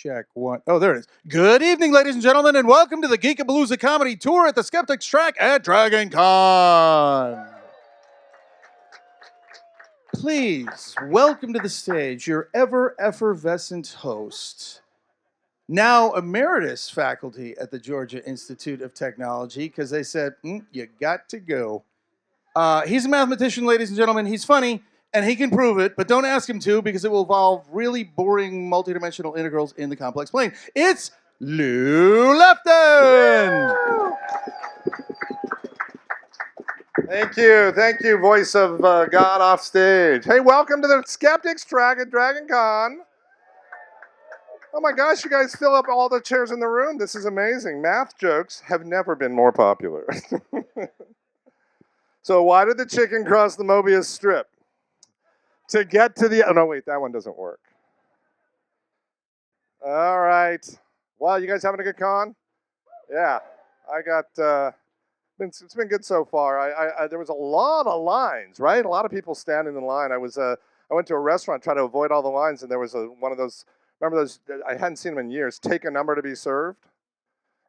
check one. Oh, there it is. Good evening, ladies and gentlemen, and welcome to the Geekapalooza Comedy Tour at the Skeptics track at Dragon Con. Please welcome to the stage your ever effervescent host, now emeritus faculty at the Georgia Institute of Technology, because they said, you got to go. He's a mathematician, ladies and gentlemen. He's funny, and he can prove it, but don't ask him to because it will involve really boring multidimensional integrals in the complex plane. It's Lou Lefton! Thank you, voice of God off stage. Hey, welcome to the Skeptics track at Dragon Con. Oh my gosh, you guys fill up all the chairs in the room. This is amazing. Math jokes have never been more popular. So why did the chicken cross the Mobius strip? To get to the... Oh, no, wait, that one doesn't work. All right. Well, you guys having a good con? Yeah. I got... It's been good so far. There was a lot of lines, right? A lot of people standing in line. I went to a restaurant, tried to avoid all the lines, and there was one of those... Remember those? I hadn't seen them in years. Take a number to be served.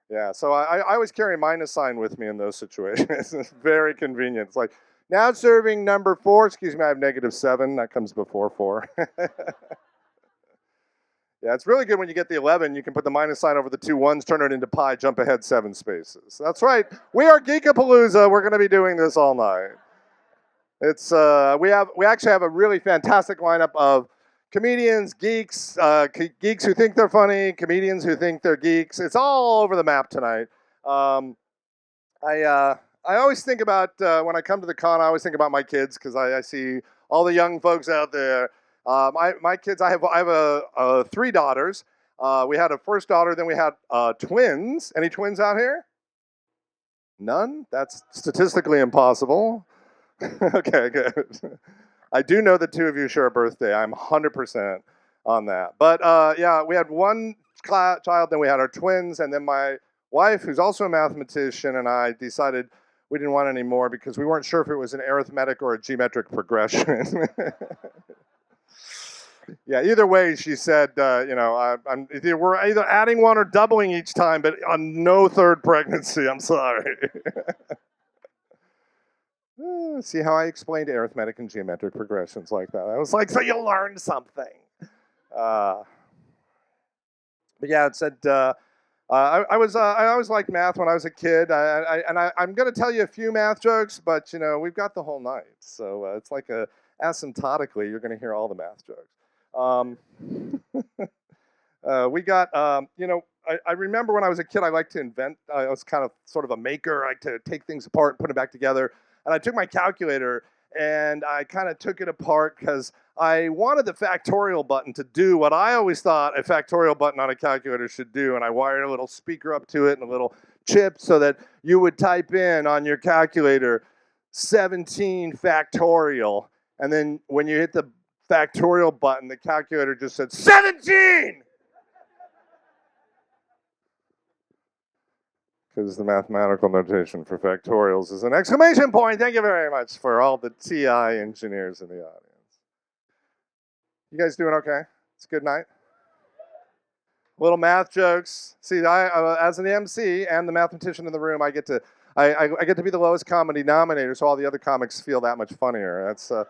Yeah, so I always carry a minus sign with me in those situations. It's very convenient. It's like, now serving number 4. Excuse me, I have -7. That comes before 4. Yeah, it's really good when you get the 11. You can put the minus sign over the 2 ones, turn it into pi, jump ahead 7 spaces. That's right. We are Geekapalooza. We're going to be doing this all night. It's we actually have a really fantastic lineup of comedians, geeks, geeks who think they're funny, comedians who think they're geeks. It's all over the map tonight. I always think about, when I come to the con, I always think about my kids because I see all the young folks out there. My kids, I have 3 daughters. We had a first daughter, then we had twins. Any twins out here? None? That's statistically impossible. Okay, good. I do know that 2 of you share a birthday. I'm 100% on that. But yeah, we had 1 child, then we had our twins, and then my wife, who's also a mathematician, and I decided we didn't want any more because we weren't sure if it was an arithmetic or a geometric progression. Yeah, either way, she said, we're either adding 1 or doubling each time, but on no 3rd pregnancy. I'm sorry. See how I explained arithmetic and geometric progressions like that? I was like, so you learned something. But yeah, it said, I always liked math when I was a kid. I'm going to tell you a few math jokes, but, we've got the whole night. So it's like asymptotically, you're going to hear all the math jokes. We got, I remember when I was a kid, I liked to invent. I was kind of sort of a maker. I liked to take things apart and put them back together. And I took my calculator and I kind of took it apart because I wanted the factorial button to do what I always thought a factorial button on a calculator should do. And I wired a little speaker up to it and a little chip so that you would type in on your calculator 17 factorial. And then when you hit the factorial button, the calculator just said 17! Because the mathematical notation for factorials is an exclamation point. Thank you very much for all the TI engineers in the audience. You guys doing okay? It's a good night? Little math jokes. See, as an MC and the mathematician in the room, I get to be the lowest common denominator, so all the other comics feel that much funnier. That's how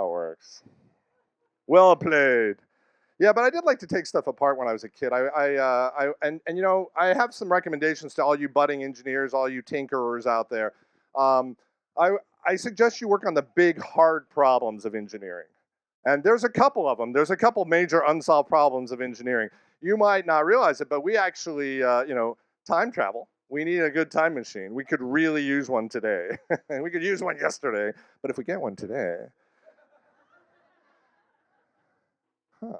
it works. Well played. Yeah, but I did like to take stuff apart when I was a kid. I have some recommendations to all you budding engineers, all you tinkerers out there. I suggest you work on the big, hard problems of engineering. And there's a couple of them. There's a couple major unsolved problems of engineering. You might not realize it, but we actually, time travel. We need a good time machine. We could really use one today. We could use one yesterday, but if we get one today... Huh.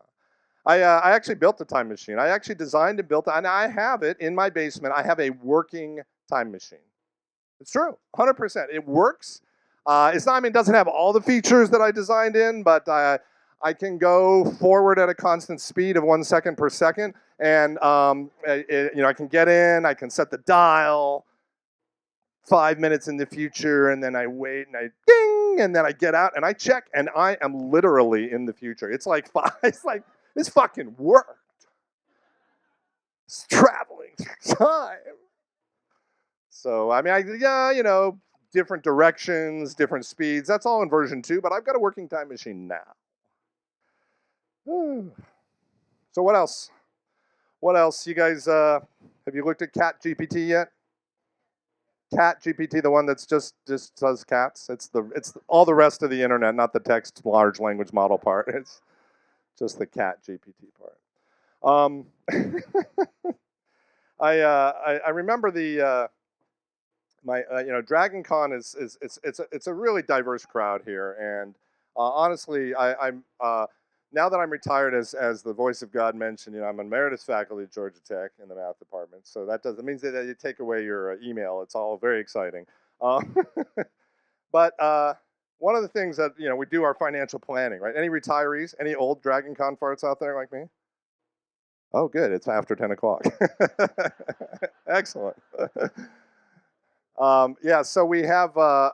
I actually built a time machine. I actually designed and built it, and I have it in my basement. I have a working time machine. It's true, 100%. It works. It doesn't have all the features that I designed in, but I can go forward at a constant speed of 1 second per second, and I can get in. I can set the dial 5 minutes in the future, and then I wait, and I ding, and then I get out, and I check, and I am literally in the future. It's like this fucking worked. traveling through time. So, I mean, different directions, different speeds. That's all in version 2, but I've got a working time machine now. So what else? What else? You guys, have you looked at Cat GPT yet? Cat GPT, the one that's just does cats. It's all the rest of the internet, not the text large language model part. It's just the Cat GPT part. I remember Dragon Con it's a really diverse crowd here, and honestly, I'm now that I'm retired as the voice of God mentioned, I'm emeritus faculty at Georgia Tech in the math department. So that means that you take away your email. It's all very exciting. But one of the things that we do our financial planning, right? Any retirees, any old Dragon Con farts out there like me? Oh, good. It's after 10 o'clock. Excellent. Yeah. So we have the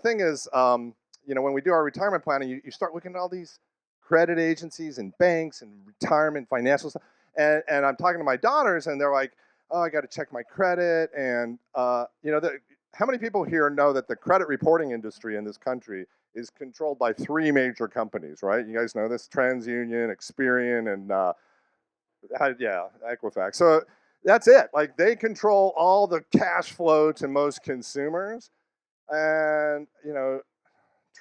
thing is, when we do our retirement planning, you start looking at all these credit agencies and banks and retirement financial stuff. And I'm talking to my daughters, and they're like, "Oh, I got to check my credit." And how many people here know that the credit reporting industry in this country is controlled by 3 major companies, right? You guys know this: TransUnion, Experian, and Equifax. So that's it. Like, they control all the cash flow to most consumers, and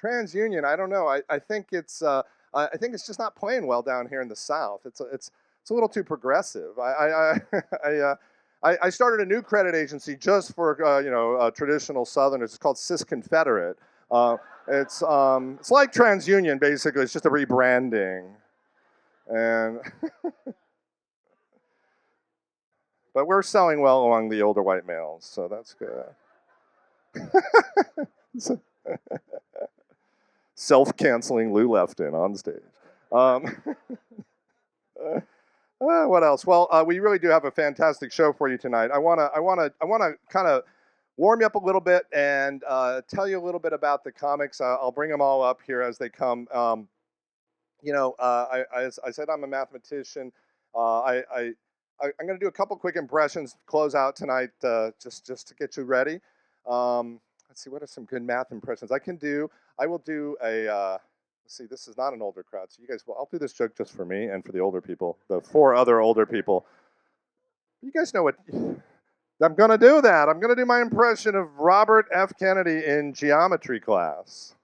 TransUnion. I don't know. I think it's just not playing well down here in the South. It's a little too progressive. I started a new credit agency just for traditional Southerners. It's called Cis Confederate. It's like TransUnion basically. It's just a rebranding, and but we're selling well among the older white males, so that's good. Self-canceling Lou Lefton on stage. What else? Well, we really do have a fantastic show for you tonight. I wanna kind of warm you up a little bit and tell you a little bit about the comics. I'll bring them all up here as they come. As I said, I'm a mathematician. I'm going to do a couple quick impressions to close out tonight, just to get you ready. Let's see, what are some good math impressions I can do? I will do a, let's see, this is not an older crowd, so you guys, I'll do this joke just for me and for the older people, the 4 other older people. You guys know what, I'm going to do that. I'm going to do my impression of Robert F. Kennedy in geometry class.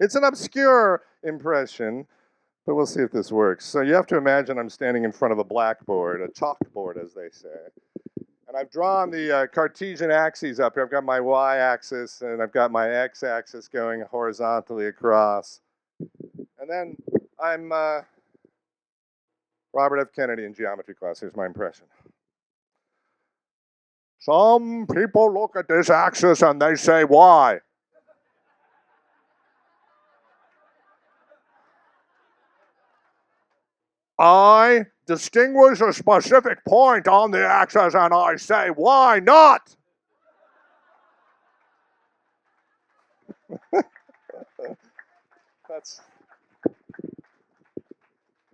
It's an obscure impression, but we'll see if this works. So you have to imagine I'm standing in front of a blackboard, a chalkboard, as they say. And I've drawn the Cartesian axes up here. I've got my y-axis, and I've got my x-axis going horizontally across. And then I'm Robert F. Kennedy in geometry class. Here's my impression. Some people look at this axis and they say, why? I distinguish a specific point on the axis and I say, why not? That's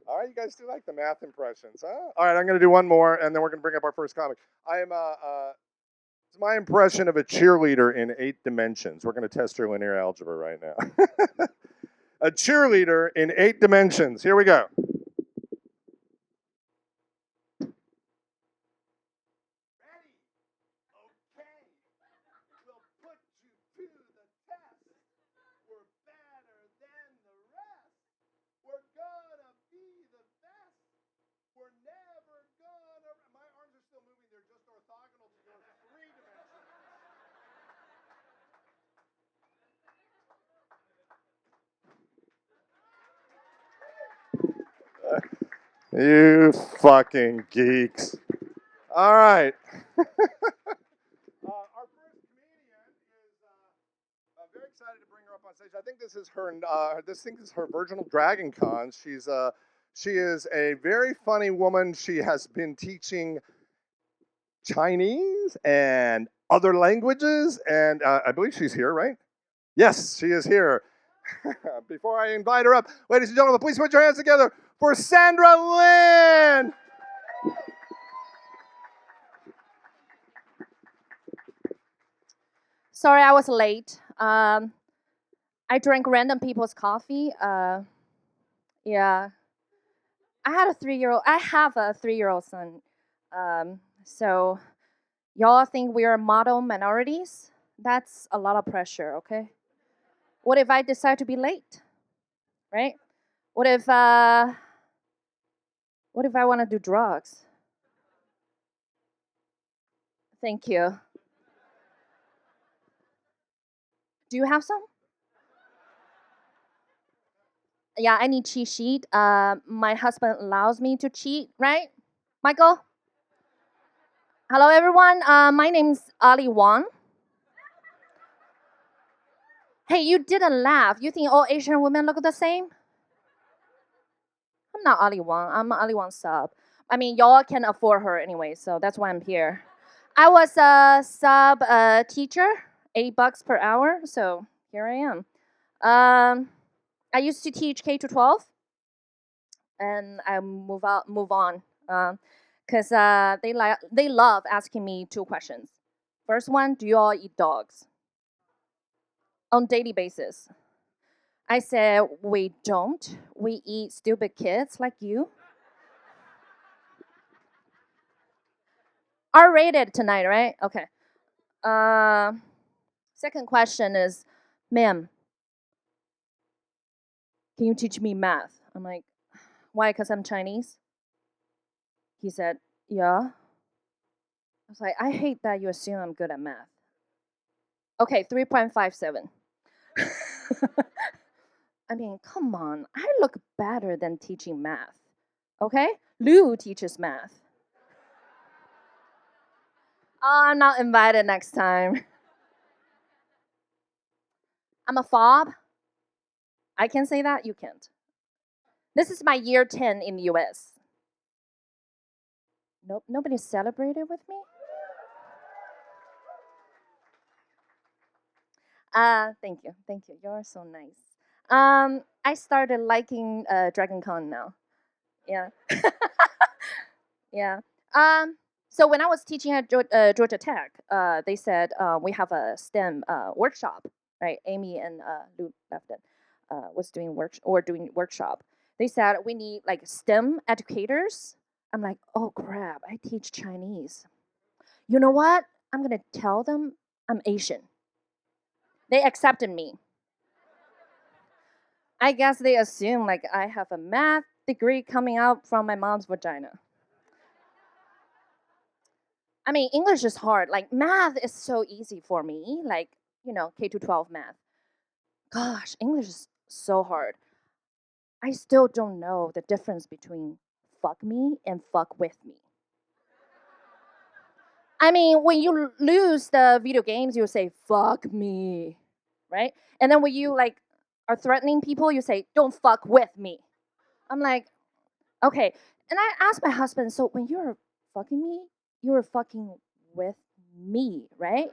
all right. You guys do like the math impressions, huh? All right, I'm going to do one more, and then we're going to bring up our first comic. I am it's my impression of a cheerleader in 8 dimensions. We're going to test your linear algebra right now. A cheerleader in 8 dimensions. Here we go. You fucking geeks. All right. Our first comedian is very excited to bring her up on stage. I think this is her virginal Dragon Con. She is a very funny woman. She has been teaching Chinese and other languages, and I believe she's here, right? Yes, she is here. Before I invite her up, ladies and gentlemen, please put your hands together for Sandra Lynn. Sorry, I was late. I drank random people's coffee. Yeah, I had a 3-year-old. I have a 3-year-old son. So y'all think we are model minorities? That's a lot of pressure. Okay. What if I decide to be late? Right? What if I want to do drugs? Thank you. Do you have some? Yeah, I need cheat sheet. My husband allows me to cheat, right? Michael? Hello, everyone. My name's Ali Wang. Hey, you didn't laugh. You think all Asian women look the same? I'm not Ali Wang. I'm Ali Wang sub. I mean, y'all can afford her anyway, so that's why I'm here. I was a sub teacher, $8 per hour, so here I am. I used to teach K to 12, and I move on, because they love asking me 2 questions. First one, do you all eat dogs? On daily basis. I said, we don't. We eat stupid kids like you. R-rated tonight, right? Okay. Second question is, ma'am, can you teach me math? I'm like, why? Because I'm Chinese? He said, yeah. I was like, I hate that you assume I'm good at math. Okay, 3.57. I mean, come on. I look better than teaching math. Okay? Lou teaches math. Oh, I'm not invited next time. I'm a fob. I can say that, you can't. This is my year 10 in the US. Nope, nobody celebrated with me? Thank you, thank you. You're so nice. I started liking Dragon Con now. Yeah. Yeah. So when I was teaching at Georgia Tech, they said we have a STEM workshop, right? Amy and Lou left it. Was doing workshop. They said we need like STEM educators. I'm like, oh crap! I teach Chinese. You know what? I'm gonna tell them I'm Asian. They accepted me. I guess they assume like I have a math degree coming out from my mom's vagina. I mean, English is hard. Like math is so easy for me. Like, K to 12 math. Gosh, English is so hard. I still don't know the difference between fuck me and fuck with me. I mean, when you lose the video games, you say fuck me, right? And then when you like are threatening people, you say don't fuck with me. I'm like, okay. And I asked my husband, so when you're fucking me, you're fucking with me, right?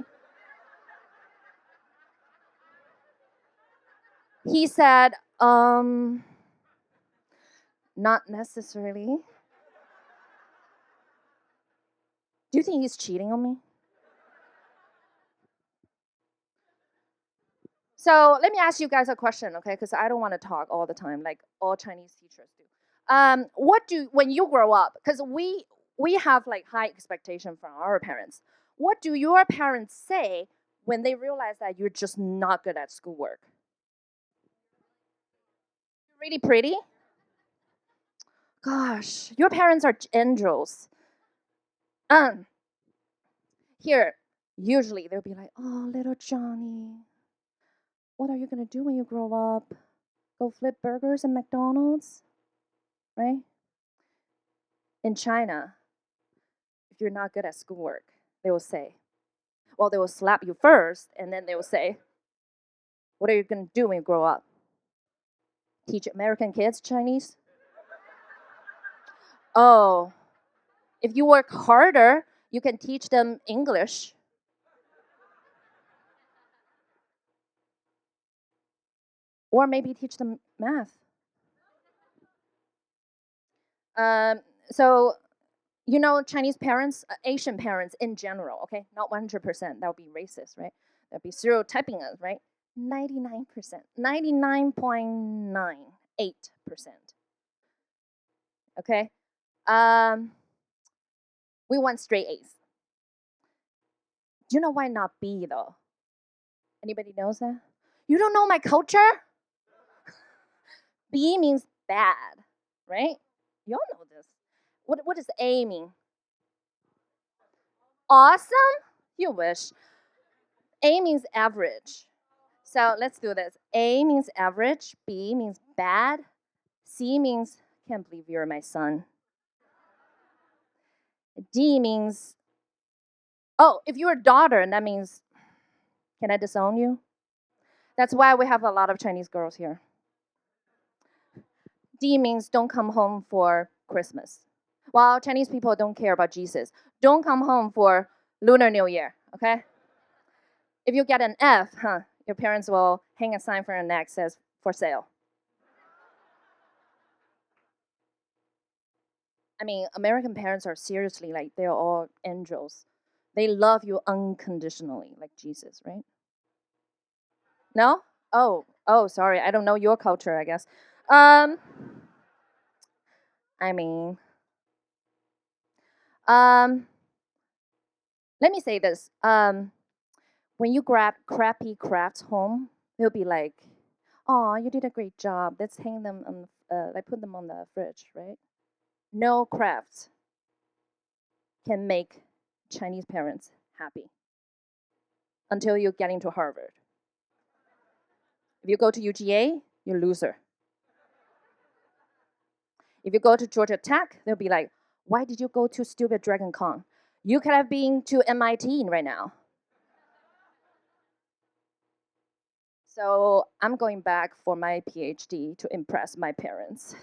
He said, not necessarily. Do you think he's cheating on me? So let me ask you guys a question, okay? Because I don't want to talk all the time, like all Chinese teachers do. When you grow up? Because we have like high expectation from our parents. What do your parents say when they realize that you're just not good at schoolwork? You're really pretty. Gosh, your parents are angels. Um, Here, usually they'll be like, "Oh, little Johnny, what are you gonna do when you grow up? Go flip burgers at McDonald's?" Right? In China, if you're not good at schoolwork, they will say, well, they will slap you first, and then they will say, what are you gonna do when you grow up? Teach American kids Chinese? Oh, if you work harder, you can teach them English. Or maybe teach them math. Um, so, Chinese parents, Asian parents in general, okay, not 100%, that would be racist, right? There'd be stereotyping us, right? 99%, 99.98%. Okay? We want straight A's. Do you know why not B though? Anybody knows that? You don't know my culture? B means bad, right? You all know this. What does A mean? Awesome? You wish. A means average. So let's do this. A means average, B means bad, C means can't believe you're my son. D means, oh, if you're a daughter, that means, can I disown you? That's why we have a lot of Chinese girls here. D means don't come home for Christmas. Well, Chinese people don't care about Jesus. Don't come home for Lunar New Year, okay? If you get an F, your parents will hang a sign for your neck says for sale. I mean, American parents are seriously like they're all angels. They love you unconditionally, like Jesus, right? No? Oh, sorry. I don't know your culture, I guess. I mean, let me say this. When you grab crappy crafts home, they'll be like, "Oh, you did a great job. Let's hang them on, like put them on the fridge, right?" No crafts can make Chinese parents happy until you get into Harvard. If you go to UGA, you're a loser. If you go to Georgia Tech, they'll be like, "Why did you go to stupid Dragon Con? You could have been to MIT right now." So I'm going back for my PhD to impress my parents.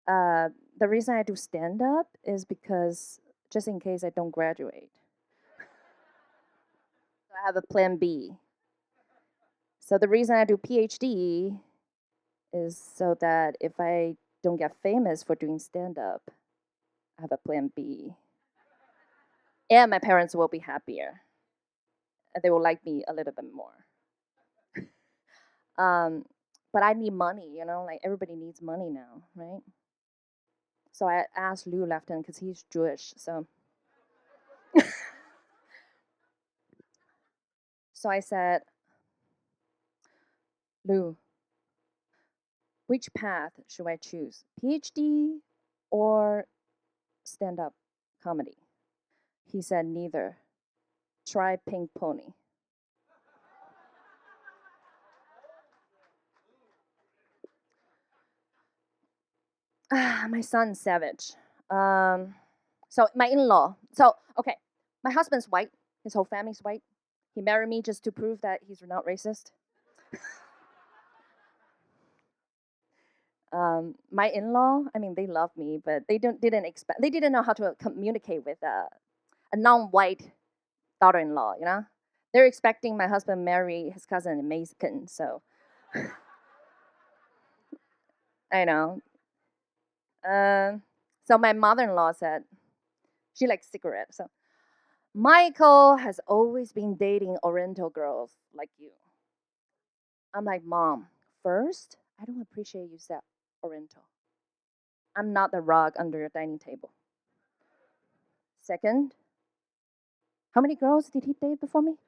The reason I do stand up is because just in case I don't graduate, so I have a plan B. So the reason I do PhD is so that if I don't get famous for doing stand up, I have a plan B. And my parents will be happier. They will like me a little bit more. But I need money, like everybody needs money now, right? So I asked Lou Lefton because he's Jewish. So I said, Lou, which path should I choose? PhD or stand up comedy? He said, neither. Try Pink Pony. My son's savage. So my in-law. So okay, my husband's white. His whole family's white. He married me just to prove that he's not racist. My in-law. I mean, they love me, but they didn't expect. They didn't know how to communicate with a non-white daughter-in-law. They're expecting my husband marry his cousin in Mexican. So I know. So my mother-in-law said she likes cigarettes. So Michael has always been dating Oriental girls like you. I'm like, Mom, first, I don't appreciate you said Oriental. I'm not the rug under your dining table. Second, how many girls did he date before me?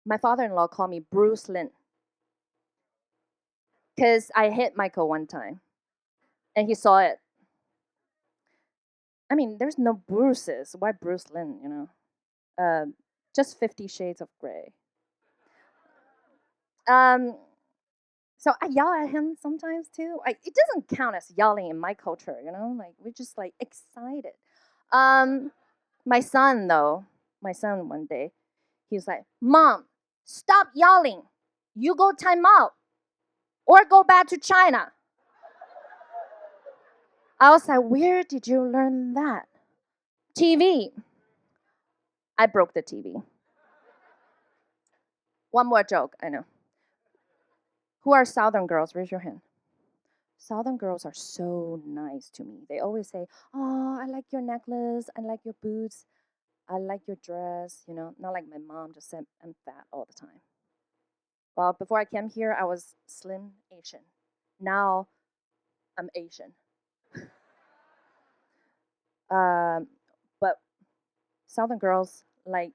My father-in-law called me Bruce Lin because I hit Michael one time and he saw it. I mean, there's no Bruces. Why Bruce Lin, just 50 Shades of Grey. So I yell at him sometimes too. It doesn't count as yelling in my culture, like we're just like excited. My son one day, he was like, Mom, stop yelling. You go time out or go back to China. I was like, where did you learn that? TV. I broke the TV. One more joke, I know. Who are Southern girls? Raise your hand. Southern girls are so nice to me. They always say, "Oh, I like your necklace. I like your boots. I like your dress." You know, not like my mom just said I'm fat all the time. Well, before I came here, I was slim Asian. Now I'm Asian. Um, but Southern girls like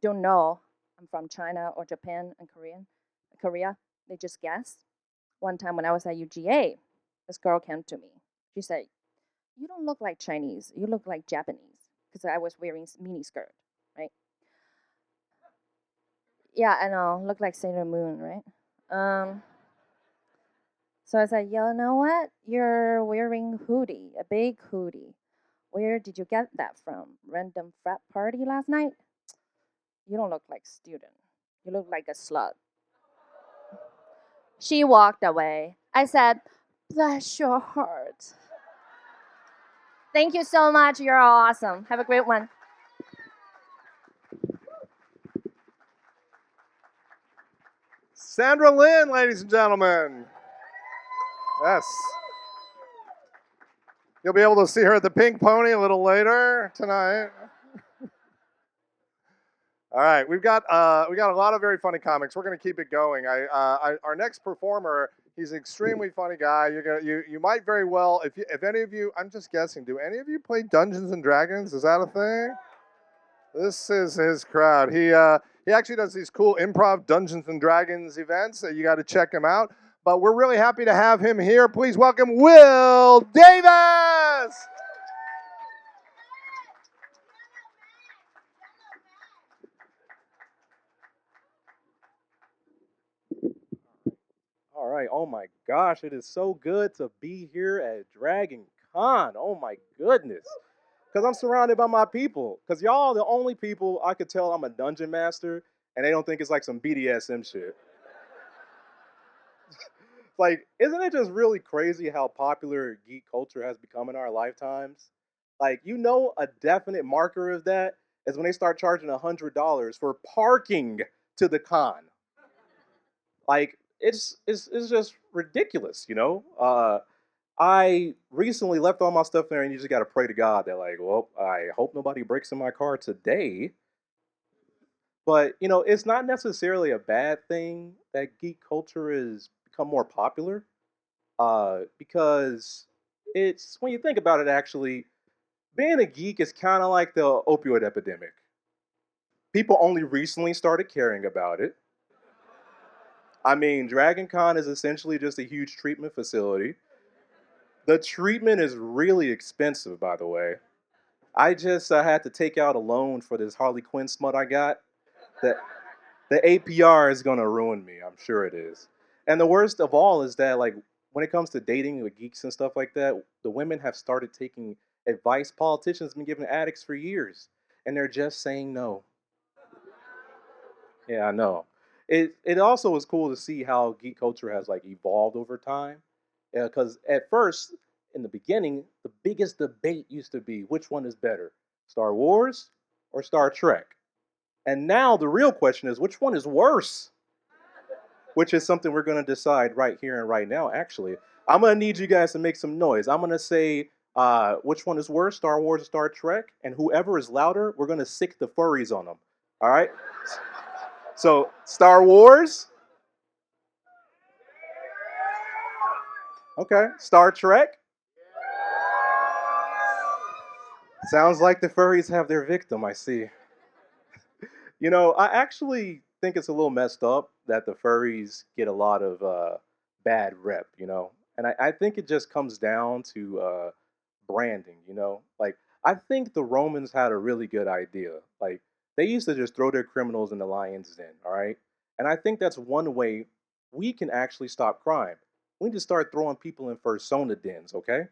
don't know I'm from China or Japan and Korea. They just guess. One time when I was at UGA, this girl came to me. She said, "You don't look like Chinese. You look like Japanese," because I was wearing mini skirt, right? Yeah, I know. Look like Sailor Moon, right? Um, so I said, "You know what? You're wearing hoodie, a big hoodie. Where did you get that from? Random frat party last night? You don't look like student. You look like a slut." She walked away. I said, "Bless your heart. Thank you so much. You're awesome. Have a great one." Sandra Lynn, ladies and gentlemen. Yes. You'll be able to see her at the Pink Pony a little later tonight. All right, we got a lot of very funny comics. We're gonna keep it going. Our next performer, he's an extremely funny guy. You might very well, if any of you, I'm just guessing, do any of you play Dungeons and Dragons? Is that a thing? This is his crowd. He actually does these cool improv Dungeons and Dragons events. You got to check him out. But we're really happy to have him here. Please welcome Will Davis. All right. Oh my gosh, it is so good to be here at Dragon Con. Oh my goodness. Because I'm surrounded by my people. Because y'all are the only people I could tell I'm a dungeon master and they don't think it's like some BDSM shit. Like, isn't it just really crazy how popular geek culture has become in our lifetimes? Like, a definite marker of that is when they start charging $100 for parking to the con. Like, it's just ridiculous. I recently left all my stuff there, and you just got to pray to God that, like, well, I hope nobody breaks in my car today. But it's not necessarily a bad thing that geek culture has become more popular, because it's when you think about it, actually, being a geek is kind of like the opioid epidemic. People only recently started caring about it. I mean, Dragon Con is essentially just a huge treatment facility. The treatment is really expensive, by the way. I just had to take out a loan for this Harley Quinn smut I got. That the APR is gonna ruin me. I'm sure it is. And the worst of all is that, like, when it comes to dating with geeks and stuff like that, the women have started taking advice politicians have been giving addicts for years, and they're just saying no. Yeah, I know. It also was cool to see how geek culture has like evolved over time. Because at first, in the beginning, the biggest debate used to be which one is better, Star Wars or Star Trek. And now the real question is which one is worse, which is something we're going to decide right here and right now. Actually, I'm going to need you guys to make some noise. I'm going to say which one is worse, Star Wars or Star Trek, and whoever is louder, we're going to sick the furries on them. All right. So Star Wars. Okay. Star Trek. Sounds like the furries have their victim, I see. I actually think it's a little messed up that the furries get a lot of bad rep. And I think it just comes down to branding. Like, I think the Romans had a really good idea. Like, they used to just throw their criminals in the lion's den, all right? And I think that's one way we can actually stop crime. We need to start throwing people in persona dens, okay?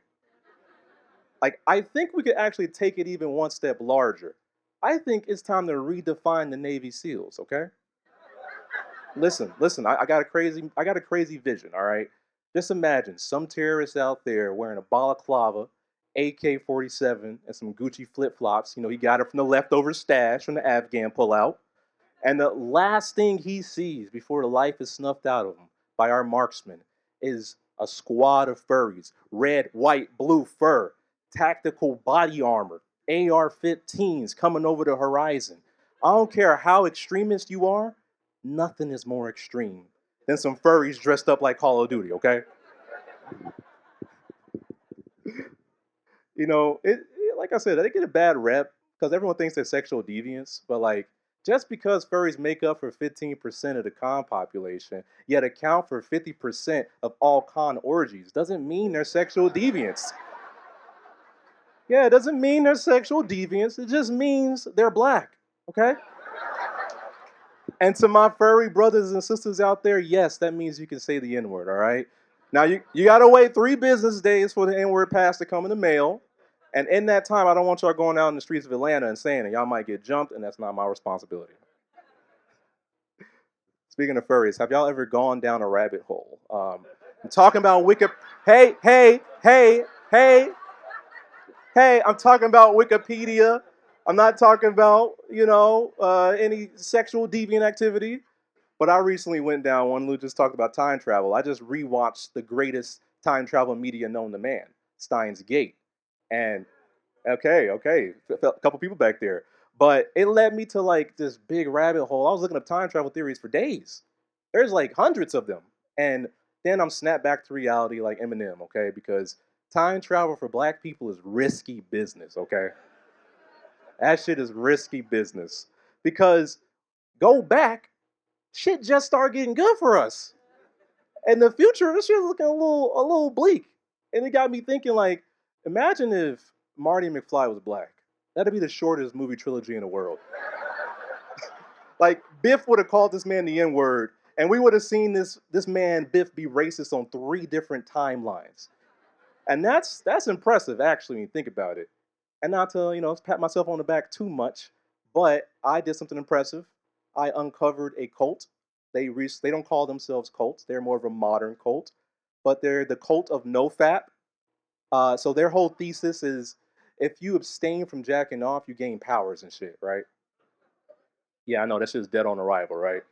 Like, I think we could actually take it even one step larger. I think it's time to redefine the Navy SEALs, okay? Listen, I got a crazy vision, all right? Just imagine some terrorist out there wearing a balaclava, AK-47, and some Gucci flip-flops. He got it from the leftover stash from the Afghan pullout. And the last thing he sees before the life is snuffed out of him by our marksman is A squad of furries, red, white, blue fur, tactical body armor, AR-15s coming over the horizon. I don't care how extremist you are, nothing is more extreme than some furries dressed up like Call of Duty, okay? You know, like I said, they get a bad rep because everyone thinks they're sexual deviants, but like just because furries make up for 15% of the con population, yet account for 50% of all con orgies, doesn't mean they're sexual deviants. Yeah, it doesn't mean they're sexual deviants. It just means they're black, okay? And to my furry brothers and sisters out there, yes, that means you can say the N-word, all right? Now, you got to wait 3 business days for the N-word pass to come in the mail. And in that time, I don't want y'all going out in the streets of Atlanta and saying it. Y'all might get jumped, and that's not my responsibility. Speaking of furries, have y'all ever gone down a rabbit hole? I'm talking about Hey, I'm talking about Wikipedia. I'm not talking about, any sexual deviant activity. But I recently went down one. Lou just talked about time travel. I just rewatched the greatest time travel media known to man, Steins Gate. And okay, a couple people back there. But it led me to like this big rabbit hole. I was looking up time travel theories for days. There's like hundreds of them. And then I'm snapped back to reality like Eminem, okay? Because time travel for black people is risky business, okay? That shit is risky business. Because go back, shit just started getting good for us. And the future, this shit's looking a little bleak. And it got me thinking, like, imagine if Marty McFly was black. That'd be the shortest movie trilogy in the world. Like, Biff would have called this man the N-word, and we would have seen this man, Biff, be racist on 3 different timelines. And that's impressive, actually, when you think about it. And not to, pat myself on the back too much, but I did something impressive. I uncovered a cult. They don't call themselves cults. They're more of a modern cult, but they're the cult of NoFap. So their whole thesis is if you abstain from jacking off, you gain powers and shit, right? Yeah, I know that shit's dead on arrival, right?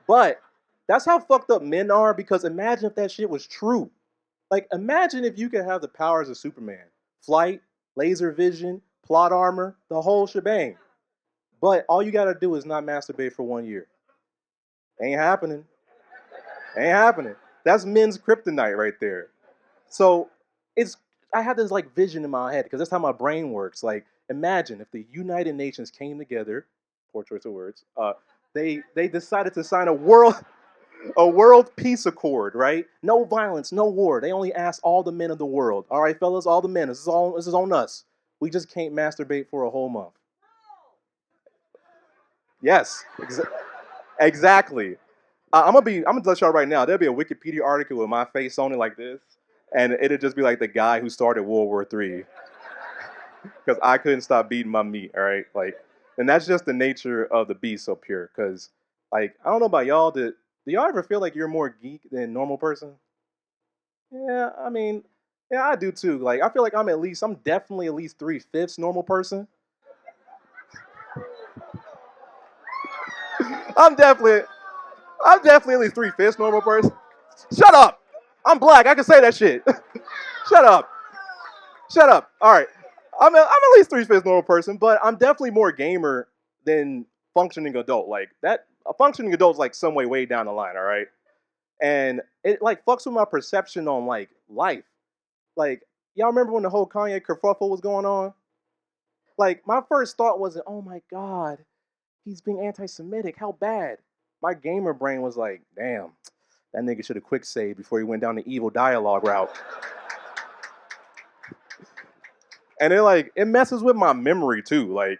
But that's how fucked up men are, because imagine if that shit was true. Like, imagine if you could have the powers of Superman. Flight, laser vision, plot armor, the whole shebang. But all you gotta do is not masturbate for 1 year. Ain't happening. Ain't happening. That's men's kryptonite right there. So I had this like vision in my head because that's how my brain works. Like, imagine if the United Nations came together, poor choice of words, they decided to sign a world peace accord, right? No violence, no war. They only asked all the men of the world. All right, fellas, all the men. This is on us. We just can't masturbate for a whole month. Yes, exactly. I'm gonna let y'all right now. There'll be a Wikipedia article with my face on it like this, and it'll just be like the guy who started World War III, because I couldn't stop beating my meat. All right, like, and that's just the nature of the beast up here. Because, like, I don't know about y'all. Do y'all ever feel like you're more geek than normal person? Yeah, I mean, yeah, I do too. Like, I feel like I'm definitely at least 3/5 normal person. I'm definitely at least 3/5 normal person. Shut up! I'm black. I can say that shit. Shut up. Shut up. All right. I'm at least 3/5 normal person, but I'm definitely more gamer than functioning adult. Like that, a functioning adult's like some way down the line. All right, and it like fucks with my perception on like life. Like, y'all remember when the whole Kanye kerfuffle was going on? Like, my first thought wasn't, oh my god, he's being anti-Semitic. How bad? My gamer brain was like, damn, that nigga should have quick saved before he went down the evil dialogue route. And it messes with my memory too. Like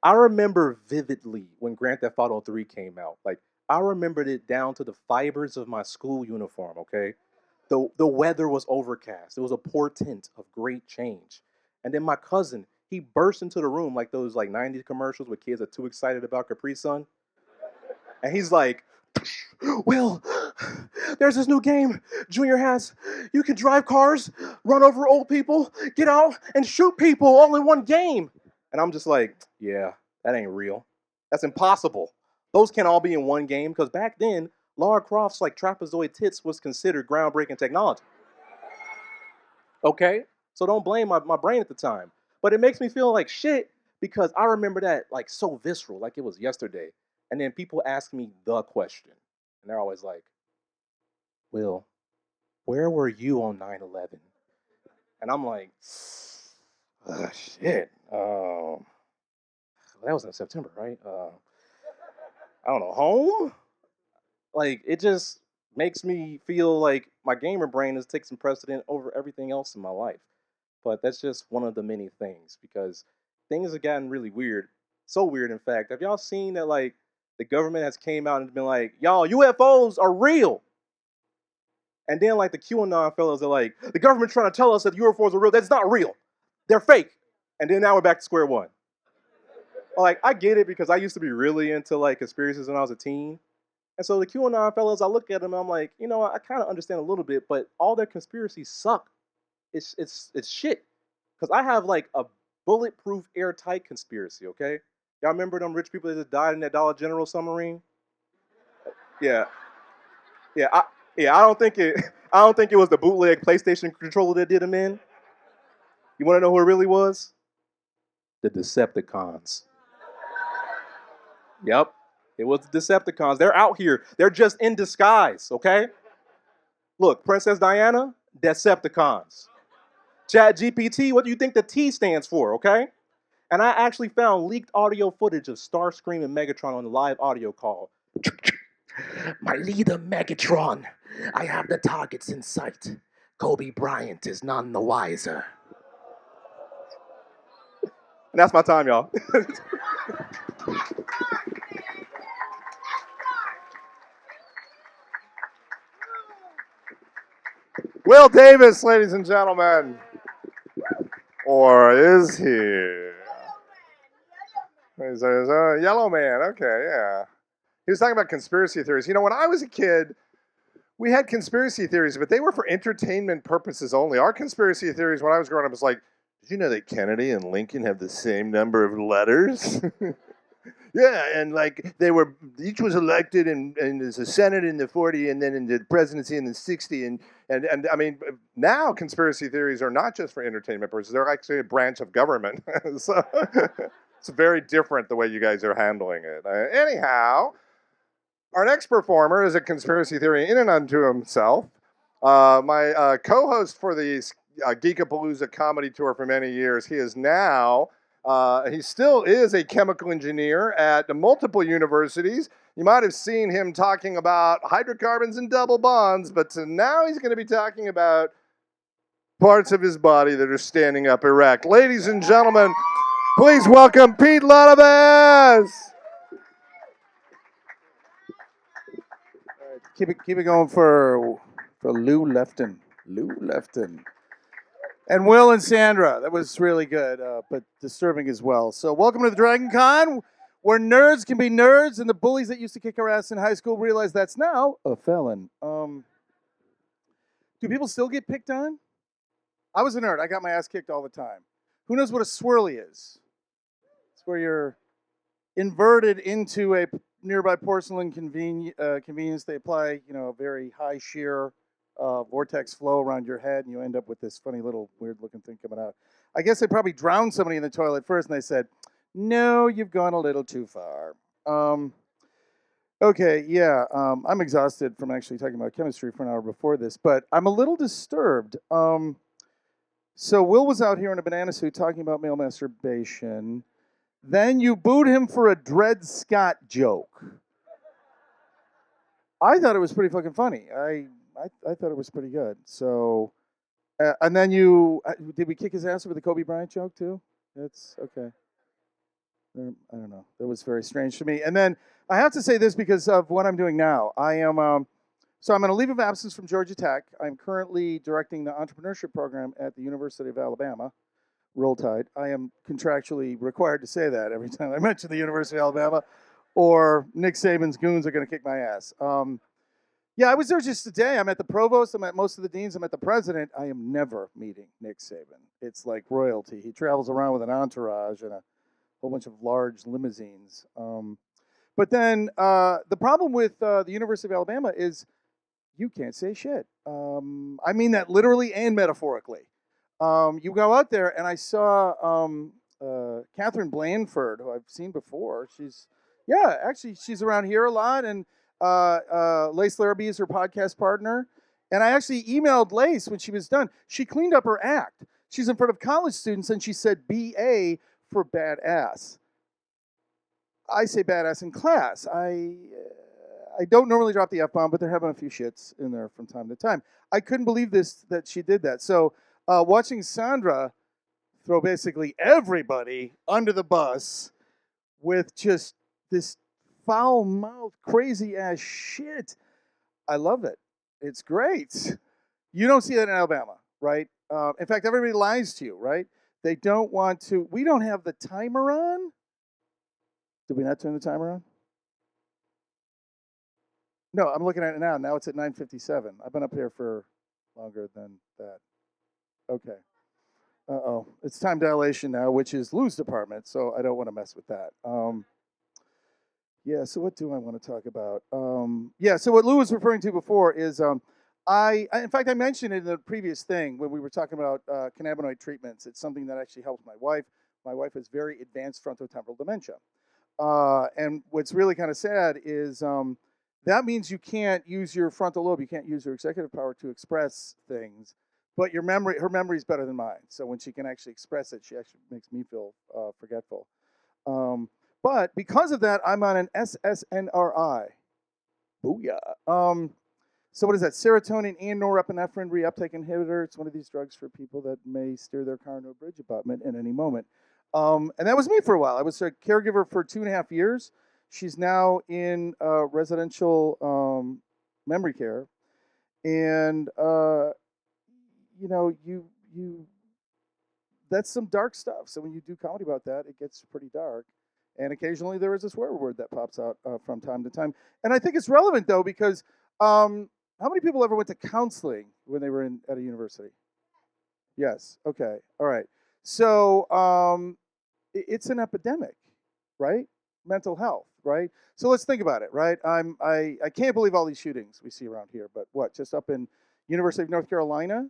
I remember vividly when Grand Theft Auto 3 came out. Like, I remembered it down to the fibers of my school uniform, okay? The weather was overcast. It was a portent of great change. And then my cousin, he burst into the room like those like 90s commercials where kids are too excited about Capri Sun. And he's like, Will, there's this new game Junior has. You can drive cars, run over old people, get out, and shoot people all in one game. And I'm just like, yeah, that ain't real. That's impossible. Those can't all be in one game, because back then, Lara Croft's like trapezoid tits was considered groundbreaking technology. Okay? So don't blame my brain at the time. But it makes me feel like shit because I remember that like so visceral, like it was yesterday. And then people ask me the question. And they're always like, Will, where were you on 9/11? And I'm like, shit. That was in September, right? I don't know, home? Like, it just makes me feel like my gamer brain is taking precedent over everything else in my life. But that's just one of the many things because things have gotten really weird. So weird, in fact. Have y'all seen that, like, the government has came out and been like, y'all, UFOs are real. And then, like, the QAnon fellows are like, the government trying to tell us that UFOs are real. That's not real. They're fake. And then now we're back to square one. Like, I get it because I used to be really into, like, conspiracies when I was a teen. And so the QAnon fellows, I look at them and I'm like, you know, I kind of understand a little bit, but all their conspiracies suck. It's shit. Because I have like a bulletproof, airtight conspiracy. Okay, y'all remember them rich people that just died in that Dollar General submarine? Yeah, yeah, yeah. I don't think it. I don't think it was the bootleg PlayStation controller that did them in. You want to know who it really was? The Decepticons. Yep, it was the Decepticons. They're out here. They're just in disguise. Okay. Look, Princess Diana, Decepticons. Chat GPT, what do you think the T stands for, okay? And I actually found leaked audio footage of Starscream and Megatron on the live audio call. My leader, Megatron, I have the targets in sight. Kobe Bryant is none the wiser. And that's my time, y'all. Will Davis, ladies and gentlemen. Or is he? He's a yellow man. Okay, yeah. He was talking about conspiracy theories. You know, when I was a kid, we had conspiracy theories, but they were for entertainment purposes only. Our conspiracy theories when I was growing up was like, did you know that Kennedy and Lincoln have the same number of letters? Yeah, and like they were, each was elected and as a Senate in the 40 and then in the presidency in the 60. And I mean, now conspiracy theories are not just for entertainment purposes, they're actually a branch of government. So it's very different the way you guys are handling it. Anyhow, our next performer is a conspiracy theory in and unto himself. My co-host for the Geekapalooza Comedy Tour for many years, he is now, he still is a chemical engineer at multiple universities. You might have seen him talking about hydrocarbons and double bonds, but now he's going to be talking about parts of his body that are standing up erect. Ladies and gentlemen, please welcome Pete Ludovice. Keep it going for Lou Lefton. And Will and Sandra. That was really good, but disturbing as well. So welcome to the Dragon Con, where nerds can be nerds, and the bullies that used to kick our ass in high school realize that's now a felon. Do people still get picked on? I was a nerd. I got my ass kicked all the time. Who knows what a swirly is? It's where you're inverted into a nearby porcelain convenience. They apply, a very high shear vortex flow around your head, and you end up with this funny little weird-looking thing coming out. I guess they probably drowned somebody in the toilet first, and they said, "No, you've gone a little too far." Okay, yeah, I'm exhausted from actually talking about chemistry for an hour before this, but I'm a little disturbed. So Will was out here in a banana suit talking about male masturbation. Then you booed him for a Dred Scott joke. I thought it was pretty fucking funny. I thought it was pretty good. So, and then did we kick his ass with the Kobe Bryant joke too? That's okay. I don't know. That was very strange to me. And then I have to say this because of what I'm doing now. I am so I'm on a leave of absence from Georgia Tech. I'm currently directing the entrepreneurship program at the University of Alabama. Roll Tide. I am contractually required to say that every time I mention the University of Alabama, or Nick Saban's goons are going to kick my ass. Yeah, I was there just today. I'm at the provost. I'm at most of the deans. I'm at the president. I am never meeting Nick Saban. It's like royalty. He travels around with an entourage and a whole bunch of large limousines. But then the problem with the University of Alabama is you can't say shit. I mean that literally and metaphorically. You go out there, and I saw Catherine Blanford, who I've seen before. Actually, she's around here a lot, and Lace Larrabee is her podcast partner. And I actually emailed Lace when she was done. She cleaned up her act. She's in front of college students, and she said BA for badass. I say badass in class. I don't normally drop the F-bomb, but they're having a few shits in there from time to time. I couldn't believe that she did that. So watching Sandra throw basically everybody under the bus with just this foul-mouthed, crazy-ass shit, I love it. It's great. You don't see that in Alabama, right? In fact, everybody lies to you, right? They don't want to. We don't have the timer on. Did we not turn the timer on? No, I'm looking at it now. Now it's at 9:57. I've been up here for longer than that. Okay. Uh-oh. It's time dilation now, which is Lou's department, so I don't want to mess with that. Yeah, so what do I want to talk about? So what Lou was referring to before is in fact, I mentioned it in the previous thing when we were talking about cannabinoid treatments. It's something that actually helps my wife. My wife has very advanced frontotemporal dementia. And what's really kind of sad is that means you can't use your frontal lobe. You can't use your executive power to express things. But her memory is better than mine. So when she can actually express it, she actually makes me feel forgetful. But because of that, I'm on an SSNRI. Booyah. So what is that? Serotonin and norepinephrine reuptake inhibitor. It's one of these drugs for people that may steer their car into a bridge abutment at any moment. And that was me for a while. I was a caregiver for 2.5 years. She's now in residential memory care. And, you that's some dark stuff. So when you do comedy about that, it gets pretty dark. And occasionally there is a swear word that pops out from time to time. And I think it's relevant, though, because how many people ever went to counseling when they were at a university? Yes. Okay. All right. So it's an epidemic, right? Mental health, right? So let's think about it, right? I can't believe all these shootings we see around here, but what? Just up in University of North Carolina,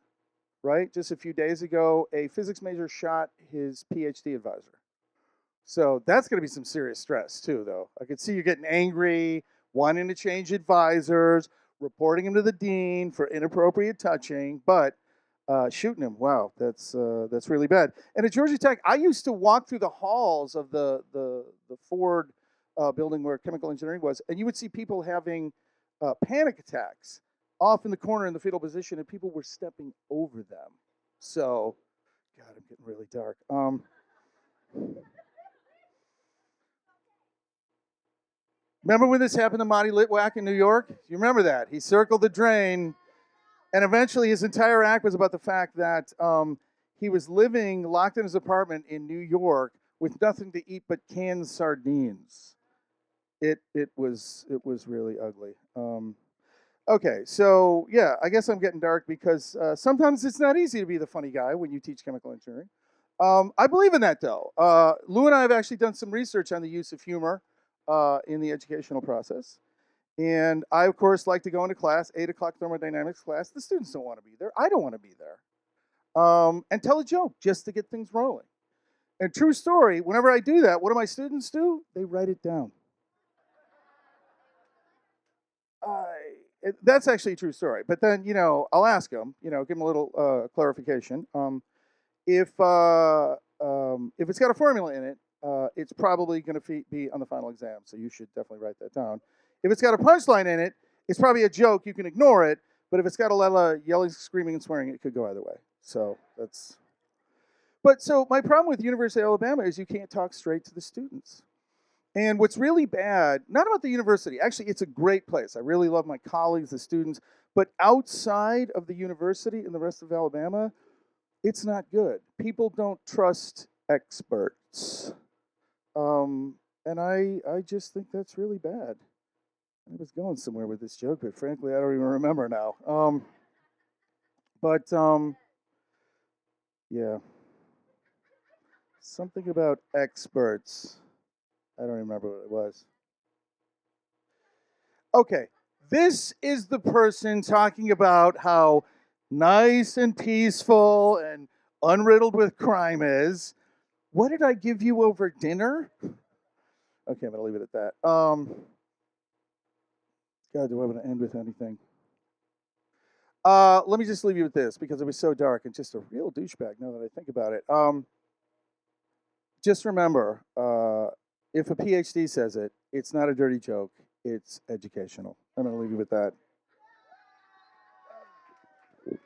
right? Just a few days ago, a physics major shot his PhD advisor. So that's going to be some serious stress too, though. I could see you getting angry, wanting to change advisors, reporting him to the dean for inappropriate touching, but shooting him, wow, that's really bad. And at Georgia Tech, I used to walk through the halls of the Ford building where chemical engineering was, and you would see people having panic attacks off in the corner in the fetal position, and people were stepping over them. So, God, I'm getting really dark. Remember when this happened to Monty Litwack in New York? You remember that? He circled the drain, and eventually his entire act was about the fact that he was living locked in his apartment in New York with nothing to eat but canned sardines. It was really ugly. Okay, so yeah, I guess I'm getting dark because sometimes it's not easy to be the funny guy when you teach chemical engineering. I believe in that, though. Lou and I have actually done some research on the use of humor in the educational process. And I, of course, like to go into class, 8 o'clock thermodynamics class. The students don't want to be there. I don't want to be there. And tell a joke just to get things rolling. And true story, whenever I do that, what do my students do? They write it down. That's actually a true story. But then, I'll ask them, give them a little clarification. If it's got a formula in it, it's probably going to be on the final exam. So you should definitely write that down. If it's got a punchline in it, it's probably a joke. You can ignore it. But if it's got a lot of yelling, screaming, and swearing, it could go either way. So that's. But so my problem with University of Alabama is you can't talk straight to the students. And what's really bad, not about the university, actually, it's a great place. I really love my colleagues, the students. But outside of the university in the rest of Alabama, it's not good. People don't trust experts. And I just think that's really bad. I was going somewhere with this joke, but frankly, I don't even remember now. Yeah. Something about experts. I don't remember what it was. Okay, this is the person talking about how nice and peaceful and unriddled with crime is. What did I give you over dinner? Okay, I'm gonna leave it at that. God, do I want to end with anything? Let me just leave you with this because it was so dark and just a real douchebag. Now that I think about it, just remember, if a PhD says it, it's not a dirty joke. It's educational. I'm gonna leave you with that. Ladies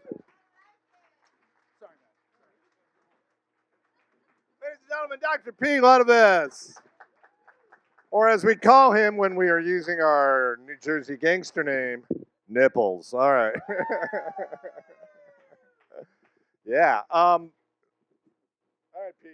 and gentlemen, Dr. P. Ludovice. Or as we call him when we are using our New Jersey gangster name, Nipples. All right. Yeah. All right, Pete.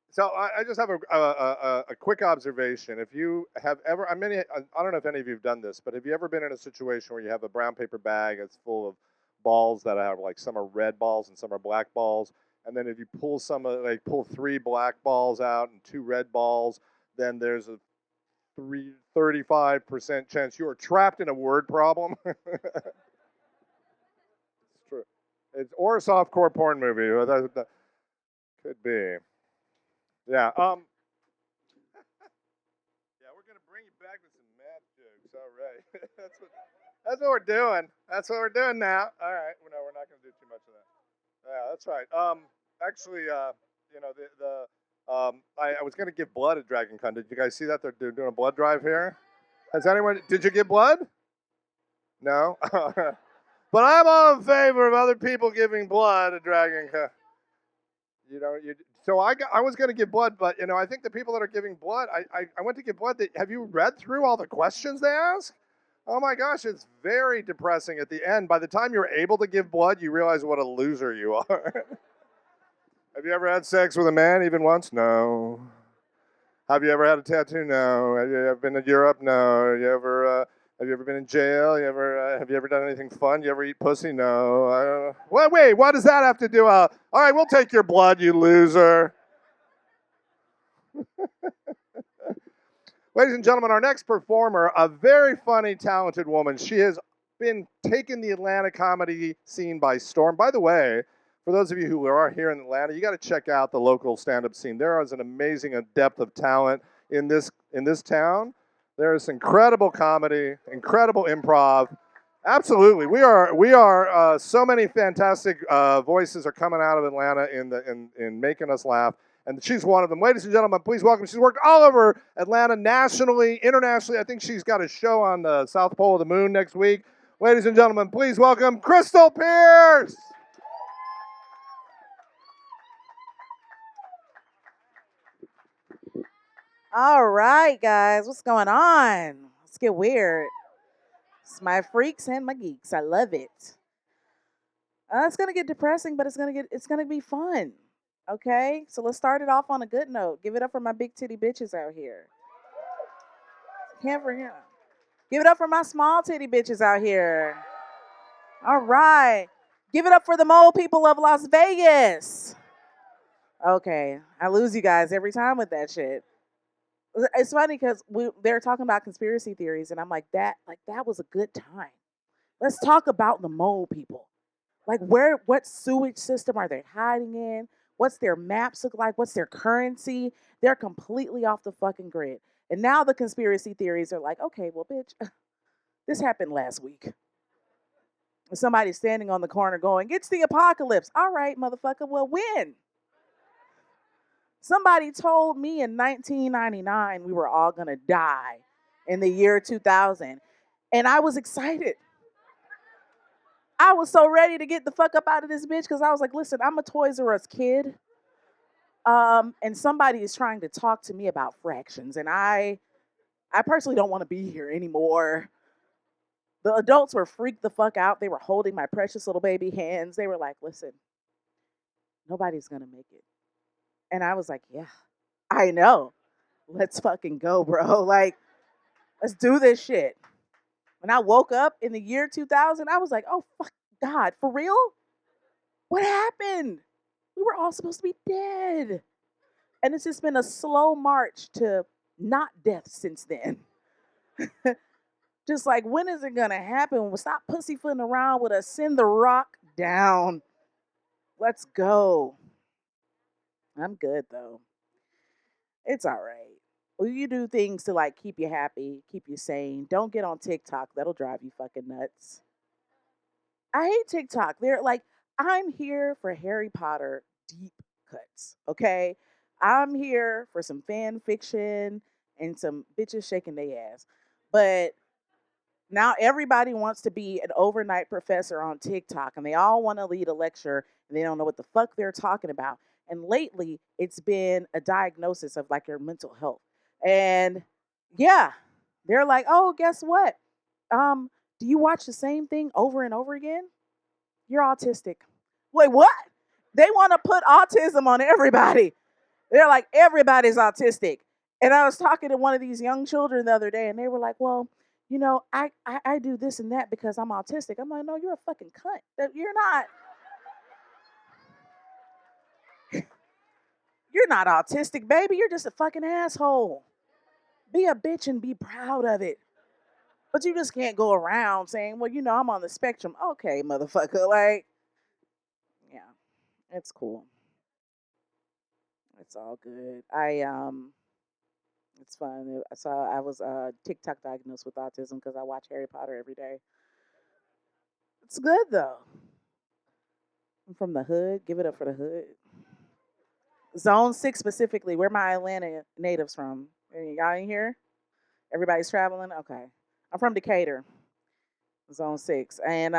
So I just have a quick observation. If you have ever, I don't know if any of you have done this, but have you ever been in a situation where you have a brown paper bag that's full of balls that have like some are red balls and some are black balls, and then if you pull pull 3 black balls out and 2 red balls, then there's a 35% chance you are trapped in a word problem. It's true. It's or a softcore porn movie. That could be. Yeah. Yeah, we're gonna bring you back with some math jokes. All right. That's what we're doing. That's what we're doing now. All right. Well, no, we're not gonna do too much of that. Yeah, that's right. Actually, you know, I was gonna give blood at Dragon Con. Did you guys see that? They're doing a blood drive here. Has anyone? Did you give blood? No. But I'm all in favor of other people giving blood at Dragon Con. You know, so I was going to give blood, but I think the people that are giving blood, I went to give blood. Have you read through all the questions they ask? Oh my gosh, it's very depressing at the end. By the time you're able to give blood, you realize what a loser you are. Have you ever had sex with a man even once? No. Have you ever had a tattoo? No. Have you ever been to Europe? No. Have you ever been in jail? Have you ever done anything fun? You ever eat pussy? No. I don't know. Wait, what does that have to do? All right, we'll take your blood, you loser. Ladies and gentlemen, our next performer, a very funny, talented woman. She has been taking the Atlanta comedy scene by storm. By the way, for those of you who are here in Atlanta, you got to check out the local stand-up scene. There is an amazing depth of talent in this town. There is incredible comedy, incredible improv. Absolutely, we are so many fantastic voices are coming out of Atlanta in making us laugh. And she's one of them. Ladies and gentlemen, please welcome. She's worked all over Atlanta, nationally, internationally. I think she's got a show on the South Pole of the Moon next week. Ladies and gentlemen, please welcome Crystal Pierce. All right, guys, what's going on? Let's get weird. It's my freaks and my geeks. I love it. It's gonna get depressing, but it's gonna be fun. Okay, so let's start it off on a good note. Give it up for my big titty bitches out here. Can't forget. Give it up for my small titty bitches out here. All right. Give it up for the mole people of Las Vegas. Okay, I lose you guys every time with that shit. It's funny because they're talking about conspiracy theories, and I'm like that was a good time. Let's talk about the mole people. Like what sewage system are they hiding in? What's their maps look like? What's their currency? They're completely off the fucking grid. And now the conspiracy theories are like, okay, well, bitch, this happened last week. And somebody's standing on the corner going, it's the apocalypse. All right, motherfucker, well, when? Somebody told me in 1999 we were all gonna die in the year 2000. And I was excited. I was so ready to get the fuck up out of this bitch because I was like, listen, I'm a Toys R Us kid. And somebody is trying to talk to me about fractions. And I personally don't want to be here anymore. The adults were freaked the fuck out. They were holding my precious little baby hands. They were like, listen, nobody's gonna make it. And I was like, yeah, I know. Let's fucking go, bro. Like, let's do this shit. When I woke up in the year 2000, I was like, oh, fuck God, for real? What happened? We were all supposed to be dead. And it's just been a slow march to not death since then. Just like, when is it gonna happen? We'll stop pussyfooting around with us. Send the rock down. Let's go. I'm good though. It's all right. Well, you do things to like keep you happy, keep you sane. Don't get on TikTok. That'll drive you fucking nuts. I hate TikTok. They're like, I'm here for Harry Potter deep cuts. Okay. I'm here for some fan fiction and some bitches shaking their ass. But now everybody wants to be an overnight professor on TikTok and they all want to lead a lecture and they don't know what the fuck they're talking about. And lately, it's been a diagnosis of like your mental health. And yeah, they're like, oh, guess what? Um, do you watch the same thing over and over again? You're autistic. Wait, what? They want to put autism on everybody. They're like, everybody's autistic. And I was talking to one of these young children the other day, and they were like, well, I do this and that because I'm autistic. I'm like, no, you're a fucking cunt. You're not. You're not autistic, baby. You're just a fucking asshole. Be a bitch and be proud of it. But you just can't go around saying, well, I'm on the spectrum. Okay, motherfucker. Like, yeah, it's cool. It's all good. It's fun. I was TikTok diagnosed with autism because I watch Harry Potter every day. It's good though. I'm from the hood. Give it up for the hood. Zone 6 specifically. Where my Atlanta natives from? Y'all in here? Everybody's traveling? Okay. I'm from Decatur, Zone 6. And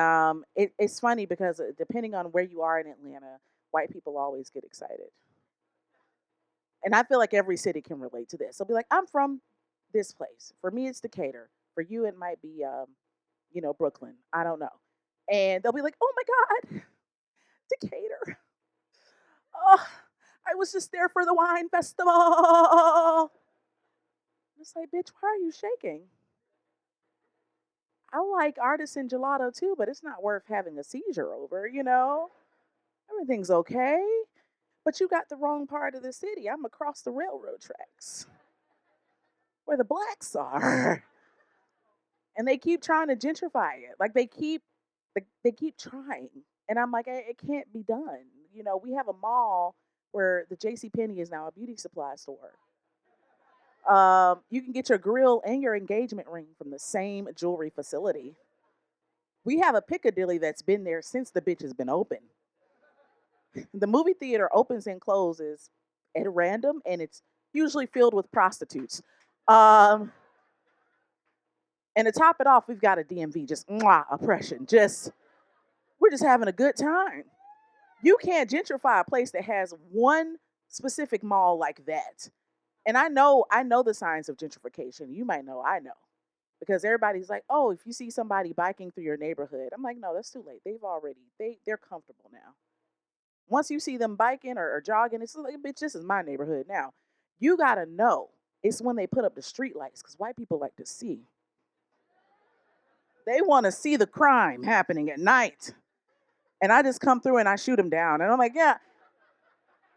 it's funny because depending on where you are in Atlanta, white people always get excited. And I feel like every city can relate to this. They'll be like, I'm from this place. For me, it's Decatur. For you, it might be, Brooklyn. I don't know. And they'll be like, oh my God, Decatur. Oh, I was just there for the wine festival. It's like, bitch, why are you shaking? I like artisan gelato too, but it's not worth having a seizure over. Everything's okay. But you got the wrong part of the city. I'm across the railroad tracks where the blacks are. And they keep trying to gentrify it. Like they keep trying. And I'm like, it can't be done. We have a mall where the J.C. Penney is now a beauty supply store. You can get your grill and your engagement ring from the same jewelry facility. We have a Piccadilly that's been there since the bitch has been open. The movie theater opens and closes at random, and it's usually filled with prostitutes. Um, and to top it off, we've got a DMV, just oppression. We're just having a good time. You can't gentrify a place that has one specific mall like that. And I know the signs of gentrification. You might know, I know. Because everybody's like, oh, if you see somebody biking through your neighborhood, I'm like, no, that's too late. They're comfortable now. Once you see them biking or jogging, it's like, bitch, this is my neighborhood now. You gotta know it's when they put up the street lights, because white people like to see. They want to see the crime happening at night. And I just come through and I shoot them down. And I'm like, yeah,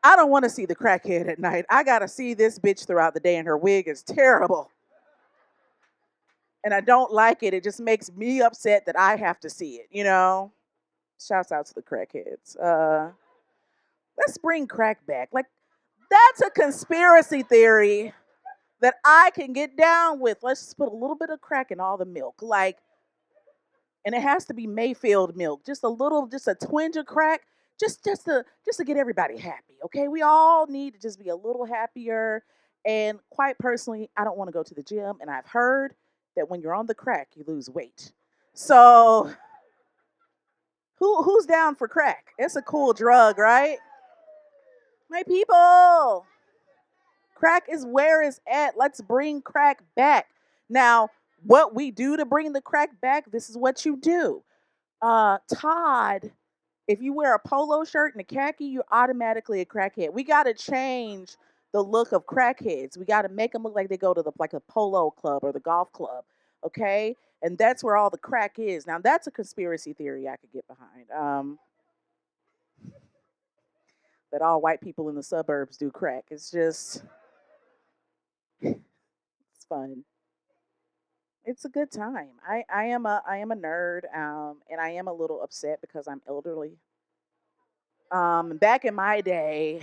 I don't want to see the crackhead at night. I gotta see this bitch throughout the day, and her wig is terrible. And I don't like it. It just makes me upset that I have to see it. Shouts out to the crackheads. Let's bring crack back. Like, that's a conspiracy theory that I can get down with. Let's just put a little bit of crack in all the milk. Like, and it has to be Mayfield milk. Just a twinge of crack, just to get everybody happy. Okay, we all need to just be a little happier. And quite personally, I don't want to go to the gym, and I've heard that when you're on the crack, you lose weight. So, who's down for crack? It's a cool drug, right? My people, crack is where it's at. Let's bring crack back. Now, what we do to bring the crack back, this is what you do. Todd, if you wear a polo shirt and a khaki, you're automatically a crackhead. We got to change the look of crackheads. We got to make them look like they go to like a polo club or the golf club, okay? And that's where all the crack is. Now, that's a conspiracy theory I could get behind. That all white people in the suburbs do crack. It's just, it's fun. It's a good time. I am a nerd, and I am a little upset because I'm elderly. Back in my day,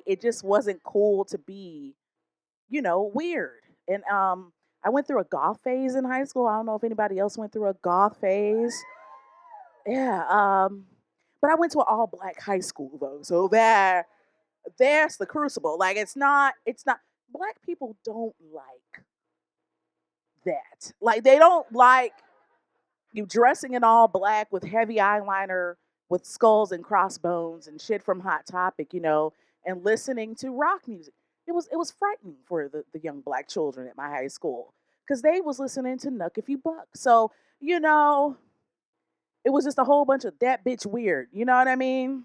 it just wasn't cool to be, weird. And I went through a goth phase in high school. I don't know if anybody else went through a goth phase. Yeah. But I went to an all black high school though, so there's the crucible. Like it's not. Black people don't like that. Like they don't like you dressing in all black with heavy eyeliner, with skulls and crossbones and shit from Hot Topic, and listening to rock music. It was frightening for the young black children at my high school because they was listening to Nuck If You Buck. So you know, it was just a whole bunch of that bitch weird. You know what I mean?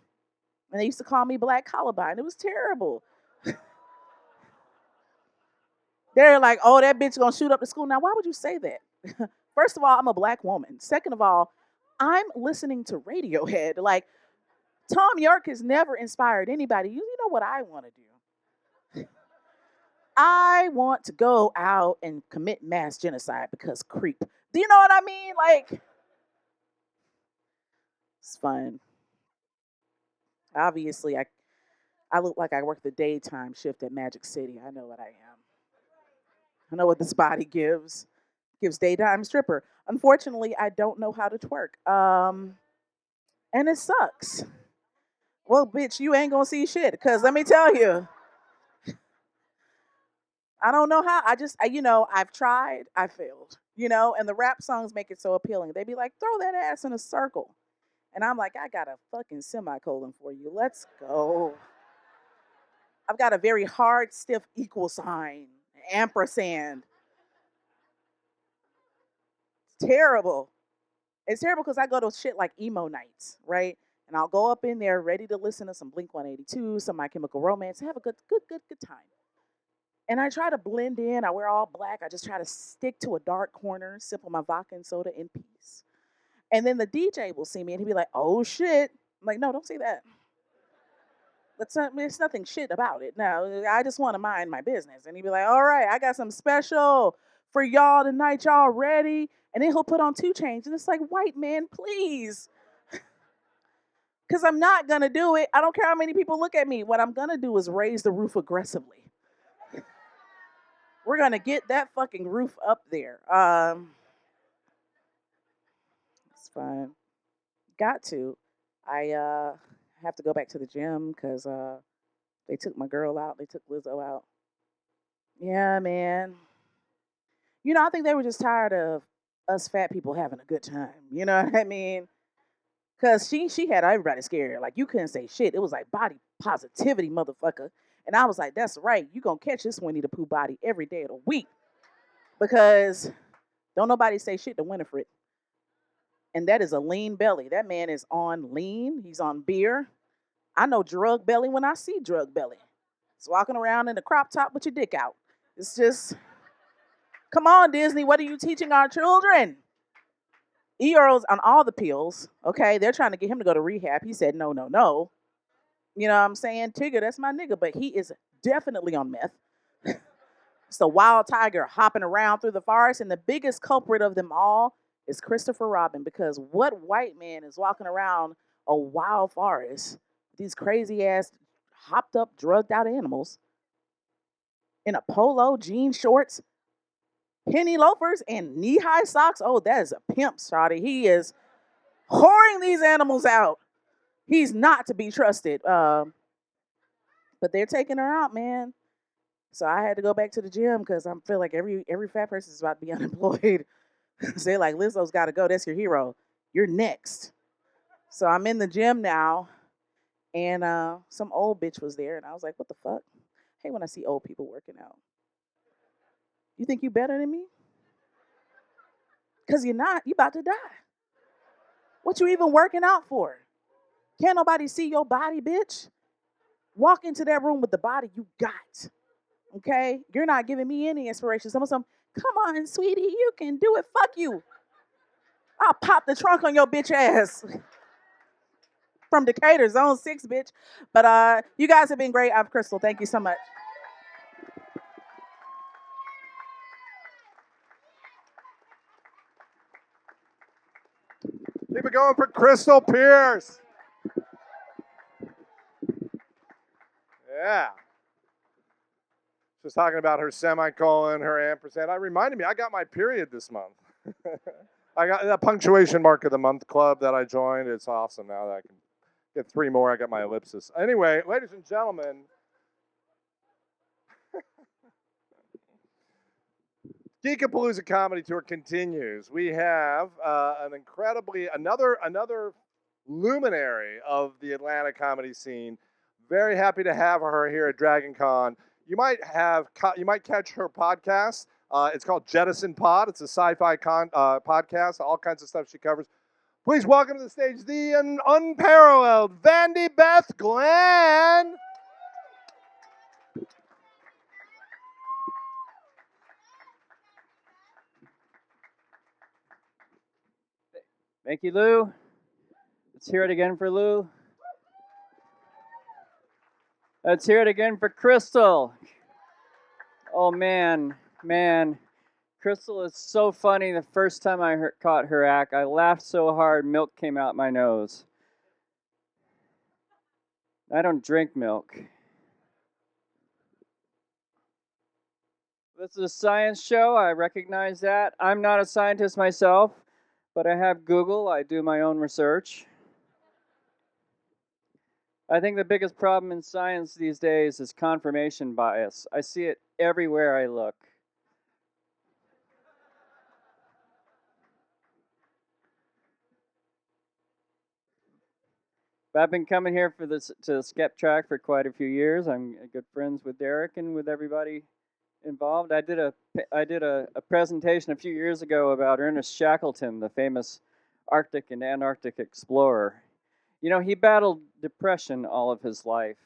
And they used to call me Black Columbine. It was terrible. They're like, oh, that bitch gonna shoot up the school. Now, why would you say that? First of all, I'm a black woman. Second of all, I'm listening to Radiohead. Like, Tom York has never inspired anybody. You know what I want to do? I want to go out and commit mass genocide because creep. Do you know what I mean? Like, it's fun. Obviously, I look like I work the daytime shift at Magic City. I know what I am. I know what this body gives daytime stripper. Unfortunately, I don't know how to twerk. And it sucks. Well, bitch, you ain't gonna see shit. Cause let me tell you, I don't know how. I've tried, I failed. And the rap songs make it so appealing. They be like, throw that ass in a circle, and I'm like, I got a fucking semicolon for you. Let's go. I've got a very hard, stiff equal sign, ampersand. It's terrible. It's terrible because I go to shit like emo nights, right? And I'll go up in there ready to listen to some Blink 182, some My Chemical Romance, have a good time. And I try to blend in. I wear all black. I just try to stick to a dark corner, sip on my vodka and soda in peace. And then the DJ will see me and he'll be like, oh shit. I'm like, no, don't say that. There's nothing shit about it. No, I just want to mind my business. And he'd be like, all right, I got some special for y'all tonight. Y'all ready? And then he'll put on 2 Chainz. And it's like, white man, please. Because I'm not going to do it. I don't care how many people look at me. What I'm going to do is raise the roof aggressively. We're going to get that fucking roof up there. It's fine. Got to. I have to go back to the gym because they took my girl out. They took Lizzo out. Yeah, man. I think they were just tired of us fat people having a good time. You know what I mean? Cause she had everybody scared. Like you couldn't say shit. It was like body positivity, motherfucker. And I was like, that's right. You gonna catch this Winnie the Pooh body every day of the week. Because don't nobody say shit to Winifred. And that is a lean belly. That man is on lean. He's on beer. I know drug belly when I see drug belly. It's walking around in a crop top with your dick out. It's just, come on, Disney. What are you teaching our children? Earl's on all the pills. Okay, they're trying to get him to go to rehab. He said no, no, no. You know what I'm saying? Tigger, that's my nigga, but he is definitely on meth. It's a wild tiger hopping around through the forest, and the biggest culprit of them all is Christopher Robin, because what white man is walking around a wild forest with these crazy ass hopped up, drugged out animals in a polo, jean shorts, penny loafers, and knee high socks? Oh, that is a pimp, shawty. He is whoring these animals out. He's not to be trusted. But they're taking her out, man. So I had to go back to the gym because I feel like every fat person is about to be unemployed. So they're like, Lizzo's got to go. That's your hero. You're next. So I'm in the gym now, and some old bitch was there, and I was like, what the fuck? I hate when I see old people working out. You think you better than me? Because you're not. You about to die. What you even working out for? Can't nobody see your body, bitch? Walk into that room with the body you got. Okay? You're not giving me any inspiration. Some, come on, sweetie, you can do it. Fuck you. I'll pop the trunk on your bitch ass. From Decatur, Zone 6, bitch. But you guys have been great. I'm Crystal. Thank you so much. Keep it going for Crystal Pierce. Yeah. She was talking about her semicolon, her ampersand. It reminded me, I got my period this month. I got the punctuation mark of the month club that I joined. It's awesome now that I can get 3 more. I got my ellipsis. Anyway, ladies and gentlemen, Geekapalooza Comedy Tour continues. We have another luminary of the Atlanta comedy scene. Very happy to have her here at Dragon Con. You might catch her podcast. It's called Jettison Pod. It's a sci-fi podcast. All kinds of stuff she covers. Please welcome to the stage the unparalleled Vandy Beth Glenn. Thank you, Lou. Let's hear it again for Lou. Let's hear it again for Crystal. Oh, man. Crystal is so funny. The first time I caught her act, I laughed so hard, milk came out my nose. I don't drink milk. This is a science show. I recognize that. I'm not a scientist myself, but I have Google. I do my own research. I think the biggest problem in science these days is confirmation bias. I see it everywhere I look. I've been coming here to Skeptrack for quite a few years. I'm good friends with Derek and with everybody involved. I did a presentation a few years ago about Ernest Shackleton, the famous Arctic and Antarctic explorer. You know, he battled depression all of his life.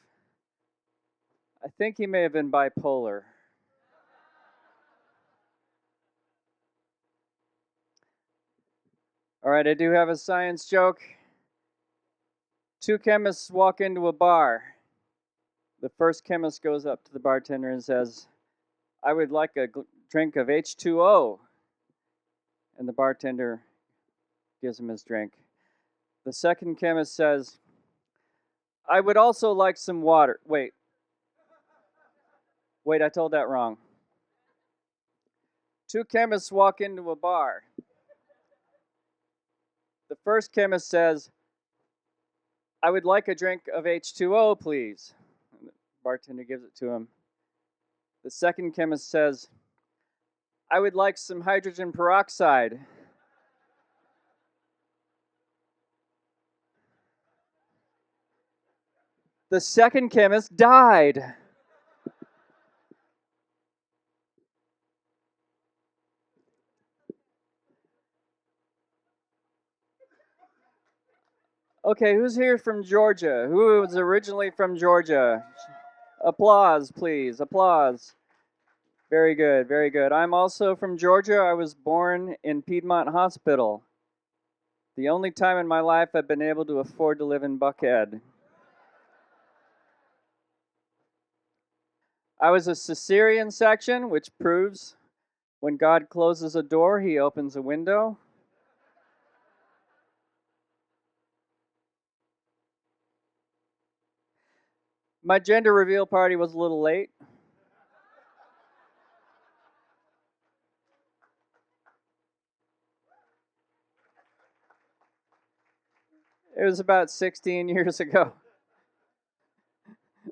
I think he may have been bipolar. All right, I do have a science joke. 2 chemists walk into a bar. The first chemist goes up to the bartender and says, "I would like a drink of H2O." And the bartender gives him his drink. The second chemist says, "I would also like some water." Wait, I told that wrong. 2 chemists walk into a bar. The first chemist says, "I would like a drink of H2O, please." And the bartender gives it to him. The second chemist says, "I would like some hydrogen peroxide." The second chemist died. Okay, who's here from Georgia? Who was originally from Georgia? Applause, please. Applause. Very good, very good. I'm also from Georgia. I was born in Piedmont Hospital. The only time in my life I've been able to afford to live in Buckhead. I was a cesarean section, which proves when God closes a door, he opens a window. My gender reveal party was a little late. It was about 16 years ago.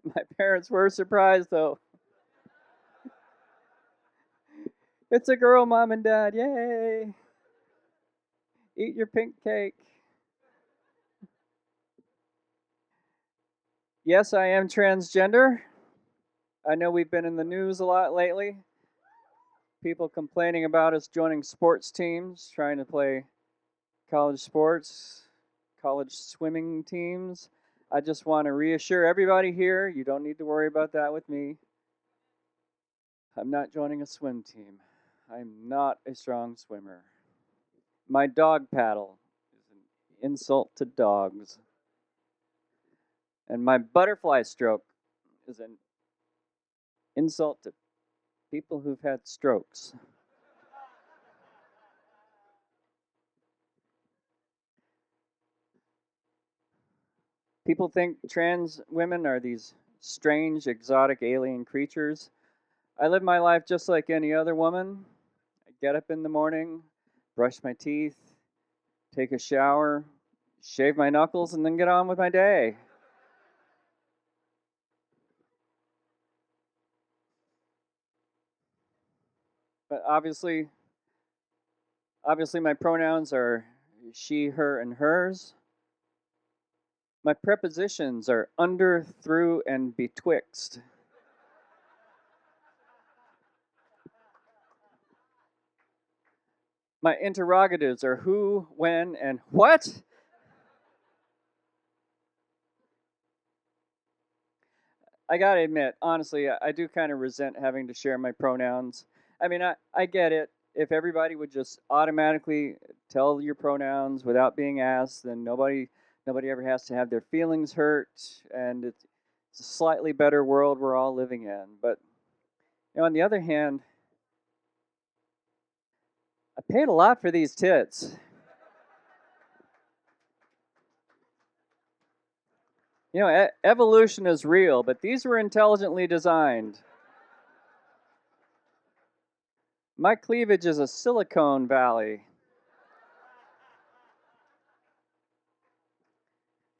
My parents were surprised, though. It's a girl, Mom and Dad. Yay! Eat your pink cake. Yes, I am transgender. I know we've been in the news a lot lately. People complaining about us joining sports teams, trying to play college sports, college swimming teams. I just want to reassure everybody here, you don't need to worry about that with me. I'm not joining a swim team. I'm not a strong swimmer. My dog paddle is an insult to dogs. And my butterfly stroke is an insult to people who've had strokes. People think trans women are these strange, exotic alien creatures. I live my life just like any other woman. I get up in the morning, brush my teeth, take a shower, shave my knuckles, and then get on with my day. But obviously my pronouns are she, her, and hers. My prepositions are under, through, and betwixt. My interrogatives are who, when, and what? I gotta admit, honestly, I do kind of resent having to share my pronouns. I mean, I get it. If everybody would just automatically tell your pronouns without being asked, then nobody ever has to have their feelings hurt, and it's a slightly better world we're all living in. But on the other hand, I paid a lot for these tits. Evolution is real, but these were intelligently designed. My cleavage is a silicone valley.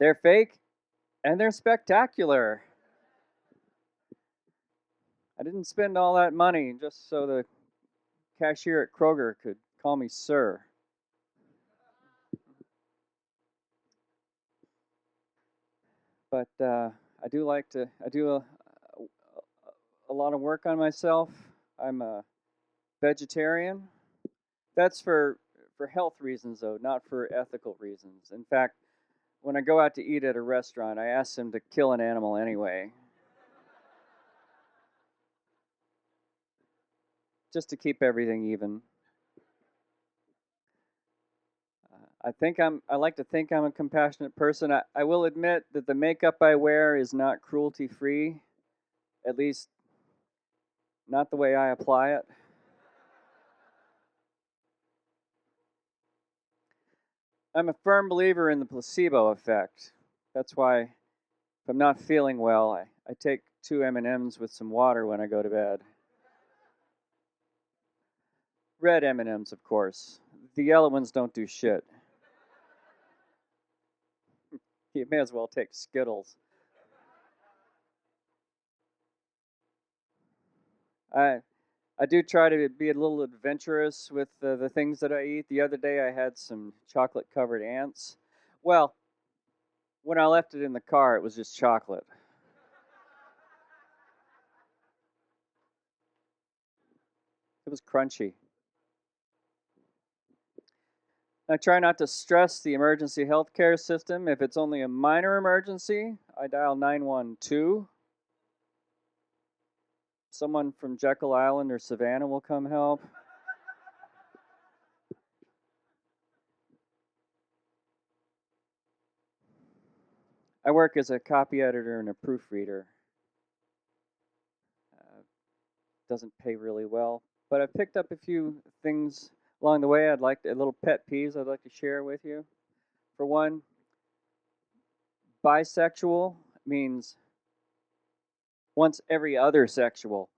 They're fake and they're spectacular. I didn't spend all that money just so the cashier at Kroger could call me sir. But I do a lot of work on myself. I'm a vegetarian. That's for health reasons, though, not for ethical reasons. In fact, when I go out to eat at a restaurant, I ask them to kill an animal anyway, just to keep everything even. I like to think I'm a compassionate person. I will admit that the makeup I wear is not cruelty free, at least not the way I apply it. I'm a firm believer in the placebo effect. That's why if I'm not feeling well, I take 2 M&Ms with some water when I go to bed. Red M&Ms, of course. The yellow ones don't do shit. You may as well take Skittles. I do try to be a little adventurous with the things that I eat. The other day I had some chocolate covered ants. Well, when I left it in the car, it was just chocolate. It was crunchy. I try not to stress the emergency healthcare system. If it's only a minor emergency, I dial 912. Someone from Jekyll Island or Savannah will come help. I work as a copy editor and a proofreader. Doesn't pay really well, but I've picked up a few things along the way. Little pet peeves I'd like to share with you. For one, bisexual means once every other sexual.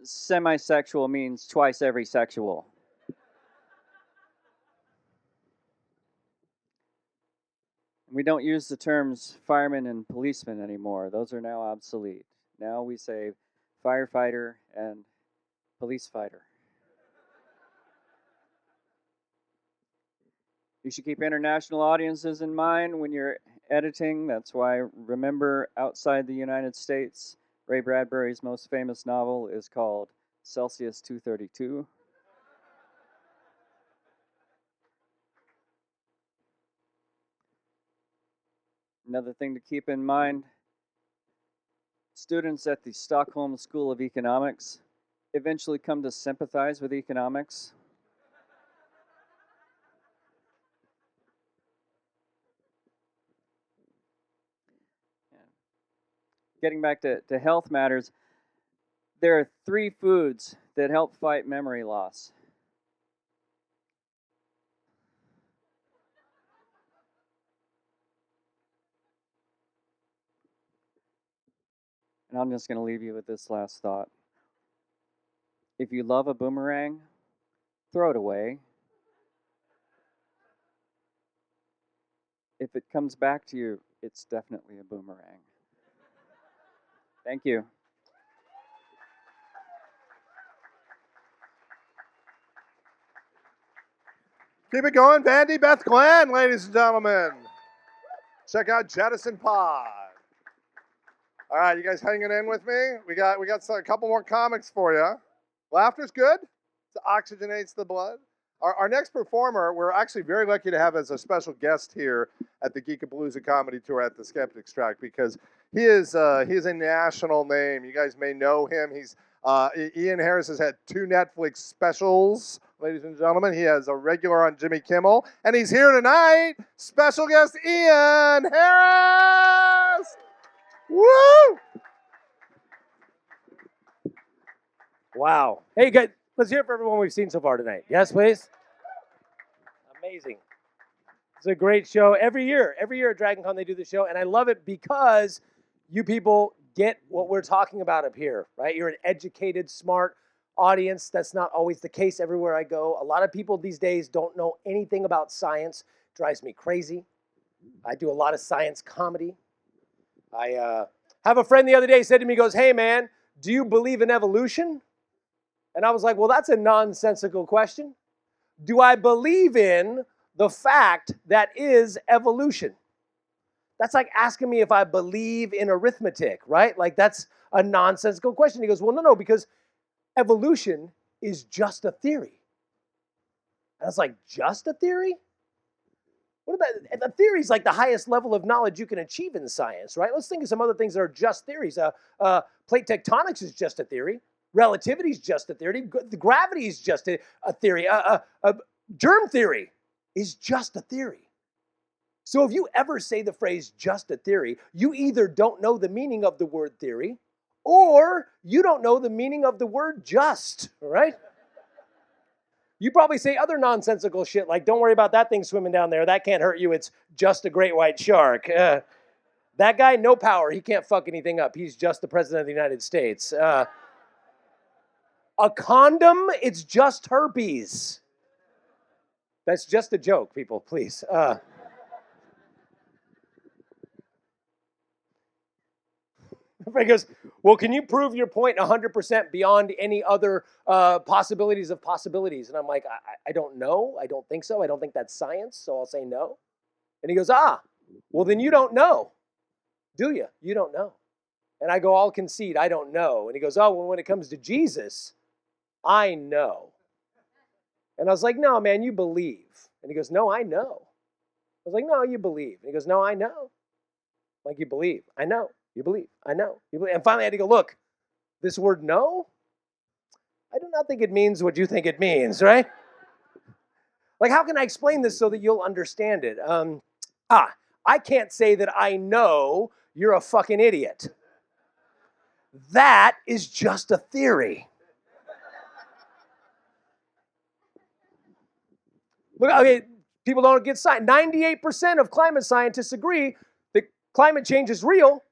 Semisexual means twice every sexual. We don't use the terms fireman and policeman anymore. Those are now obsolete. Now we say firefighter and police fighter. You should keep international audiences in mind when you're editing. That's why, remember, outside the United States, Ray Bradbury's most famous novel is called Celsius 232. Another thing to keep in mind, students at the Stockholm School of Economics eventually come to sympathize with economics. Getting back to health matters, There are 3 foods that help fight memory loss. And I'm just going to leave you with this last thought. If you love a boomerang, throw it away. If it comes back to you, it's definitely a boomerang. Thank you. Keep it going, Vandy Beth Glenn, ladies and gentlemen. Check out Jettison Pod. All right, you guys hanging in with me? We got a couple more comics for you. Laughter's good. It oxygenates the blood. Our next performer, we're actually very lucky to have as a special guest here at the Geekapalooza Comedy Tour at the Skeptics track because he is a national name. You guys may know him. Ian Harris has had 2 Netflix specials, ladies and gentlemen. He has a regular on Jimmy Kimmel, and he's here tonight. Special guest Ian Harris. Woo! Wow. Hey, guys, let's hear it for everyone we've seen so far tonight. Yes, please? Amazing. It's a great show. Every year at DragonCon, they do the show, and I love it because you people get what we're talking about up here, right? You're an educated, smart audience. That's not always the case everywhere I go. A lot of people these days don't know anything about science. Drives me crazy. I do a lot of science comedy. I have a friend the other day said to me, he goes, "Hey, man, do you believe in evolution?" And I was like, well, that's a nonsensical question. Do I believe in the fact that is evolution? That's like asking me if I believe in arithmetic, right? Like that's a nonsensical question. He goes, well, no, because evolution is just a theory. And I was like, just a theory? What about, the theory is like the highest level of knowledge you can achieve in science, right? Let's think of some other things that are just theories. Plate tectonics is just a theory. Relativity is just a theory. Gravity is just a theory. Germ theory is just a theory. So if you ever say the phrase just a theory, you either don't know the meaning of the word theory or you don't know the meaning of the word just, right? You probably say other nonsensical shit like, don't worry about that thing swimming down there. That can't hurt you. It's just a great white shark. That guy, no power. He can't fuck anything up. He's just the president of the United States. A condom, it's just herpes. That's just a joke, people, please. Everybody goes, well, can you prove your point 100% beyond any other possibilities of possibilities? And I'm like, I don't know. I don't think so. I don't think that's science, so I'll say no. And he goes, well, then you don't know, do you? You don't know. And I go, I'll concede, I don't know. And he goes, well, when it comes to Jesus, I know. And I was like, no, man, you believe. And he goes, no, I know. I was like, no, you believe. And he goes, no, I know. I'm like, you believe. I know. You believe. I know. You believe. And finally I had to go, look, this word no, I do not think it means what you think it means, right? Like, how can I explain this so that you'll understand it? I can't say that I know you're a fucking idiot. That is just a theory. Look, okay, people don't get science. 98% of climate scientists agree that climate change is real,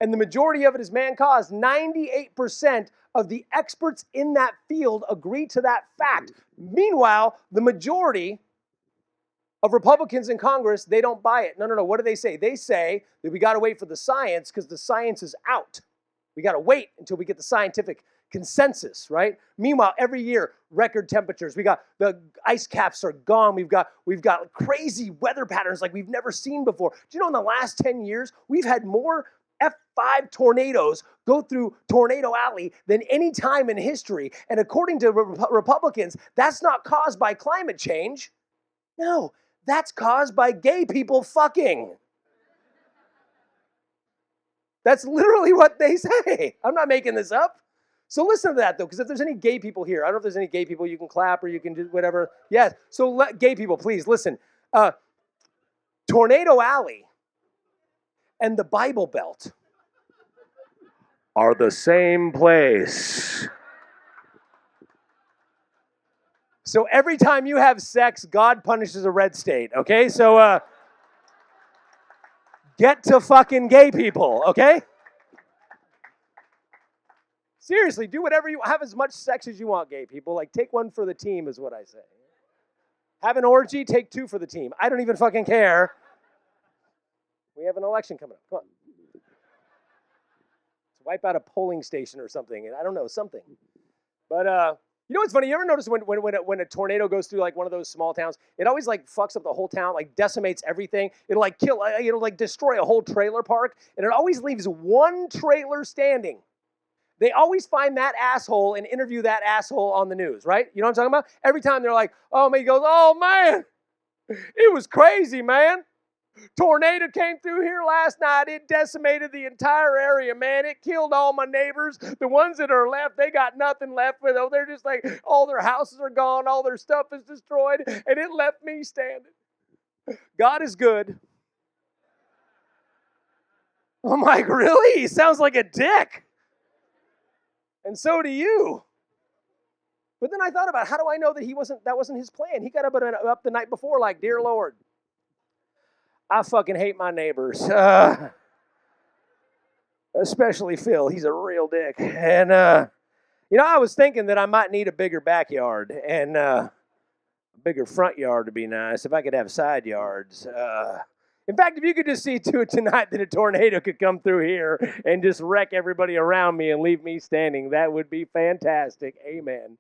and the majority of it is man-caused. 98% of the experts in that field agree to that fact. Meanwhile, the majority of Republicans in Congress, they don't buy it. No. What do they say? They say that we got to wait for the science because the science is out. We got to wait until we get the scientific consensus, right? Meanwhile, every year, record temperatures. We got the ice caps are gone. We've got crazy weather patterns like we've never seen before. Do you know in the last 10 years, we've had more F5 tornadoes go through Tornado Alley than any time in history. And according to Republicans, that's not caused by climate change. No, that's caused by gay people fucking. That's literally what they say. I'm not making this up. So listen to that, though, because if there's any gay people here, I don't know if there's any gay people, you can clap or you can do whatever. Yes, so gay people, please, listen. Tornado Alley and the Bible Belt are the same place. So every time you have sex, God punishes a red state, okay? So get to fucking gay people, okay? Seriously, do whatever you have as much sex as you want, gay people. Like, take one for the team is what I say. Have an orgy, take 2 for the team. I don't even fucking care. We have an election coming up. Come on. Let's wipe out a polling station or something. I don't know, something. But you know what's funny? You ever notice when a tornado goes through like one of those small towns, it always like fucks up the whole town, like decimates everything. It'll like kill, it'll like destroy a whole trailer park, and it always leaves one trailer standing. They always find that asshole and interview that asshole on the news, right? You know what I'm talking about? Every time they're like, oh man, he goes, oh man, it was crazy, man. Tornado came through here last night. It decimated the entire area, man. It killed all my neighbors. The ones that are left, they got nothing left with them. They're just like, all their houses are gone. All their stuff is destroyed. And it left me standing. God is good. I'm like, really? He sounds like a dick. And so do you. But then I thought about, how do I know that that wasn't his plan? He got up the night before like, dear Lord, I fucking hate my neighbors. Especially Phil. He's a real dick. And, I was thinking that I might need a bigger backyard and a bigger front yard to be nice if I could have side yards. In fact, if you could just see to it tonight that a tornado could come through here and just wreck everybody around me and leave me standing, that would be fantastic. Amen.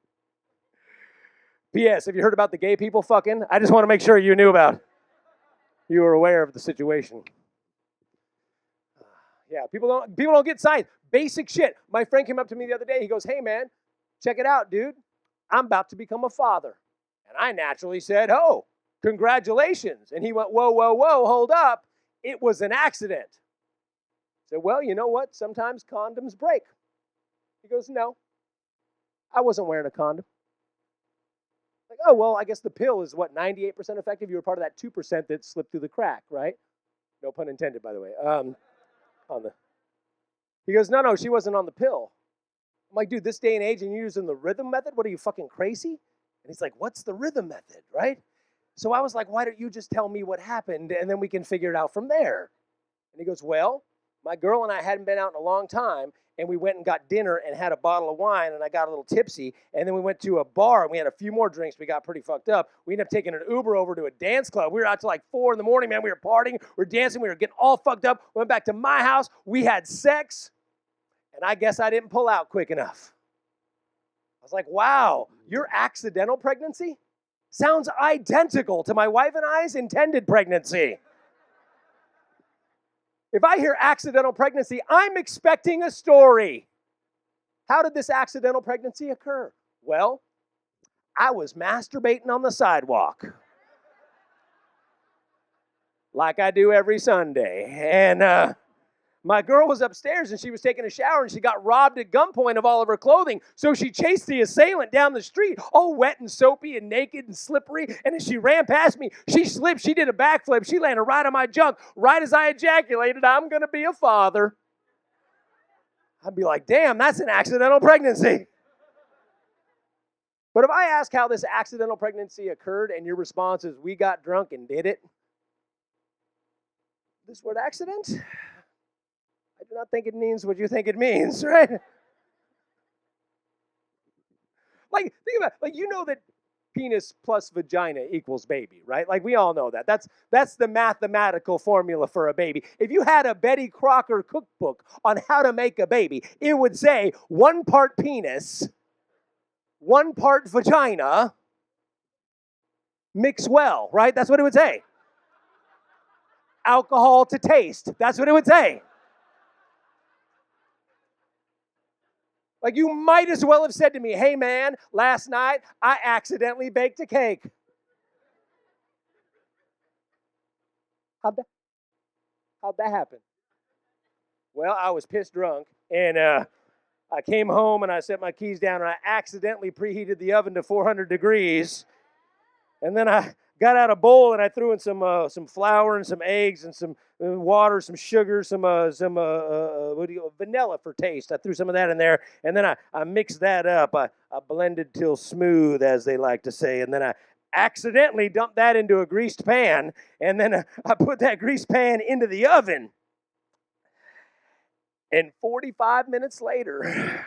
P.S. Have you heard about the gay people fucking? I just want to make sure you knew about it. You were aware of the situation. Yeah, people don't get science. Basic shit. My friend came up to me the other day. He goes, hey, man, check it out, dude. I'm about to become a father. And I naturally said, oh, congratulations. And he went, whoa, whoa, whoa, hold up. It was an accident. I said, well, you know what? Sometimes condoms break. He goes, no, I wasn't wearing a condom. Like, oh, well, I guess the pill is, 98% effective? You were part of that 2% that slipped through the crack, right? No pun intended, by the way. He goes, no, she wasn't on the pill. I'm like, dude, this day and age, and you're using the rhythm method? What, are you fucking crazy? And he's like, what's the rhythm method, right? So I was like, why don't you just tell me what happened, and then we can figure it out from there? And he goes, well, my girl and I hadn't been out in a long time, and we went and got dinner and had a bottle of wine, and I got a little tipsy, and then we went to a bar, and we had a few more drinks. We got pretty fucked up. We ended up taking an Uber over to a dance club. We were out till like 4 in the morning, man. We were partying. We were dancing. We were getting all fucked up. Went back to my house. We had sex, and I guess I didn't pull out quick enough. I was like, wow, your accidental pregnancy sounds identical to my wife and I's intended pregnancy. If I hear accidental pregnancy, I'm expecting a story. How did this accidental pregnancy occur? Well, I was masturbating on the sidewalk, like I do every Sunday. And my girl was upstairs, and she was taking a shower, and she got robbed at gunpoint of all of her clothing. So she chased the assailant down the street, all wet and soapy and naked and slippery. And as she ran past me, she slipped. She did a backflip. She landed right on my junk. Right as I ejaculated, I'm going to be a father. I'd be like, damn, that's an accidental pregnancy. But if I ask how this accidental pregnancy occurred, and your response is, we got drunk and did it, this word accident, I do not think it means what you think it means, right? Like, think about it. Like, you know that penis plus vagina equals baby, right? Like, we all know that. That's the mathematical formula for a baby. If you had a Betty Crocker cookbook on how to make a baby, it would say 1 part penis, 1 part vagina, mix well, right? That's what it would say. Alcohol to taste. That's what it would say. Like, you might as well have said to me, hey, man, last night I accidentally baked a cake. How'd that happen? Well, I was pissed drunk, and I came home, and I set my keys down, and I accidentally preheated the oven to 400 degrees. And then got out a bowl and I threw in some flour and some eggs and some water, some sugar, some vanilla for taste. I threw some of that in there, and then I mixed that up. I blended till smooth, as they like to say, and then I accidentally dumped that into a greased pan, and then I put that greased pan into the oven. And 45 minutes later,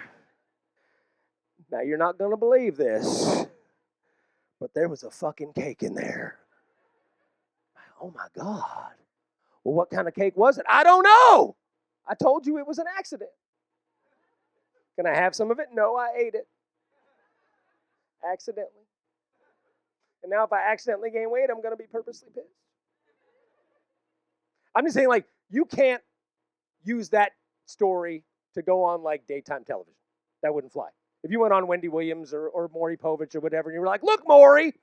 now you're not going to believe this, but there was a fucking cake in there. Oh my God. Well, what kind of cake was it? I don't know. I told you it was an accident. Can I have some of it? No, I ate it. Accidentally. And now if I accidentally gain weight, I'm going to be purposely pissed. I'm just saying, like, you can't use that story to go on, like, daytime television. That wouldn't fly. If you went on Wendy Williams or Maury Povich or whatever, and you were like, look, Maury,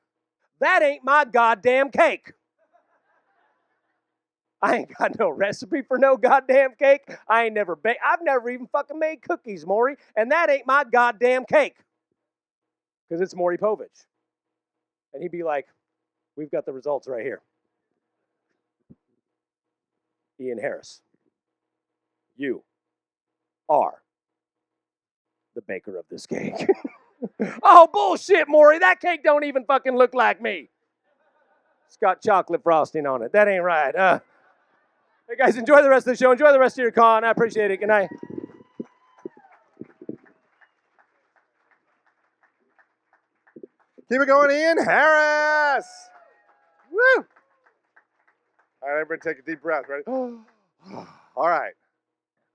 that ain't my goddamn cake. I ain't got no recipe for no goddamn cake. I've never even fucking made cookies, Maury, and that ain't my goddamn cake. Because it's Maury Povich. And he'd be like, we've got the results right here. Ian Harris, you are the baker of this cake. Oh, bullshit, Maury. That cake don't even fucking look like me. It's got chocolate frosting on it. That ain't right. Hey, guys, enjoy the rest of the show. Enjoy the rest of your con. I appreciate it. Good night. Keep it going, Ian Harris. Woo! All right, everybody take a deep breath. Ready? All right.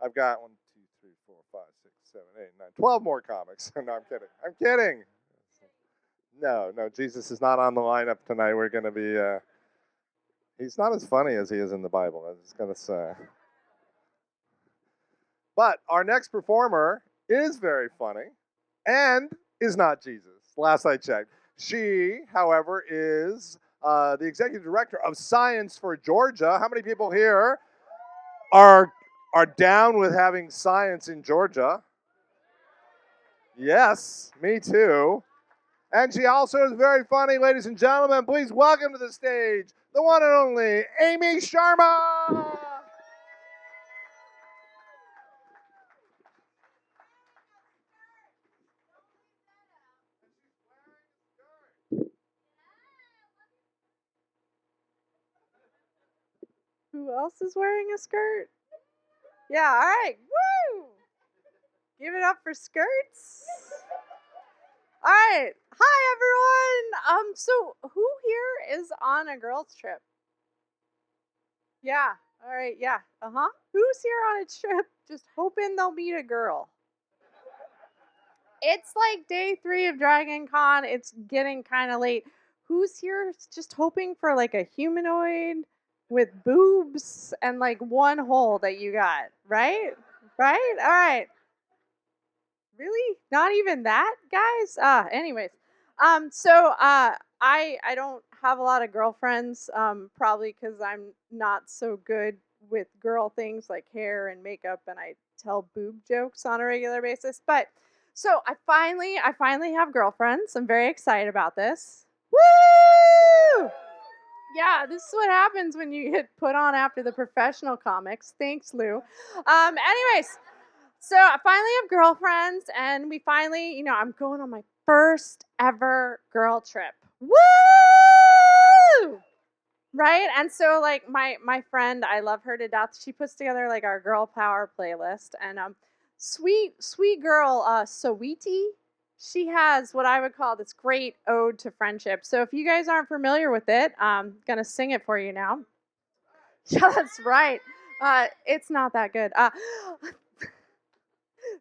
I've got 1, 2, 3, 4, 5, 6, 7, 8, 9, 12 more comics. No, I'm kidding. I'm kidding. No, Jesus is not on the lineup tonight. We're going to be, he's not as funny as he is in the Bible, I was going to say. But our next performer is very funny and is not Jesus, last I checked. She, however, is the executive director of Science for Georgia. How many people here are down with having science in Georgia? Yes, me too. And she also is very funny, ladies and gentlemen. Please welcome to the stage the one and only Amy Sharma. Who else is wearing a skirt? Yeah, all right. Woo! Give it up for skirts. All right. Hi, everyone. So who here is on a girls' trip? Yeah. All right. Yeah. Who's here on a trip just hoping they'll meet a girl? It's like day 3 of Dragon Con. It's getting kind of late. Who's here just hoping for like a humanoid with boobs and like one hole that you got, right? Right? All right. Really? Not even that, guys? Anyways. I don't have a lot of girlfriends, probably because I'm not so good with girl things like hair and makeup, and I tell boob jokes on a regular basis. But so I finally have girlfriends. I'm very excited about this. Woo! Yeah, this is what happens when you get put on after the professional comics. Thanks, Lou. Anyways, so I finally have girlfriends, and we finally, I'm going on my first ever girl trip. Woo! Right? And so, like, my friend, I love her to death. She puts together, like, our girl power playlist. And sweet girl, Sweetie, she has what I would call this great ode to friendship. So if you guys aren't familiar with it, I'm going to sing it for you now. Yeah, that's right. It's not that good.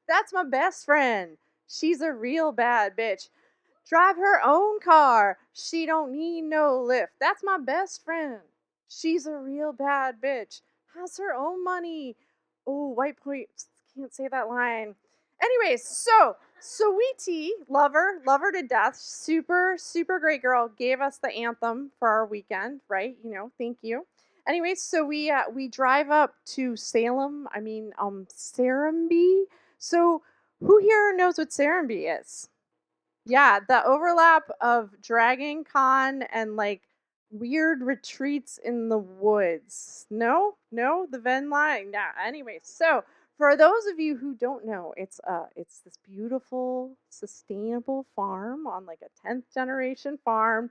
That's my best friend. She's a real bad bitch. Drive her own car. She don't need no lift. That's my best friend. She's a real bad bitch. Has her own money. Oh, white point. Can't say that line. Anyways, so Sweetie, love her to death. Super great girl. Gave us the anthem for our weekend, right? Thank you. Anyways, so we drive up to Salem. Serenbe. So who here knows what Serenbe is? Yeah, the overlap of Dragon Con and like weird retreats in the woods. No, the Venn line. Yeah. Anyway, so for those of you who don't know, it's this beautiful, sustainable farm on like a 10th generation farm,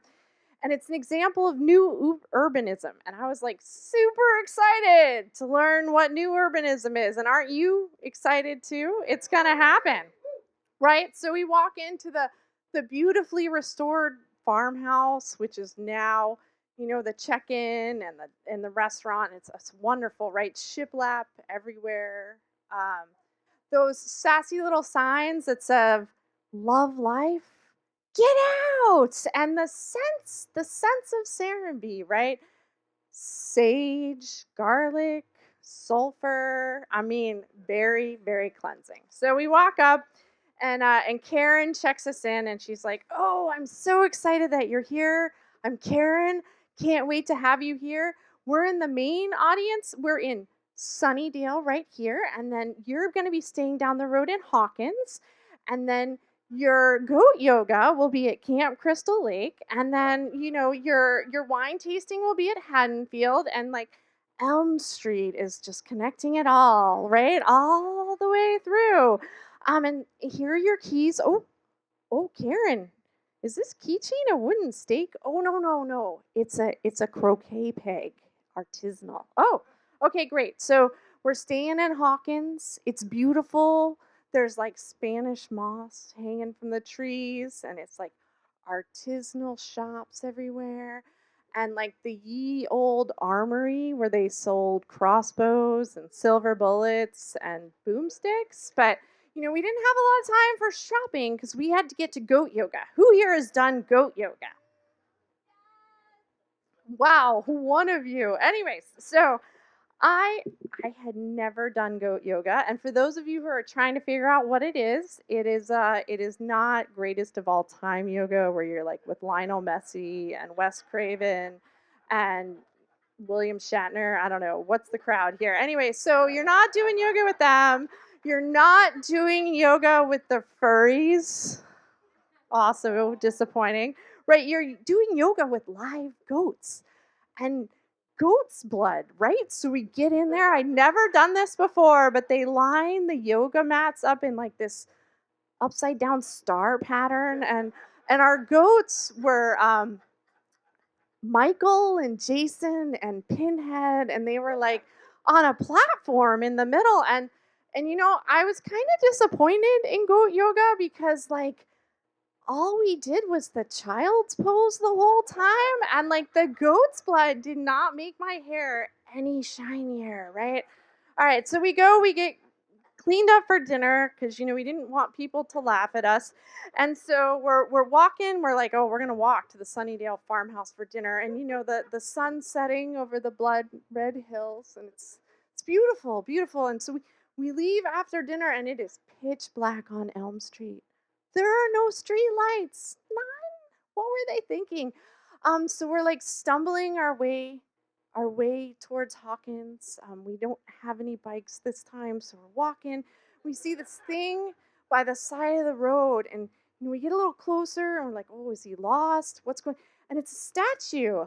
and it's an example of new urbanism. And I was like super excited to learn what new urbanism is. And aren't you excited too? It's gonna happen, right? So we walk into the beautifully restored farmhouse, which is now, the check-in and the restaurant. It's wonderful, right? Shiplap everywhere. Um, those sassy little signs that said "Love Life, Get Out," and the sense of Serenbe, right? Sage, garlic, sulfur. I mean, very, very cleansing. So we walk up, and Karen checks us in, and she's like, "Oh, I'm so excited that you're here. I'm Karen. Can't wait to have you here. We're in the main audience. We're in Sunnydale right here, and then you're going to be staying down the road in Hawkins, and then your goat yoga will be at Camp Crystal Lake, and then your wine tasting will be at Haddonfield, and like Elm Street is just connecting it all, right, all the way through. And here are your keys. Oh, Karen, is this keychain a wooden stake? Oh, no. It's a croquet peg, artisanal. Oh, okay, great. So we're staying in Hawkins. It's beautiful. There's like Spanish moss hanging from the trees, and it's like artisanal shops everywhere. And like the ye old armory where they sold crossbows and silver bullets and boomsticks. But we didn't have a lot of time for shopping because we had to get to goat yoga. Who here has done goat yoga? Wow, one of you. Anyways, so I had never done goat yoga, and for those of you who are trying to figure out what it is not greatest of all time yoga where you're like with Lionel Messi and Wes Craven and William Shatner. I don't know what's the crowd here. Anyway, so you're not doing yoga with them. You're not doing yoga with the furries. Also disappointing, right? You're doing yoga with live goats and goat's blood, right? So we get in there. I'd never done this before, but they line the yoga mats up in like this upside down star pattern, and our goats were Michael and Jason and Pinhead, and they were like on a platform in the middle, and I was kind of disappointed in goat yoga because like all we did was the child's pose the whole time, and like the goat's blood did not make my hair any shinier, right? All right, so we get cleaned up for dinner because we didn't want people to laugh at us, and so we're walking. We're like, oh, we're gonna walk to the Sunnydale farmhouse for dinner, and the sun setting over the blood red hills, and it's beautiful, beautiful. And so we leave after dinner, and it is pitch black on Elm Street. There are no street lights. None. What were they thinking? So we're like stumbling our way towards Hawkins. We don't have any bikes this time, so we're walking. We see this thing by the side of the road, and we get a little closer, and we're like, "Oh, is he lost? What's going?" And it's a statue,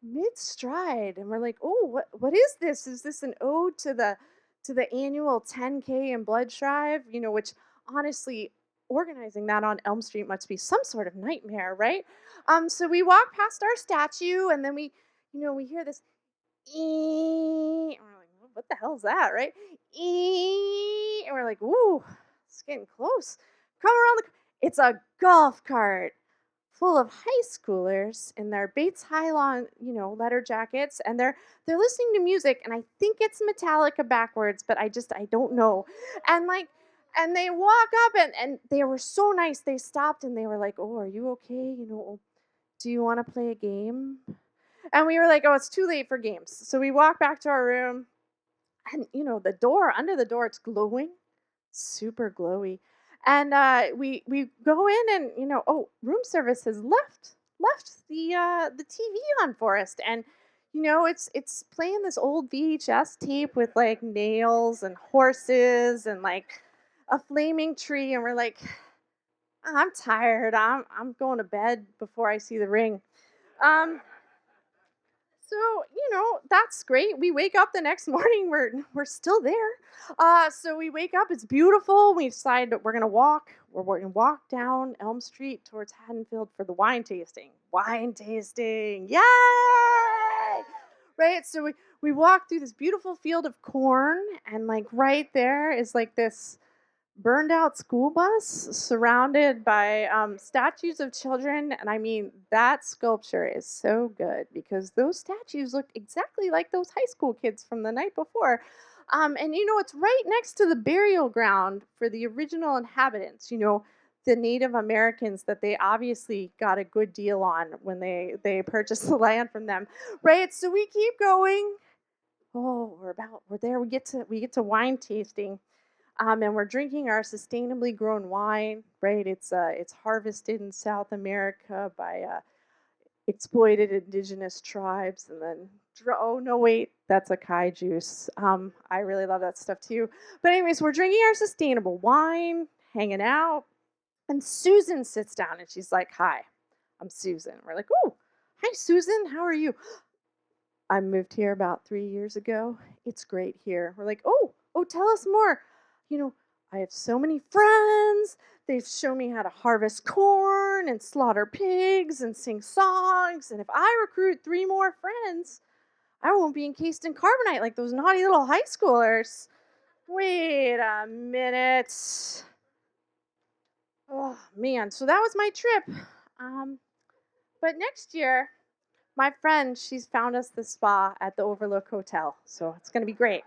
mid-stride, and we're like, "Oh, what is this? Is this an ode to the annual 10K in Blood Shrive?" Which honestly, organizing that on Elm Street must be some sort of nightmare, right? So we walk past our statue, and then we hear this, and we're like, what the hell is that, right? And we're like, ooh, it's getting close. Come around it's a golf cart full of high schoolers in their Bates Hylon, leather jackets, and they're listening to music, and I think it's Metallica backwards, but I don't know. And they walk up, and they were so nice. They stopped and they were like, "Oh, are you okay? Do you want to play a game?" And we were like, "Oh, it's too late for games." So we walk back to our room, and the door, under the door, it's glowing, super glowy. And we go in, and oh, room service has left the TV on for us, and it's playing this old VHS tape with like nails and horses and like a flaming tree, and we're like, I'm tired. I'm going to bed before I see the ring. So, that's great. We wake up the next morning, we're still there. So we wake up, it's beautiful. We decide that we're gonna walk. We're gonna walk down Elm Street towards Haddonfield for the wine tasting. Wine tasting, yay! Right. So we walk through this beautiful field of corn, and like right there is like this burned out school bus surrounded by statues of children. And I mean, that sculpture is so good because those statues looked exactly like those high school kids from the night before. And it's right next to the burial ground for the original inhabitants, the Native Americans that they obviously got a good deal on when they purchased the land from them. Right. So we keep going. Oh, we're there. We get to wine tasting. And we're drinking our sustainably grown wine, right? It's harvested in South America by exploited indigenous tribes, and then oh no, wait, that's acai juice. I really love that stuff too. But anyways, we're drinking our sustainable wine, hanging out, and Susan sits down and she's like, "Hi, I'm Susan." We're like, "Oh, hi Susan, how are you?" "I moved here about 3 years ago. It's great here." We're like, "Oh, tell us more." I have so many friends. They've shown me how to harvest corn and slaughter pigs and sing songs. And if I recruit 3 more friends, I won't be encased in carbonite like those naughty little high schoolers. Wait a minute. Oh, man. So that was my trip. But next year, my friend, she's found us the spa at the Overlook Hotel. So it's going to be great.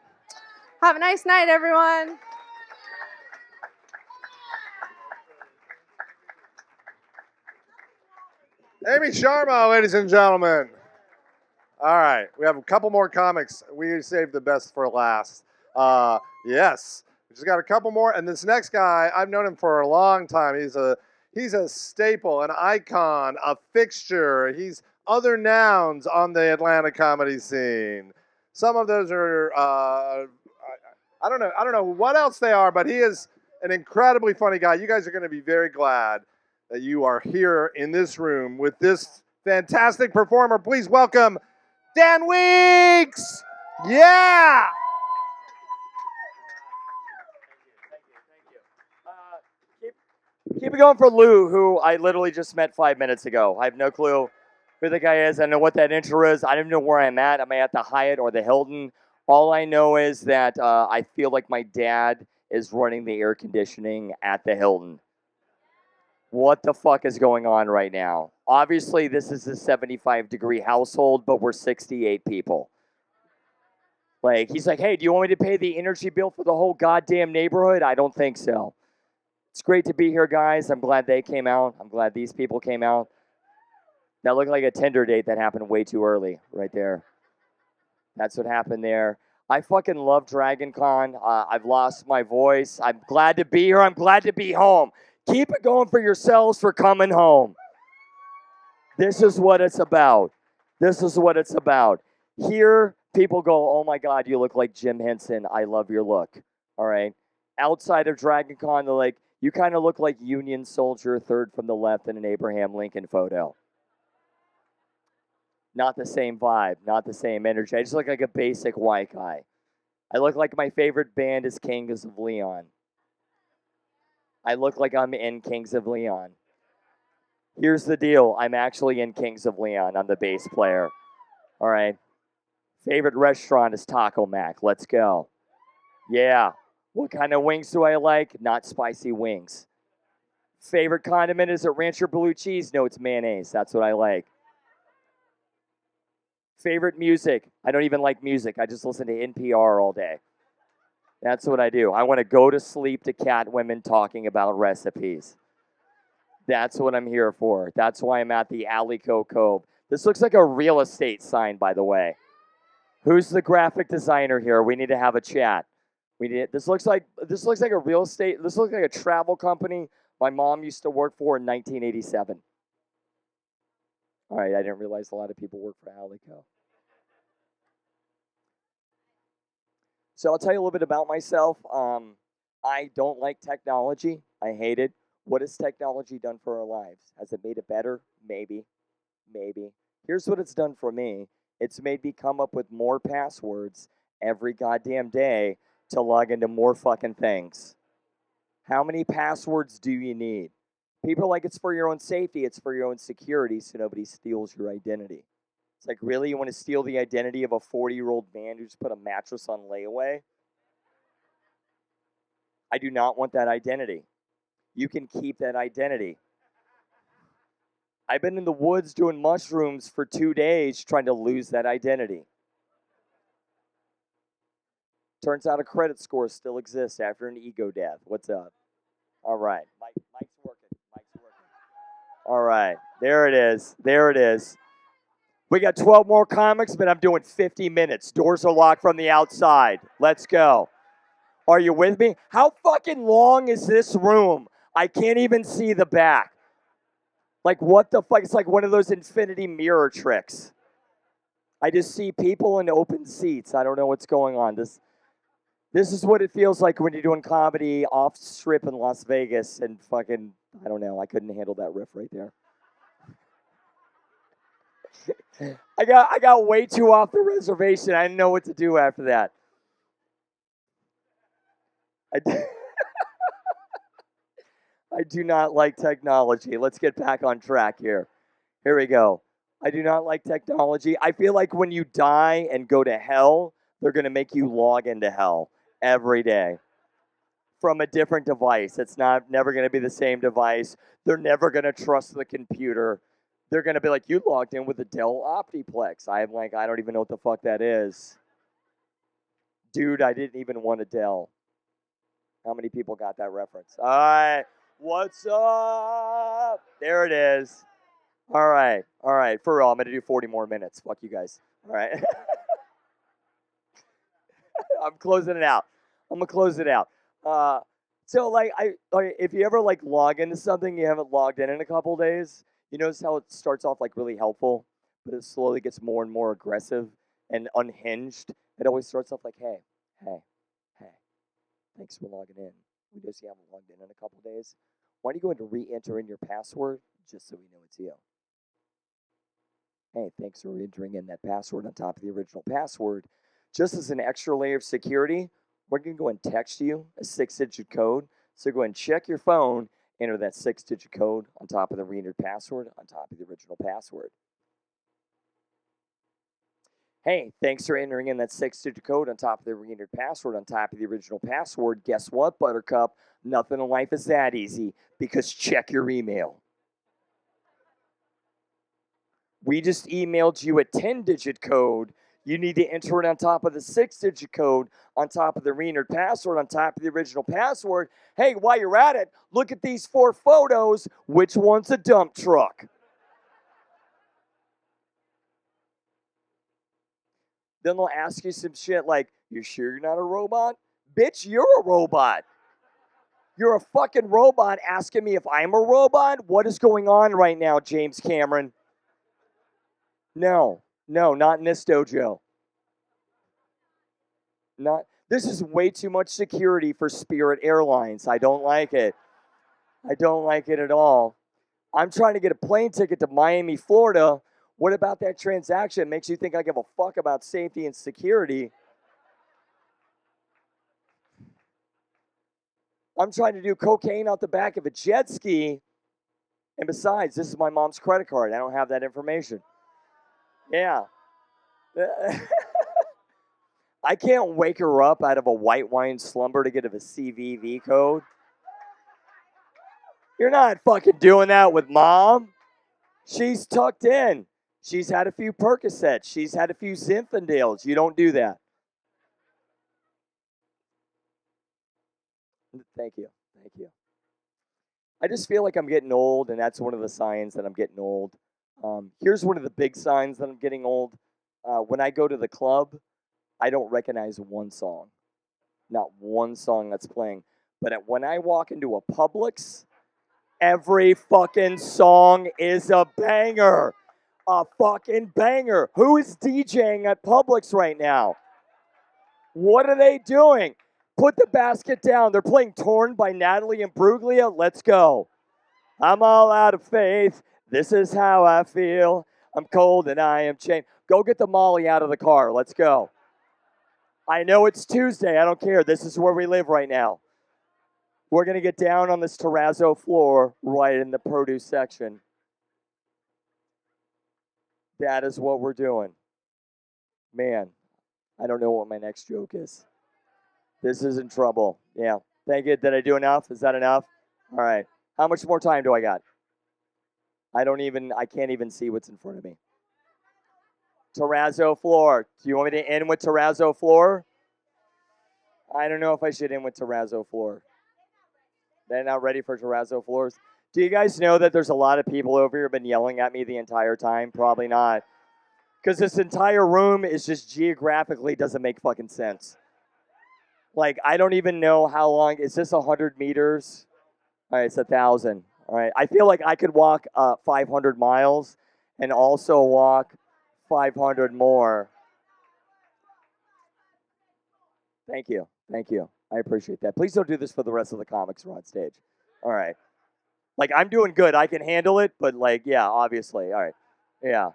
Have a nice night, everyone. Amy Sharma, ladies and gentlemen. All right, we have a couple more comics. We saved the best for last. Yes, we just got a couple more, and this next guy, I've known him for a long time. He's a staple, an icon, a fixture. He's other nouns on the Atlanta comedy scene. Some of those are I don't know what else they are, but he is an incredibly funny guy. You guys are going to be very glad that you are here in this room with this fantastic performer. Please welcome Dan Weeks. Yeah. Keep it going for Lou, who I literally just met 5 minutes ago. I have no clue who the guy is. I don't know what that intro is. I don't even know where I'm at. Am I at the Hyatt or the Hilton? All I know is that I feel like my dad is running the air conditioning at the Hilton. What the fuck is going on right now? Obviously, this is a 75-degree household, but we're 68 people. Like, he's like, hey, do you want me to pay the energy bill for the whole goddamn neighborhood? I don't think so. It's great to be here, guys. I'm glad they came out. I'm glad these people came out. That looked like a Tinder date that happened way too early right there. That's what happened there. I fucking love Dragon Con. I've lost my voice. I'm glad to be here. I'm glad to be home. Keep it going for yourselves for coming home. This is what it's about. This is what it's about. Here, people go, oh my God, you look like Jim Henson. I love your look. All right. Outside of Dragon Con, they're like, you kind of look like Union Soldier, third from the left in an Abraham Lincoln photo. Not the same vibe, not the same energy. I just look like a basic white guy. I look like my favorite band is Kings of Leon. I look like I'm in Kings of Leon. Here's the deal. I'm actually in Kings of Leon. I'm the bass player. All right. Favorite restaurant is Taco Mac. Let's go. Yeah. What kind of wings do I like? Not spicy wings. Favorite condiment, is it ranch or blue cheese? No, it's mayonnaise. That's what I like. Favorite music? I don't even like music. I just listen to NPR all day. That's what I do. I want to go to sleep to cat women talking about recipes. That's what I'm here for. That's why I'm at the Calico Cove. This looks like a real estate sign, by the way. Who's the graphic designer here? We need to have a chat. This looks like a real estate. This looks like a travel company my mom used to work for in 1987. All right, I didn't realize a lot of people work for Calico. So I'll tell you a little bit about myself. I don't like technology. I hate it. What has technology done for our lives? Has it made it better? Maybe. Maybe. Here's what it's done for me. It's made me come up with more passwords every goddamn day to log into more fucking things. How many passwords do you need? People are like, it's for your own safety, it's for your own security, so nobody steals your identity. It's like, really? You want to steal the identity of a 40-year-old man who just put a mattress on layaway? I do not want that identity. You can keep that identity. I've been in the woods doing mushrooms for 2 days trying to lose that identity. Turns out a credit score still exists after an ego death. What's up? All right. Mike's working. All right. There it is. There it is. We got 12 more comics, but I'm doing 50 minutes. Doors are locked from the outside. Let's go. Are you with me? How fucking long is this room? I can't even see the back. Like, what the fuck? It's like one of those infinity mirror tricks. I just see people in open seats. I don't know what's going on. This is what it feels like when you're doing comedy off strip in Las Vegas and fucking, I don't know. I couldn't handle that riff right there. I got way too off the reservation. I didn't know what to do after that. I do not like technology. Let's get back on track here. Here we go. I do not like technology. I feel like when you die and go to hell, they're going to make you log into hell every day from a different device. It's never going to be the same device. They're never going to trust the computer. They're going to be like, you logged in with a Dell Optiplex. I'm like, I don't even know what the fuck that is. Dude, I didn't even want a Dell. How many people got that reference? All right. What's up? There it is. All right. All right. For real, I'm going to do 40 more minutes. Fuck you guys. All right. I'm closing it out. I'm going to close it out. So, like, if you ever, like, log into something you haven't logged in a couple days, you notice how it starts off, like, really helpful, but it slowly gets more and more aggressive and unhinged. It always starts off like, hey, thanks for logging in. We notice you haven't logged in a couple days. Why don't you go ahead and re-enter in your password just so we know it's you? Hey, thanks for re-entering in that password on top of the original password. Just as an extra layer of security, we're going to go and text you a 6-digit code. So go ahead and check your phone, enter that 6-digit code on top of the re-entered password on top of the original password. Hey, thanks for entering in that 6-digit code on top of the re-entered password on top of the original password. Guess what, Buttercup? Nothing in life is that easy because check your email. We just emailed you a 10-digit code. You need to enter it on top of the 6-digit code, on top of the re-entered password, on top of the original password. Hey, while you're at it, look at these 4 photos. Which one's a dump truck? Then they'll ask you some shit like, you sure you're not a robot? Bitch, you're a robot. You're a fucking robot asking me if I'm a robot? What is going on right now, James Cameron? No, not in this dojo. This is way too much security for Spirit Airlines. I don't like it. I don't like it at all. I'm trying to get a plane ticket to Miami, Florida. What about that transaction makes you think I give a fuck about safety and security? I'm trying to do cocaine out the back of a jet ski. And besides, this is my mom's credit card. I don't have that information. Yeah. I can't wake her up out of a white wine slumber to get a CVV code. You're not fucking doing that with Mom. She's tucked in. She's had a few Percocets. She's had a few Zinfandels. You don't do that. Thank you. I just feel like I'm getting old, and that's one of the signs that I'm getting old. Here's one of the big signs that I'm getting old. When I go to the club, I don't recognize one song. Not one song that's playing. But when I walk into a Publix, every fucking song is a banger. A fucking banger. Who is DJing at Publix right now? What are they doing? Put the basket down. They're playing Torn by Natalie Imbruglia. Let's go. I'm all out of faith. This is how I feel. I'm cold and I am chained. Go get the Molly out of the car. Let's go. I know it's Tuesday. I don't care. This is where we live right now. We're going to get down on this terrazzo floor right in the produce section. That is what we're doing. Man, I don't know what my next joke is. This is in trouble. Yeah. Thank you. Did I do enough? Is that enough? All right. How much more time do I got? I can't even see what's in front of me. Terrazzo floor. Do you want me to end with terrazzo floor? I don't know if I should end with terrazzo floor. They're not ready for terrazzo floors. Do you guys know that there's a lot of people over here been yelling at me the entire time? Probably not. Because this entire room is just geographically doesn't make fucking sense. Like, I don't even know how long. Is this 100 meters? All right, it's 1,000. All right. I feel like I could walk 500 miles and also walk 500 more. Thank you. Thank you. I appreciate that. Please don't do this for the rest of the comics who are on stage. All right. Like, I'm doing good. I can handle it, but, like, yeah, obviously. All right. Yeah.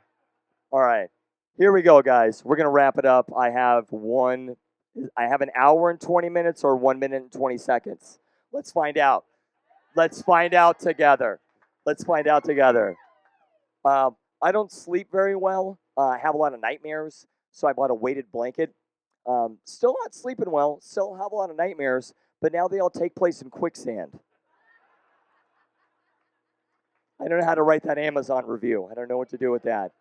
All right. Here we go, guys. We're going to wrap it up. I have an hour and 20 minutes or 1 minute and 20 seconds. Let's find out. Let's find out together. Let's find out together. I don't sleep very well. I have a lot of nightmares, so I bought a weighted blanket. Still not sleeping well. Still have a lot of nightmares, but now they all take place in quicksand. I don't know how to write that Amazon review. I don't know what to do with that.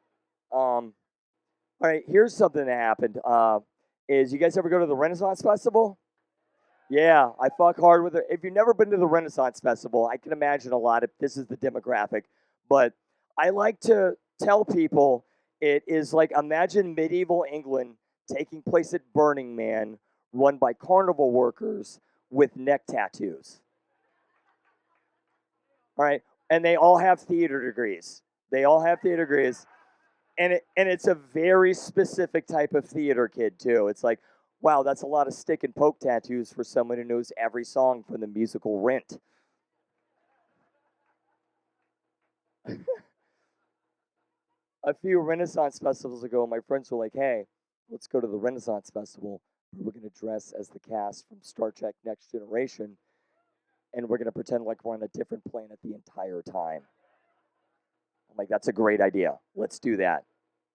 All right, here's something that happened. Is you guys ever go to the Renaissance Festival? Yeah, I fuck hard with it. If you've never been to the Renaissance Festival, I can imagine a lot of this is the demographic. But I like to tell people it is like imagine medieval England taking place at Burning Man, run by carnival workers with neck tattoos. All right, and they all have theater degrees. They all have theater degrees. And it's a very specific type of theater kid, too. It's like, wow, that's a lot of stick and poke tattoos for someone who knows every song from the musical Rent. A few Renaissance festivals ago, my friends were like, hey, let's go to the Renaissance Festival. We're going to dress as the cast from Star Trek Next Generation, and we're going to pretend like we're on a different planet the entire time. I'm like, that's a great idea. Let's do that.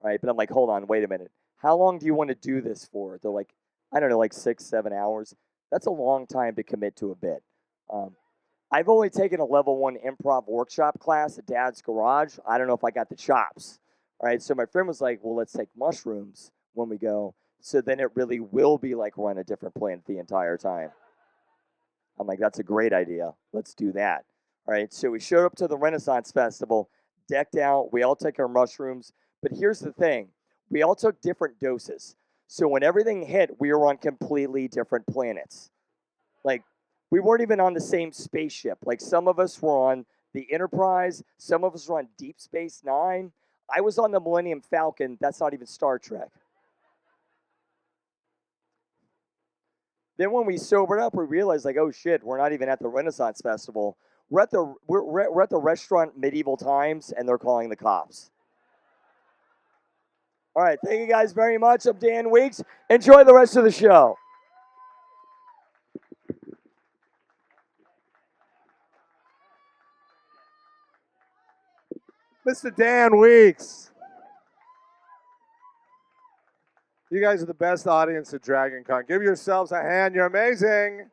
All right, but I'm like, hold on, wait a minute. How long do you want to do this for? They're like, I don't know, like 6-7 hours. That's a long time to commit to a bit. I've only taken a level 1 improv workshop class at Dad's Garage. I don't know if I got the chops. All right, so my friend was like, well, let's take mushrooms when we go. So then it really will be like we're on a different planet the entire time. I'm like, that's a great idea. Let's do that. All right, so we showed up to the Renaissance Festival, decked out. We all took our mushrooms. But here's the thing. We all took different doses. So when everything hit, we were on completely different planets. Like, we weren't even on the same spaceship. Like, some of us were on the Enterprise. Some of us were on Deep Space Nine. I was on the Millennium Falcon. That's not even Star Trek. Then when we sobered up, we realized, like, oh, shit, we're not even at the Renaissance Festival. We're at the restaurant Medieval Times, and they're calling the cops. All right, thank you guys very much. I'm Dan Weeks. Enjoy the rest of the show. Mr. Dan Weeks. You guys are the best audience at Dragon Con. Give yourselves a hand. You're amazing.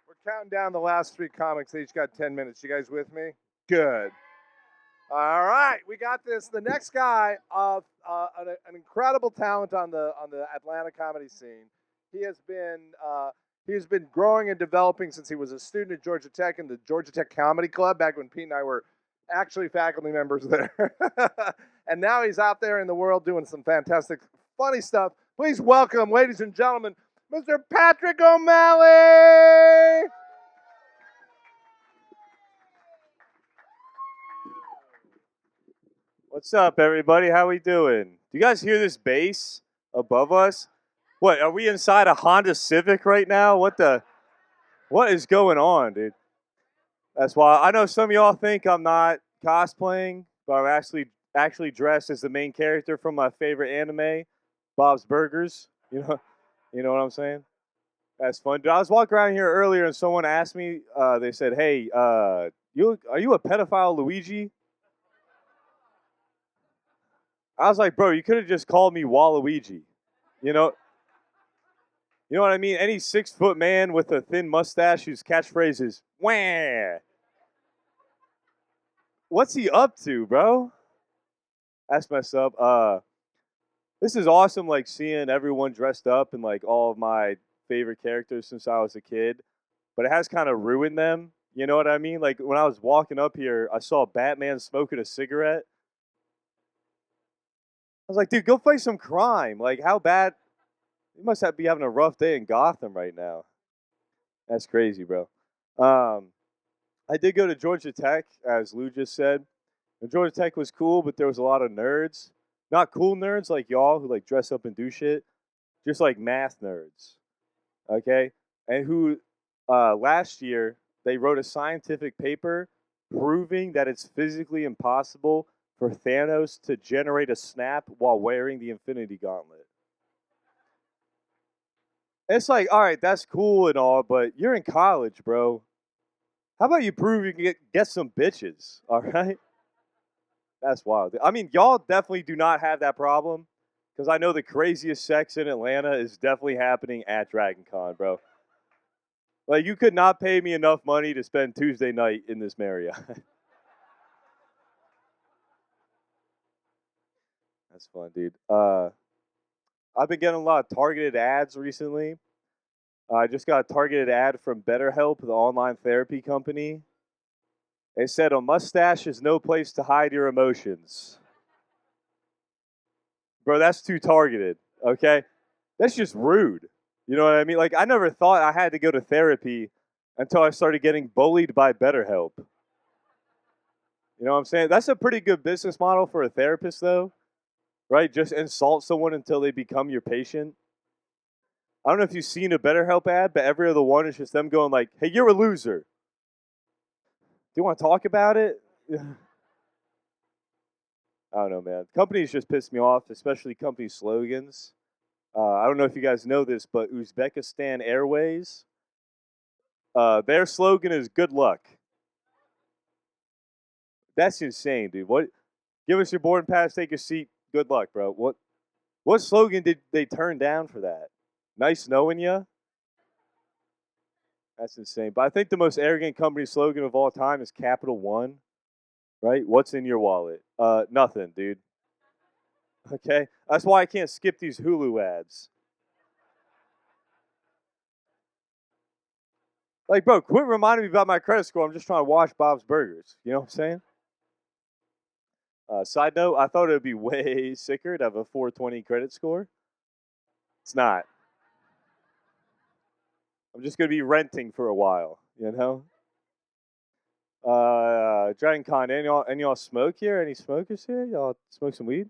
We're counting down the last 3 comics. They each got 10 minutes. You guys with me? Good. All right, we got this. The next guy, an incredible talent on the Atlanta comedy scene. He has been growing and developing since he was a student at Georgia Tech in the Georgia Tech Comedy Club back when Pete and I were actually faculty members there. And now he's out there in the world doing some fantastic, funny stuff. Please welcome, ladies and gentlemen, Mr. Patrick O'Malley. What's up, everybody? How we doing? Do you guys hear this bass above us? What, are we inside a Honda Civic right now? What is going on, dude? That's why I know some of y'all think I'm not cosplaying, but I'm actually dressed as the main character from my favorite anime, Bob's Burgers. You know what I'm saying? That's fun. Dude, I was walking around here earlier and someone asked me, they said, "Hey, are you a pedophile, Luigi?" I was like, "Bro, you could have just called me Waluigi." You know, you know what I mean? Any 6-foot man with a thin mustache whose catchphrase is "Wah." What's he up to, bro? That's messed up. This is awesome, like seeing everyone dressed up and like all of my favorite characters since I was a kid. But it has kind of ruined them. You know what I mean? Like when I was walking up here, I saw Batman smoking a cigarette. I was like, dude, go fight some crime. Like, how bad? You must be having a rough day in Gotham right now. That's crazy, bro. Um, I did go to Georgia Tech, as Lou just said. And Georgia Tech was cool, but there was a lot of nerds. Not cool nerds like y'all who like dress up and do shit. Just like math nerds. Okay? And who last year they wrote a scientific paper proving that it's physically impossible for Thanos to generate a snap while wearing the Infinity Gauntlet. It's like, all right, that's cool and all, but you're in college, bro. How about you prove you can get some bitches, all right? That's wild. I mean, y'all definitely do not have that problem because I know the craziest sex in Atlanta is definitely happening at Dragon Con, bro. Like, you could not pay me enough money to spend Tuesday night in this Marriott. That's fun, dude. I've been getting a lot of targeted ads recently. I just got a targeted ad from BetterHelp, the online therapy company. They said a mustache is no place to hide your emotions. Bro, that's too targeted, okay? That's just rude. You know what I mean? Like, I never thought I had to go to therapy until I started getting bullied by BetterHelp. You know what I'm saying? That's a pretty good business model for a therapist, though, right? Just insult someone until they become your patient. I don't know if you've seen a BetterHelp ad, but every other one is just them going like, "Hey, you're a loser. Do you want to talk about it?" I don't know, man. Companies just piss me off, especially company slogans. I don't know if you guys know this, but Uzbekistan Airways, their slogan is "Good luck." That's insane, dude. What? Give us your boarding pass, take your seat. Good luck, bro. What slogan did they turn down for that? Nice knowing you. That's insane. But I think the most arrogant company slogan of all time is Capital One, right? What's in your wallet? Nothing, dude. Okay? That's why I can't skip these Hulu ads. Like, bro, quit reminding me about my credit score. I'm just trying to wash Bob's Burgers. You know what I'm saying? Side note, I thought it would be way sicker to have a 420 credit score. It's not. I'm just going to be renting for a while, you know? Dragon Con, any y'all smoke here? Any smokers here? Y'all smoke some weed?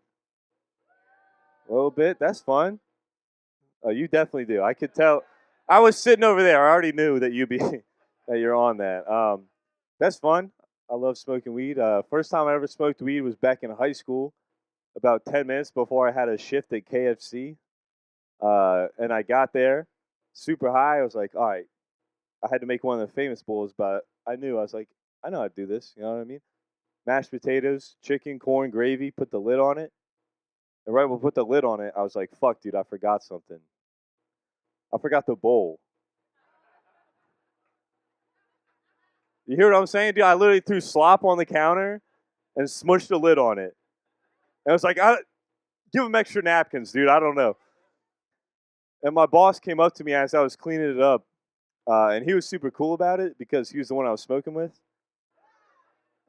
A little bit. That's fun. Oh, you definitely do. I could tell. I was sitting over there. I already knew that that you're on that. That's fun. I love smoking weed. First time I ever smoked weed was back in high school, about 10 minutes before I had a shift at KFC. And I got there super high. I was like, all right, I had to make one of the famous bowls, but I was like, I know how to do this. You know what I mean? Mashed potatoes, chicken, corn, gravy, put the lid on it. And right when I put the lid on it, I was like, fuck, dude, I forgot something. I forgot the bowl. You hear what I'm saying, dude? I literally threw slop on the counter and smushed the lid on it. And I was like, give them extra napkins, dude. I don't know. And my boss came up to me as I was cleaning it up. And he was super cool about it because he was the one I was smoking with.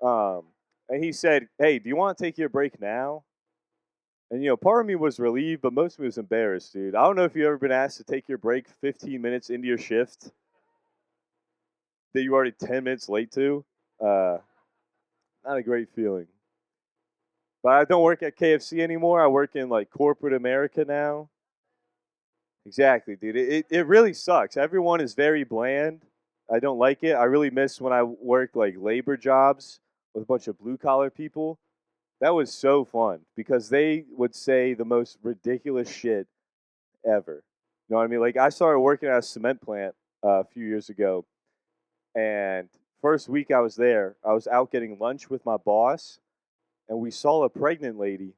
And he said, hey, do you want to take your break now? And, part of me was relieved, but most of me was embarrassed, dude. I don't know if you've ever been asked to take your break 15 minutes into your shift that you're already 10 minutes late to. Not a great feeling. But I don't work at KFC anymore. I work in, like, corporate America now. Exactly, dude. It really sucks. Everyone is very bland. I don't like it. I really miss when I worked, like, labor jobs, with a bunch of blue collar people. That was so fun because they would say the most ridiculous shit ever. You know what I mean? Like I started working at a cement plant a few years ago, and first week I was there, I was out getting lunch with my boss, and we saw a pregnant lady,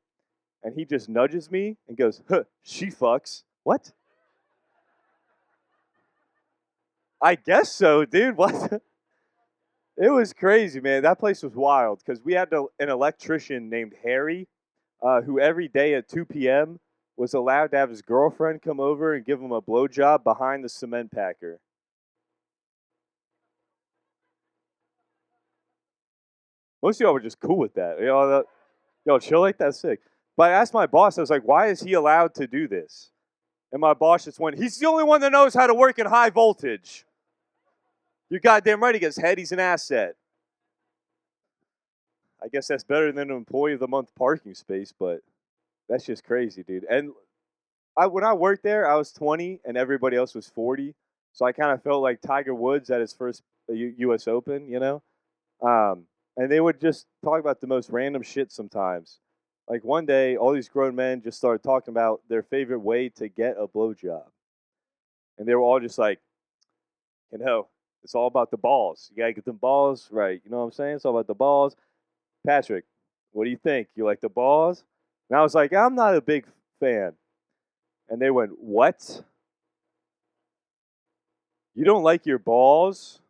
and he just nudges me and goes, "Huh, she fucks." What? I guess so, dude. What? It was crazy, man. That place was wild because we had an electrician named Harry, who every day at 2 p.m. was allowed to have his girlfriend come over and give him a blowjob behind the cement packer. Most of y'all were just cool with that. Yo, chill like that's sick. But I asked my boss, I was like, why is he allowed to do this? And my boss just went, he's the only one that knows how to work in high voltage. You're goddamn right, he gets head, he's an asset. I guess that's better than an employee of the month parking space, but that's just crazy, dude. And when I worked there, I was 20 and everybody else was 40. So I kind of felt like Tiger Woods at his first U.S. Open, you know? And they would just talk about the most random shit sometimes. Like one day, all these grown men just started talking about their favorite way to get a blowjob. And they were all just like, it's all about the balls. You gotta get them balls right. You know what I'm saying? It's all about the balls. Patrick, what do you think? You like the balls? And I was like, I'm not a big fan. And they went, what? You don't like your balls?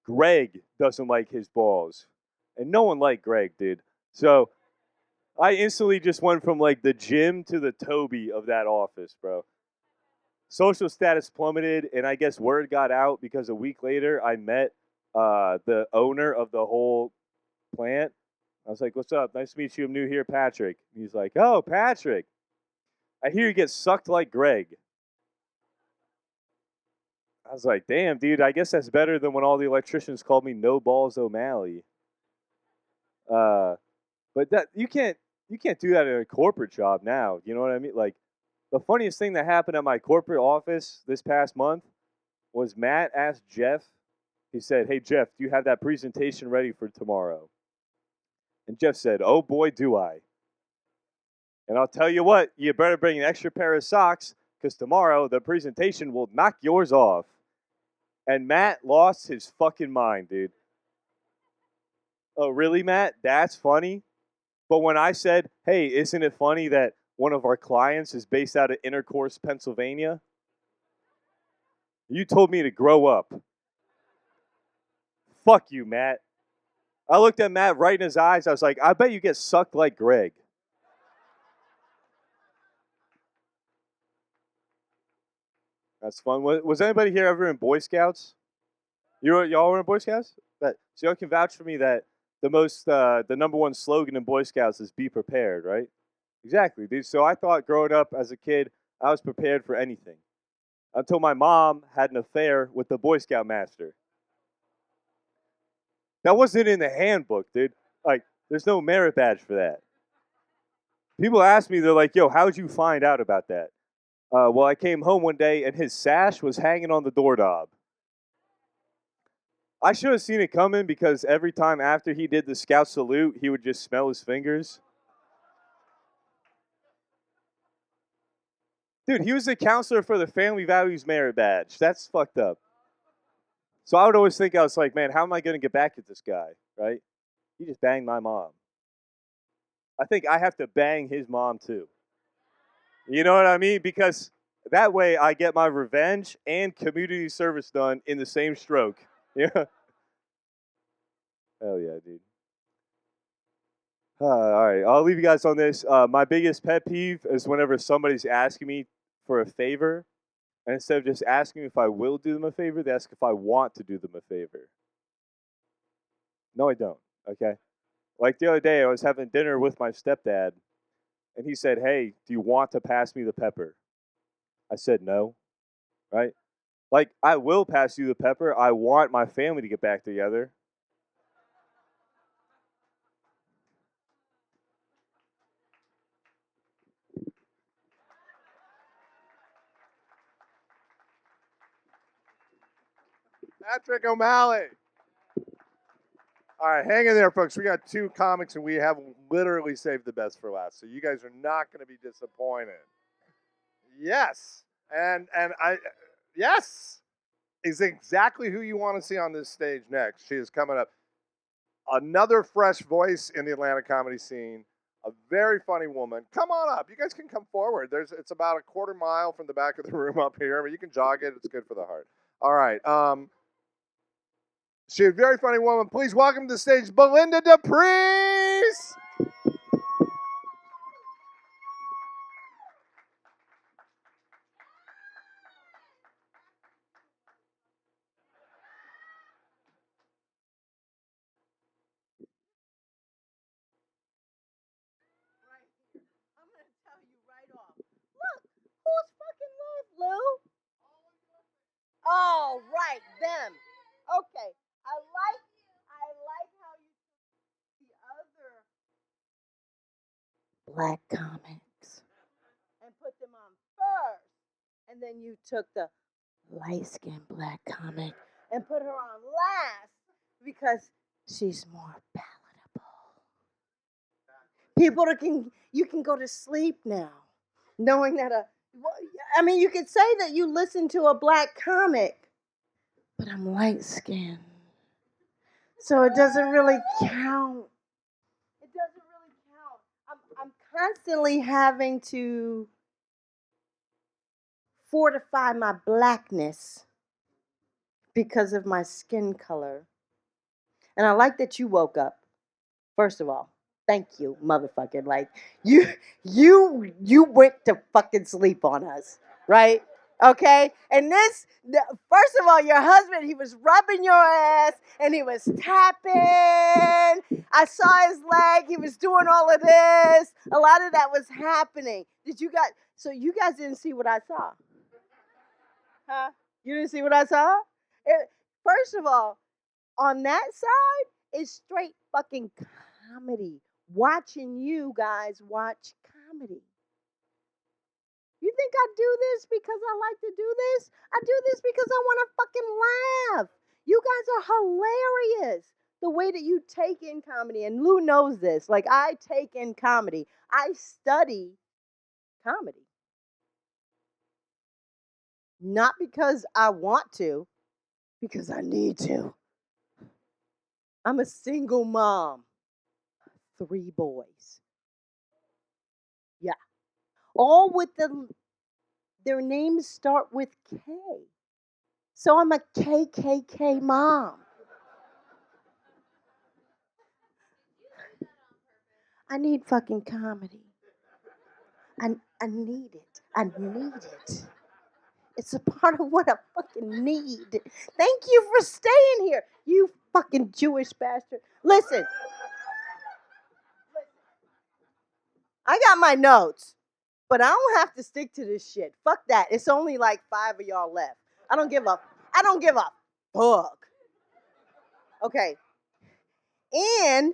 Greg doesn't like his balls. And no one liked Greg, dude. So I instantly just went from like the Jim to the Toby of that office, bro. Social status plummeted, and I guess word got out because a week later I met the owner of the whole plant. I was like, what's up? Nice to meet you. I'm new here, Patrick. And he's like, oh, Patrick. I hear you get sucked like Greg. I was like, damn, dude, I guess that's better than when all the electricians called me No Balls O'Malley. But that you can't do that in a corporate job now. You know what I mean? Like the funniest thing that happened at my corporate office this past month was Matt asked Jeff. He said, "Hey Jeff, do you have that presentation ready for tomorrow?" And Jeff said, "Oh boy, do I." And I'll tell you what, you better bring an extra pair of socks because tomorrow the presentation will knock yours off. And Matt lost his fucking mind, dude. Oh, really, Matt? That's funny? But when I said, hey, isn't it funny that one of our clients is based out of Intercourse, Pennsylvania? You told me to grow up. Fuck you, Matt. I looked at Matt right in his eyes. I was like, I bet you get sucked like Greg. That's fun. Was anybody here ever in Boy Scouts? Y'all were in Boy Scouts? So y'all can vouch for me that the number one slogan in Boy Scouts is be prepared, right? Exactly, dude. So I thought growing up as a kid, I was prepared for anything. Until my mom had an affair with the Boy Scout master. That wasn't in the handbook, dude. Like, there's no merit badge for that. People ask me, they're like, yo, how'd you find out about that? Well, I came home one day and his sash was hanging on the doorknob. I should have seen it coming because every time after he did the scout salute, he would just smell his fingers. Dude, he was the counselor for the Family Values Merit Badge. That's fucked up. So I would always think, I was like, man, how am I going to get back at this guy, right? He just banged my mom. I think I have to bang his mom too. You know what I mean? Because that way I get my revenge and community service done in the same stroke. Yeah. Hell yeah, dude. All right, I'll leave you guys on this. My biggest pet peeve is whenever somebody's asking me for a favor, and instead of just asking if I will do them a favor, they ask if I want to do them a favor. No, I don't. Okay. Like the other day, I was having dinner with my stepdad, and he said, "Hey, do you want to pass me the pepper?" I said no. Right? Like I will pass you the pepper. I want my family to get back together. Patrick O'Malley. All right, hang in there, folks. We got 2 comics, and we have literally saved the best for last. So you guys are not going to be disappointed. Yes, and yes, is exactly who you want to see on this stage next. She is coming up. Another fresh voice in the Atlanta comedy scene. A very funny woman. Come on up. You guys can come forward. It's about a quarter mile from the back of the room up here. I mean, you can jog it. It's good for the heart. All right. She's a very funny woman. Please welcome to the stage Belinda DePriest. I'm going to tell you right off. Look, who's fucking love, Lou? Oh, right, them. Okay, I like how you took the other black comics and put them on first, and then you took the light-skinned black comic and put her on last because she's more palatable. People you can go to sleep now, knowing that you could say that you listen to a black comic, but I'm light skinned, so it doesn't really count. It doesn't really count. I'm constantly having to fortify my blackness because of my skin color. And I like that you woke up. First of all, thank you, motherfucker. Like you went to fucking sleep on us, right? Okay? And first of all, your husband, he was rubbing your ass and he was tapping. I saw his leg. He was doing all of this. A lot of that was happening. So you guys didn't see what I saw? Huh? You didn't see what I saw? First of all, on that side is straight fucking comedy. Watching you guys watch comedy. You think I do this because I like to do this? I do this because I want to fucking laugh. You guys are hilarious. The way that you take in comedy, and Lou knows this. Like, I take in comedy. I study comedy. Not because I want to, because I need to. I'm a single mom. 3 boys. Yeah. All with their names start with K. So I'm a KKK mom. I need fucking comedy. I need it. I need it. It's a part of what I fucking need. Thank you for staying here, you fucking Jewish bastard. Listen. I got my notes, but I don't have to stick to this shit. Fuck that. It's only like 5 of y'all left. I don't give a fuck. Okay. And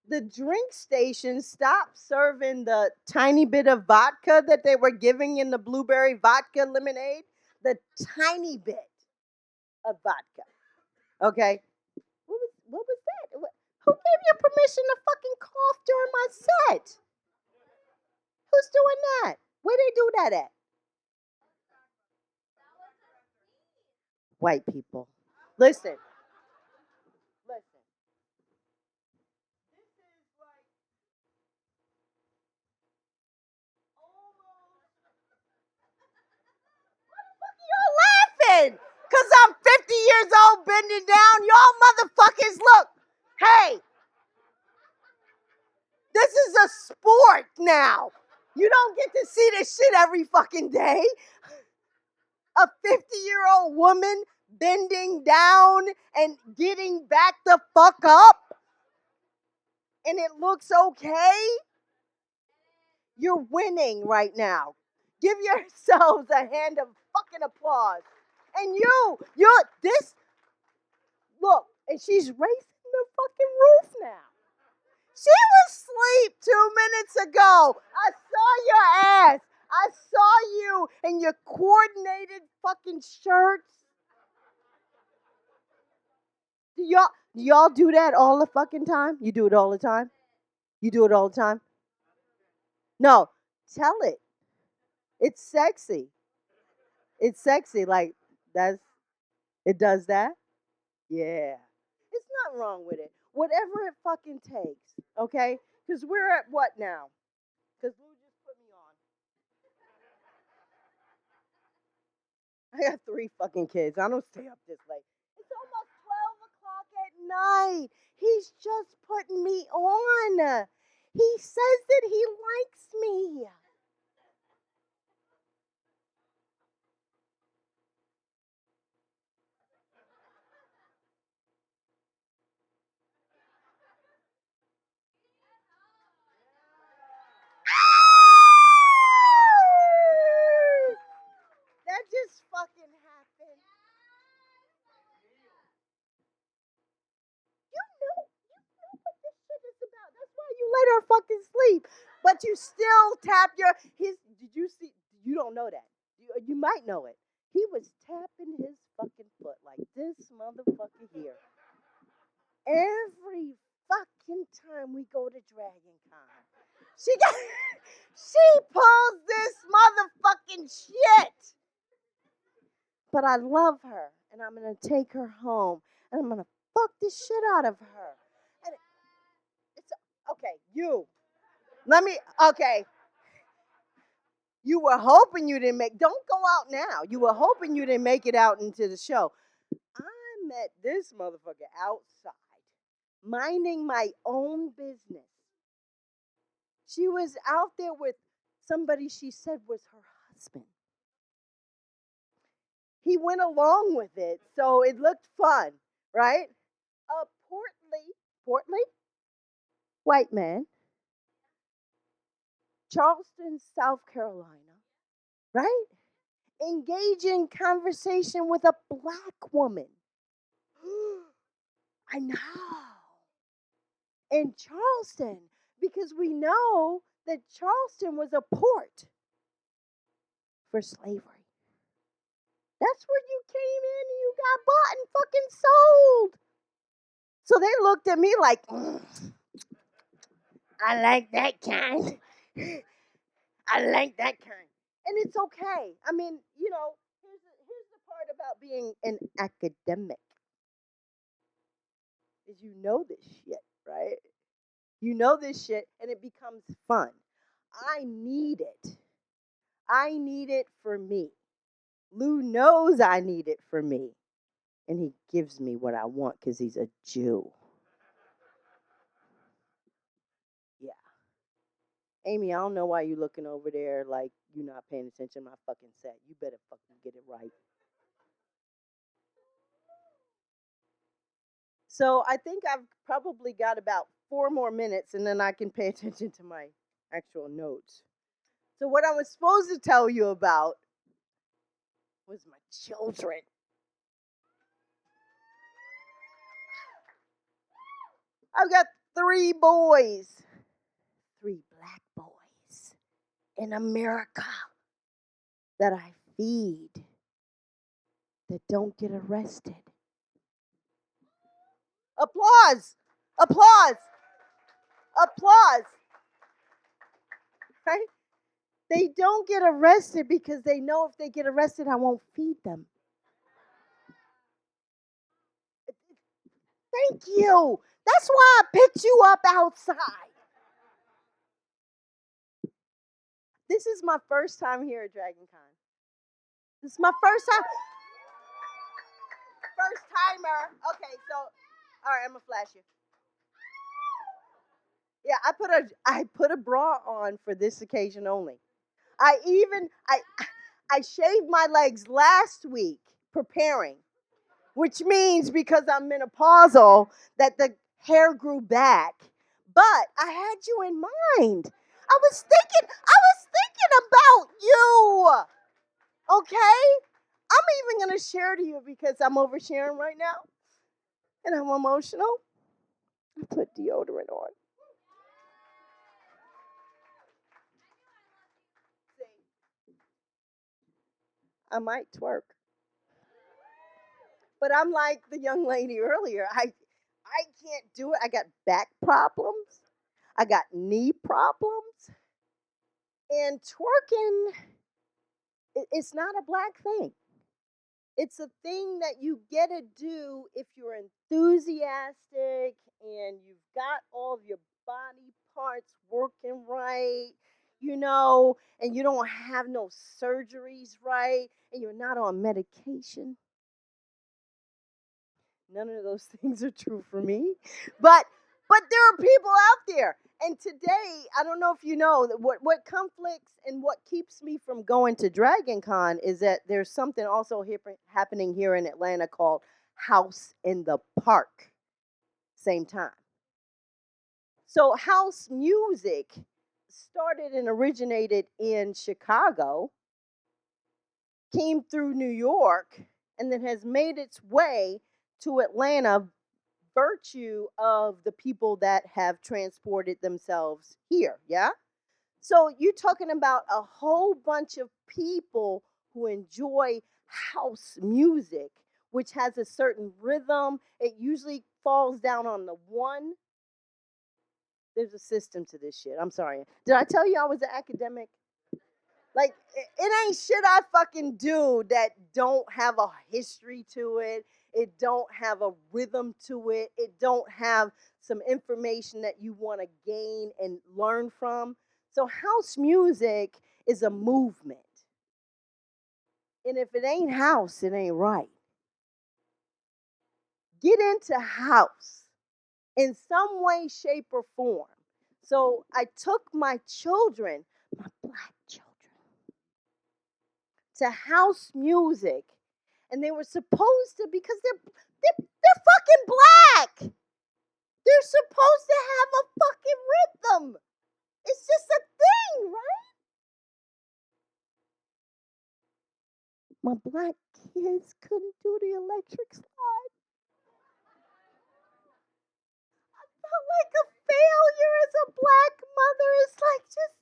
the drink station stopped serving the tiny bit of vodka that they were giving in the blueberry vodka lemonade. The tiny bit of vodka. Okay? What was that? Who gave you permission to fucking cough during my set? Who's doing that? Where they do that at? White people. Listen. Y'all laughing because I'm 50 years old bending down. Y'all motherfuckers, look. Hey, this is a sport now. You don't get to see this shit every fucking day. A 50-year-old woman bending down and getting back the fuck up. And it looks okay. You're winning right now. Give yourselves a hand of fucking applause. And look, and she's raising the fucking roof now. She was asleep 2 minutes ago. I saw your ass. I saw you in your coordinated fucking shirts. Y'all do that all the fucking time? You do it all the time? You do it all the time? No, tell it. It's sexy. It's sexy. Like, it does that? Yeah. It's not wrong with it. Whatever it fucking takes, okay? Because we're at what now? Because Lou just put me on. I got 3 fucking kids. I don't stay up this late. It's almost 12 o'clock at night. He's just putting me on. He says that he likes me. That just fucking happened. You know what this shit is about. That's why you let her fucking sleep. But you still tap did you see? You don't know that. You might know it. He was tapping his fucking foot like this motherfucker here. Every fucking time we go to Dragon Con. She pulls this motherfucking shit. But I love her, and I'm gonna take her home, and I'm gonna fuck the shit out of her. And it's okay. Okay. You were hoping you didn't make. Don't go out now. You were hoping you didn't make it out into the show. I met this motherfucker outside, minding my own business. She was out there with somebody she said was her husband. He went along with it, so it looked fun, right? A portly white man, Charleston, South Carolina, right? Engage in conversation with a black woman. I know. In Charleston, because we know that Charleston was a port for slavery. That's where you came in and you got bought and fucking sold. So they looked at me like, I like that kind. I like that kind. And it's okay. I mean, here's the part about being an academic. Is you know this shit, right? You know this shit and it becomes fun. I need it. I need it for me. Lou knows I need it for me. And he gives me what I want because he's a Jew. Yeah. Amy, I don't know why you looking over there like you're not paying attention to my fucking set. You better fucking get it right. So I think I've probably got about 4 more minutes and then I can pay attention to my actual notes. So what I was supposed to tell you about was my children. I've got 3 boys. 3 black boys in America that I feed that don't get arrested. Applause! Applause! Applause! Right? They don't get arrested because they know if they get arrested, I won't feed them. Thank you. That's why I picked you up outside. This is my first time here at Dragon Con. This is my first time. First timer. Okay, so, all right, I'm going to flash you. Yeah, I put a bra on for this occasion only. I shaved my legs last week preparing, which means because I'm menopausal that the hair grew back. But I had you in mind. I was thinking about you. Okay? I'm even going to share to you because I'm oversharing right now. And I'm emotional. I put deodorant on. I might twerk. But I'm like the young lady earlier. I can't do it. I got back problems. I got knee problems. And twerking, it's not a black thing. It's a thing that you get to do if you're enthusiastic and you've got all of your body parts working right, and you don't have no surgeries, right, and you're not on medication. None of those things are true for me. But there are people out there. And today, I don't know if you know that what conflicts and what keeps me from going to Dragon Con is that there's something also happening here in Atlanta called House in the Park. Same time. So house music started and originated in Chicago, came through New York, and then has made its way to Atlanta virtue of the people that have transported themselves here, yeah? So you're talking about a whole bunch of people who enjoy house music, which has a certain rhythm. It usually falls down on the one. There's a system to this shit. I'm sorry. Did I tell you I was an academic? Like, it ain't shit I fucking do that don't have a history to it. It don't have a rhythm to it. It don't have some information that you want to gain and learn from. So house music is a movement. And if it ain't house, it ain't right. Get into house in some way, shape, or form. So I took my children, my black children, to house music, and they were supposed to, because they're fucking black. They're supposed to have a fucking rhythm. It's just a thing, right? My black kids couldn't do the electric slide. I felt like a failure as a black mother. It's like just.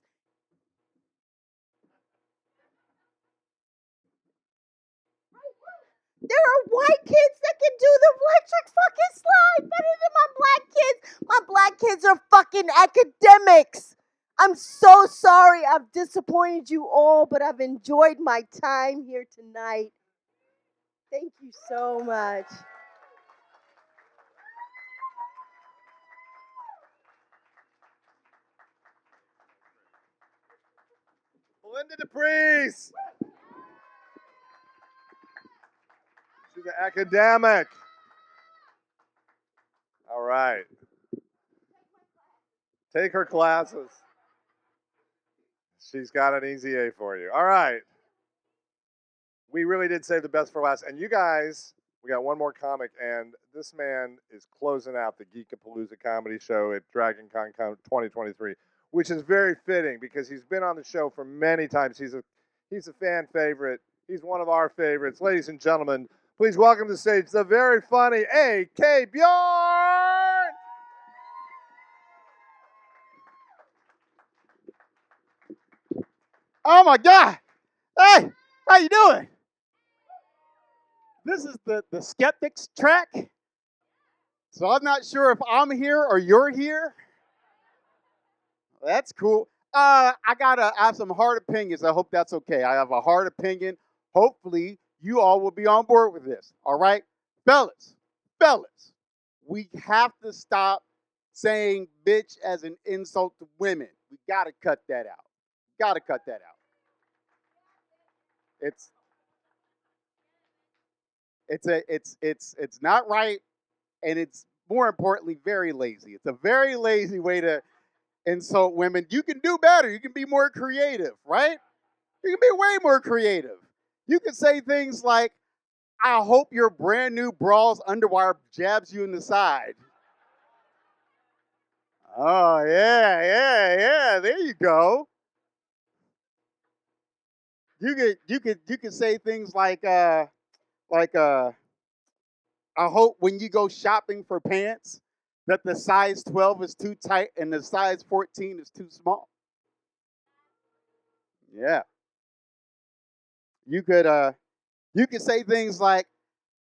There are white kids that can do the electric fucking slide better than my black kids. My black kids are fucking academics. I'm so sorry I've disappointed you all, but I've enjoyed my time here tonight. Thank you so much. Belinda DePriest. She's an academic. All right. Take her classes. She's got an easy A for you. All right. We really did save the best for last. And you guys, we got one more comic, and this man is closing out the Geekapalooza Comedy Show at Dragon Con 2023, which is very fitting because he's been on the show for many times. He's a fan favorite. He's one of our favorites. Ladies and gentlemen, please welcome to the stage the very funny A.K. Bjorn! Oh my God! Hey, how you doing? This is the Skeptics track. So I'm not sure if I'm here or you're here. That's cool. I have some hard opinions. I hope that's okay. I have a hard opinion. Hopefully, you all will be on board with this. All right, fellas, we have to stop saying bitch as an insult to women. We gotta cut that out. Gotta cut that out. It's not right, and it's more importantly very lazy. It's a very lazy way to insult women. You can do better. You can be more creative, right? You can be way more creative. You can say things like, I hope your brand new braw's underwire jabs you in the side. Oh, yeah. There you go. You could say things like I hope when you go shopping for pants that the size 12 is too tight and the size 14 is too small. Yeah. You could say things like,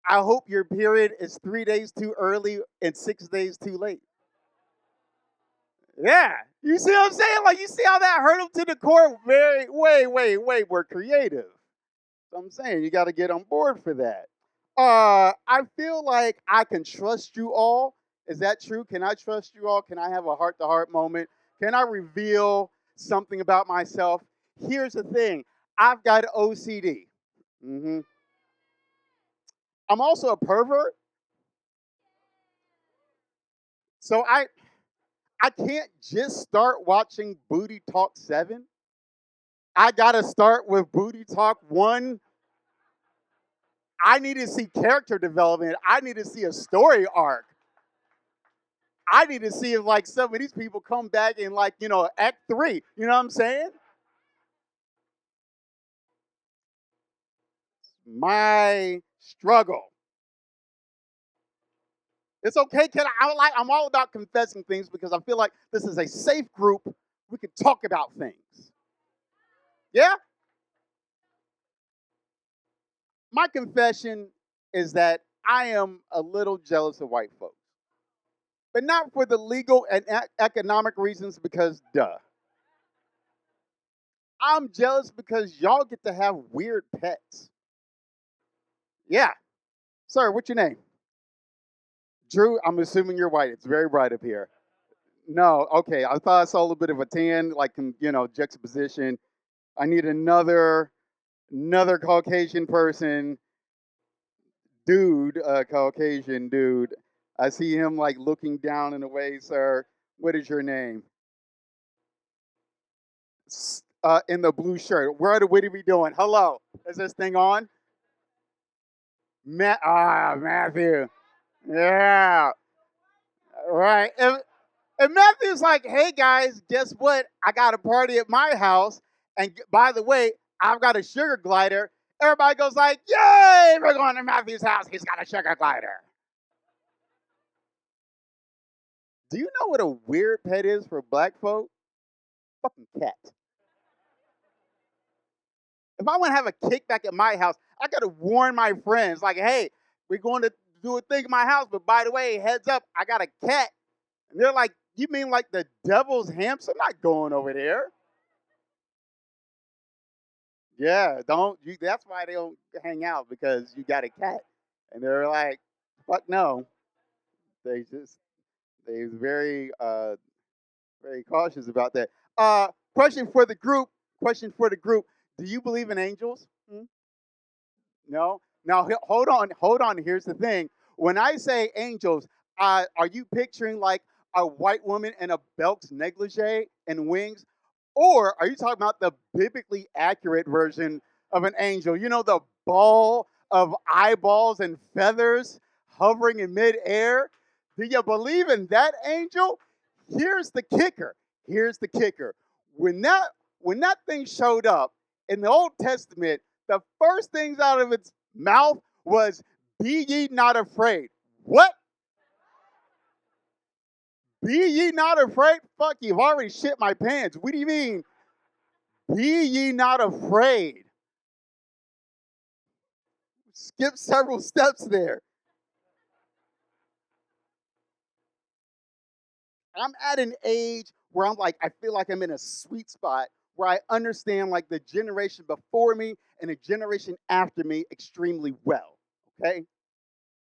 I hope your period is 3 days too early and 6 days too late. Yeah. You see what I'm saying? Like, you see how that hurt him to the core? Way more creative. So I'm saying you got to get on board for that. I feel like I can trust you all. Is that true? Can I trust you all? Can I have a heart-to-heart moment? Can I reveal something about myself? Here's the thing. I've got OCD. I'm also a pervert. So I can't just start watching Booty Talk 7. I got to start with Booty Talk 1. I need to see character development. I need to see a story arc. I need to see if like some of these people come back in like, act 3. You know what I'm saying? My struggle. It's okay. I'm all about confessing things because I feel like this is a safe group. We can talk about things. Yeah? My confession is that I am a little jealous of white folks. But not for the legal and economic reasons because duh. I'm jealous because y'all get to have weird pets. Yeah. Sir, what's your name? Drew, I'm assuming you're white. It's very bright up here. No, okay. I thought I saw a little bit of a tan, like, juxtaposition. I need another Caucasian person, dude, Caucasian dude. I see him like looking down in a way, sir. What is your name? In the blue shirt. What are we doing? Hello. Is this thing on? Matthew. Yeah. Right. And Matthew's like, hey guys, guess what? I got a party at my house. And by the way, I've got a sugar glider. Everybody goes like, yay, we're going to Matthew's house. He's got a sugar glider. Do you know what a weird pet is for black folk? Fucking cat. If I want to have a kickback at my house, I got to warn my friends, like, hey, we're going to do a thing at my house, but by the way, heads up, I got a cat. And they're like, you mean like the devil's hamster? I'm not going over there. Yeah, that's why they don't hang out, because you got a cat. And they're like, fuck no. They're very cautious about that. Question for the group. Do you believe in angels? No. Now hold on. Here's the thing. When I say angels, are you picturing like a white woman in a Belk's negligee and wings, or are you talking about the biblically accurate version of an angel? You know, the ball of eyeballs and feathers hovering in midair. Do you believe in that angel? Here's the kicker. When that thing showed up in the Old Testament, the first things out of its mouth was, be ye not afraid. What? Be ye not afraid? Fuck, you've already shit my pants. What do you mean? Be ye not afraid. Skip several steps there. I'm at an age where I'm like, I feel like I'm in a sweet spot where I understand like the generation before me and the generation after me extremely well. Okay?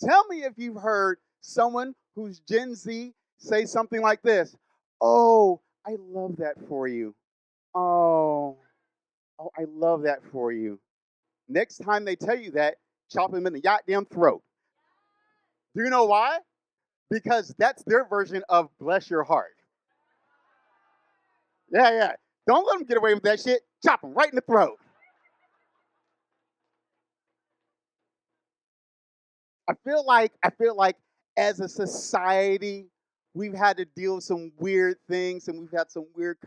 Tell me if you've heard someone who's Gen Z say something like this. Oh, I love that for you. Oh, I love that for you. Next time they tell you that, chop them in the goddamn throat. Do you know why? Because that's their version of bless your heart. Yeah. Don't let them get away with that shit. Chop them right in the throat. I feel like as a society, we've had to deal with some weird things, and we've had some weird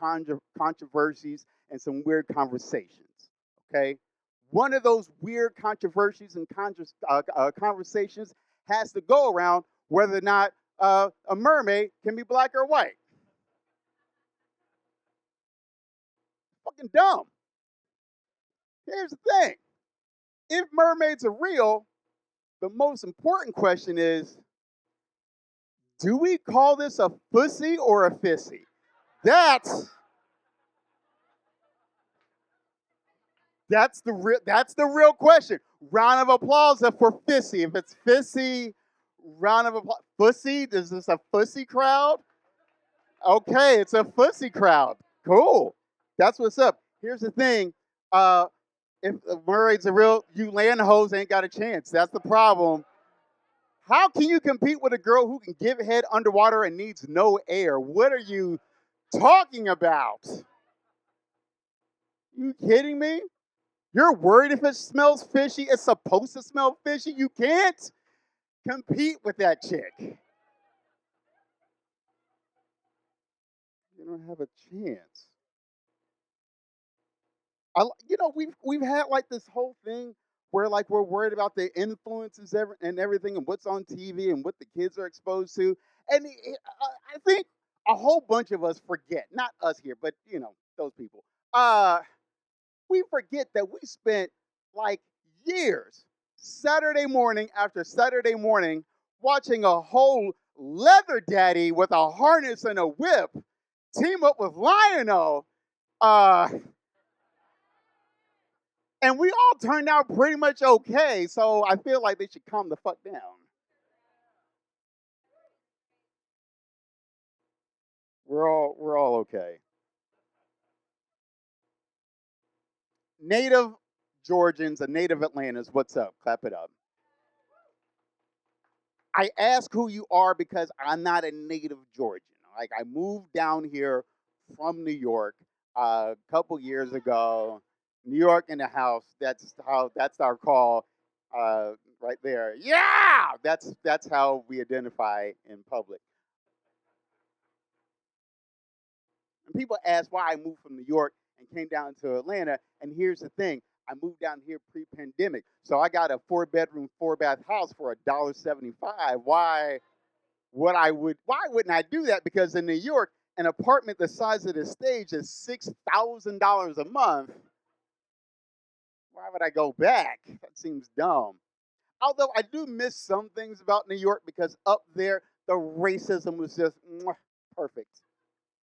controversies and some weird conversations. Okay, one of those weird controversies and conversations has to go around whether or not a mermaid can be black or white. Fucking dumb. Here's the thing: if mermaids are real, The most important question is, do we call this a pussy or a fissy? That's the real question. Round of applause for fissy. If it's fissy, round of applause. Fussy? Is this a fussy crowd? Okay, it's a fussy crowd. Cool. That's what's up. Here's the thing. If Murray's a real, you land hoes ain't got a chance. That's the problem. How can you compete with a girl who can give head underwater and needs no air? What are you talking about? You kidding me? You're worried if it smells fishy? It's supposed to smell fishy? You can't compete with that chick. You don't have a chance. We've had like this whole thing where like we're worried about the influences and everything and what's on TV and what the kids are exposed to. And I think a whole bunch of us forget, not us here, but those people. We forget that we spent like years, Saturday morning after Saturday morning, watching a whole leather daddy with a harness and a whip team up with Lionel. And we all turned out pretty much okay, so I feel like they should calm the fuck down. We're all okay. Native Georgians and native Atlantas, what's up? Clap it up. I ask who you are because I'm not a native Georgian. Like I moved down here from New York a couple years ago. New York in the house. That's our call right there. Yeah, that's how we identify in public. And people ask why I moved from New York and came down to Atlanta. And here's the thing. I moved down here pre-pandemic. So I got a 4-bedroom, 4-bath house for $1.75. Why wouldn't I do that? Because in New York, an apartment the size of this stage is $6,000 a month. Why would I go back? That seems dumb. Although I do miss some things about New York because up there, the racism was just perfect.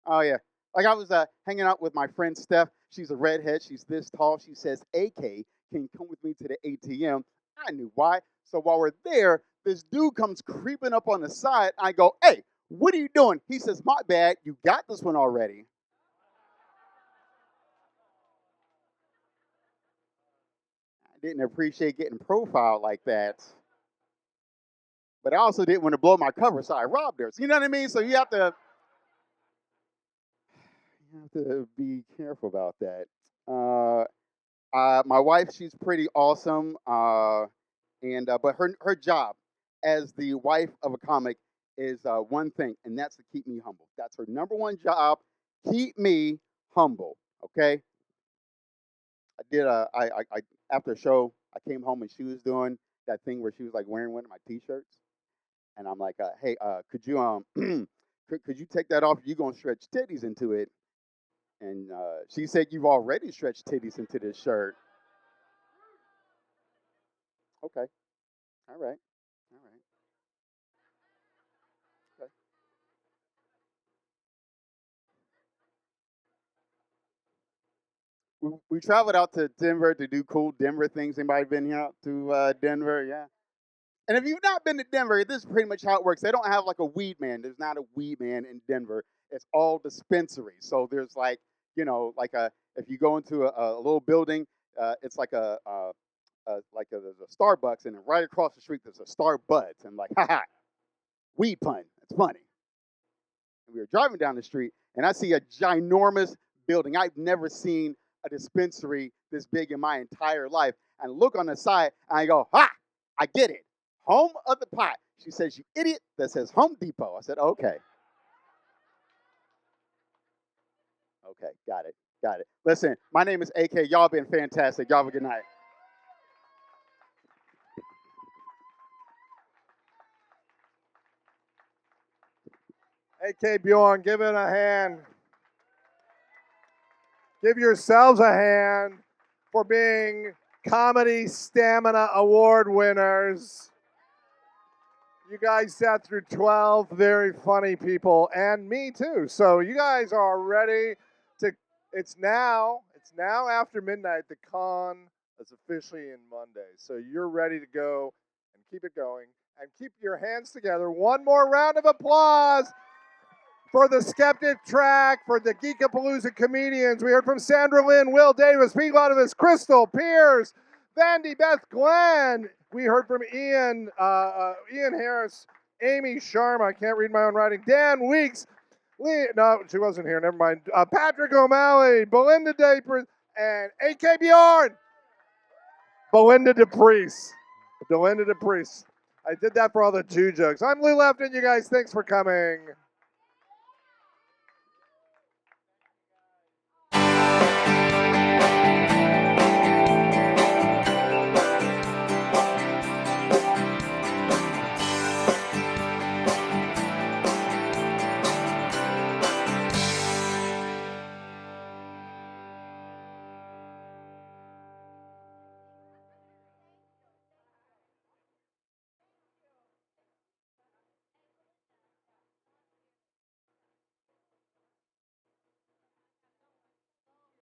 Oh, yeah. Like I was hanging out with my friend Steph. She's a redhead. She's this tall. She says, AK, can you come with me to the ATM? I knew why. So while we're there, this dude comes creeping up on the side. I go, hey, what are you doing? He says, my bad. You got this one already. I didn't appreciate getting profiled like that. But I also didn't want to blow my cover, so I robbed her. So you know what I mean? So you have to be careful about that. My wife, she's pretty awesome, but her job as the wife of a comic is one thing, and that's to keep me humble. That's her number one job. Keep me humble. Okay. I did I after a show, I came home and she was doing that thing where she was like wearing one of my T-shirts, and I'm like, hey, could you could you take that off? You're gonna stretch titties into it. And she said, you've already stretched titties into this shirt. Okay. All right. All right. Okay. We traveled out to Denver to do cool Denver things. Anybody been here out to Denver? Yeah. And if you've not been to Denver, this is pretty much how it works. They don't have like a weed man. There's not a weed man in Denver. It's all dispensaries. So there's like, like if you go into a little building, it's like there's a Starbucks, and then right across the street there's a Starbuds, and like, haha, weed pun. It's funny. And we were driving down the street, and I see a ginormous building. I've never seen a dispensary this big in my entire life. And I look on the side, and I go, ha, I get it. Home of the pot. She says, you idiot. That says Home Depot. I said, okay. Okay, got it. Got it. Listen, my name is AK. Y'all been fantastic. Y'all have a good night. AK Bjorn, give it a hand. Give yourselves a hand for being Comedy Stamina Award winners. You guys sat through 12 very funny people and me too. So you guys are ready to, it's now after midnight. The con is officially in Monday. So you're ready to go and keep it going and keep your hands together. One more round of applause for the Skeptrack, for the Geekapalooza comedians. We heard from Sandra Lynn, Will Davis, Pete Ludovice, Crystal, Piers, Vandy, Beth Glenn. We heard from Ian Harris, Amy Sharma, I can't read my own writing, Dan Weeks, no, she wasn't here, never mind. Patrick O'Malley, Belinda Dapers, and A.K. Bjorn. Belinda DePriest. I did that for all the Jew jokes. I'm Lou Lefton, you guys. Thanks for coming.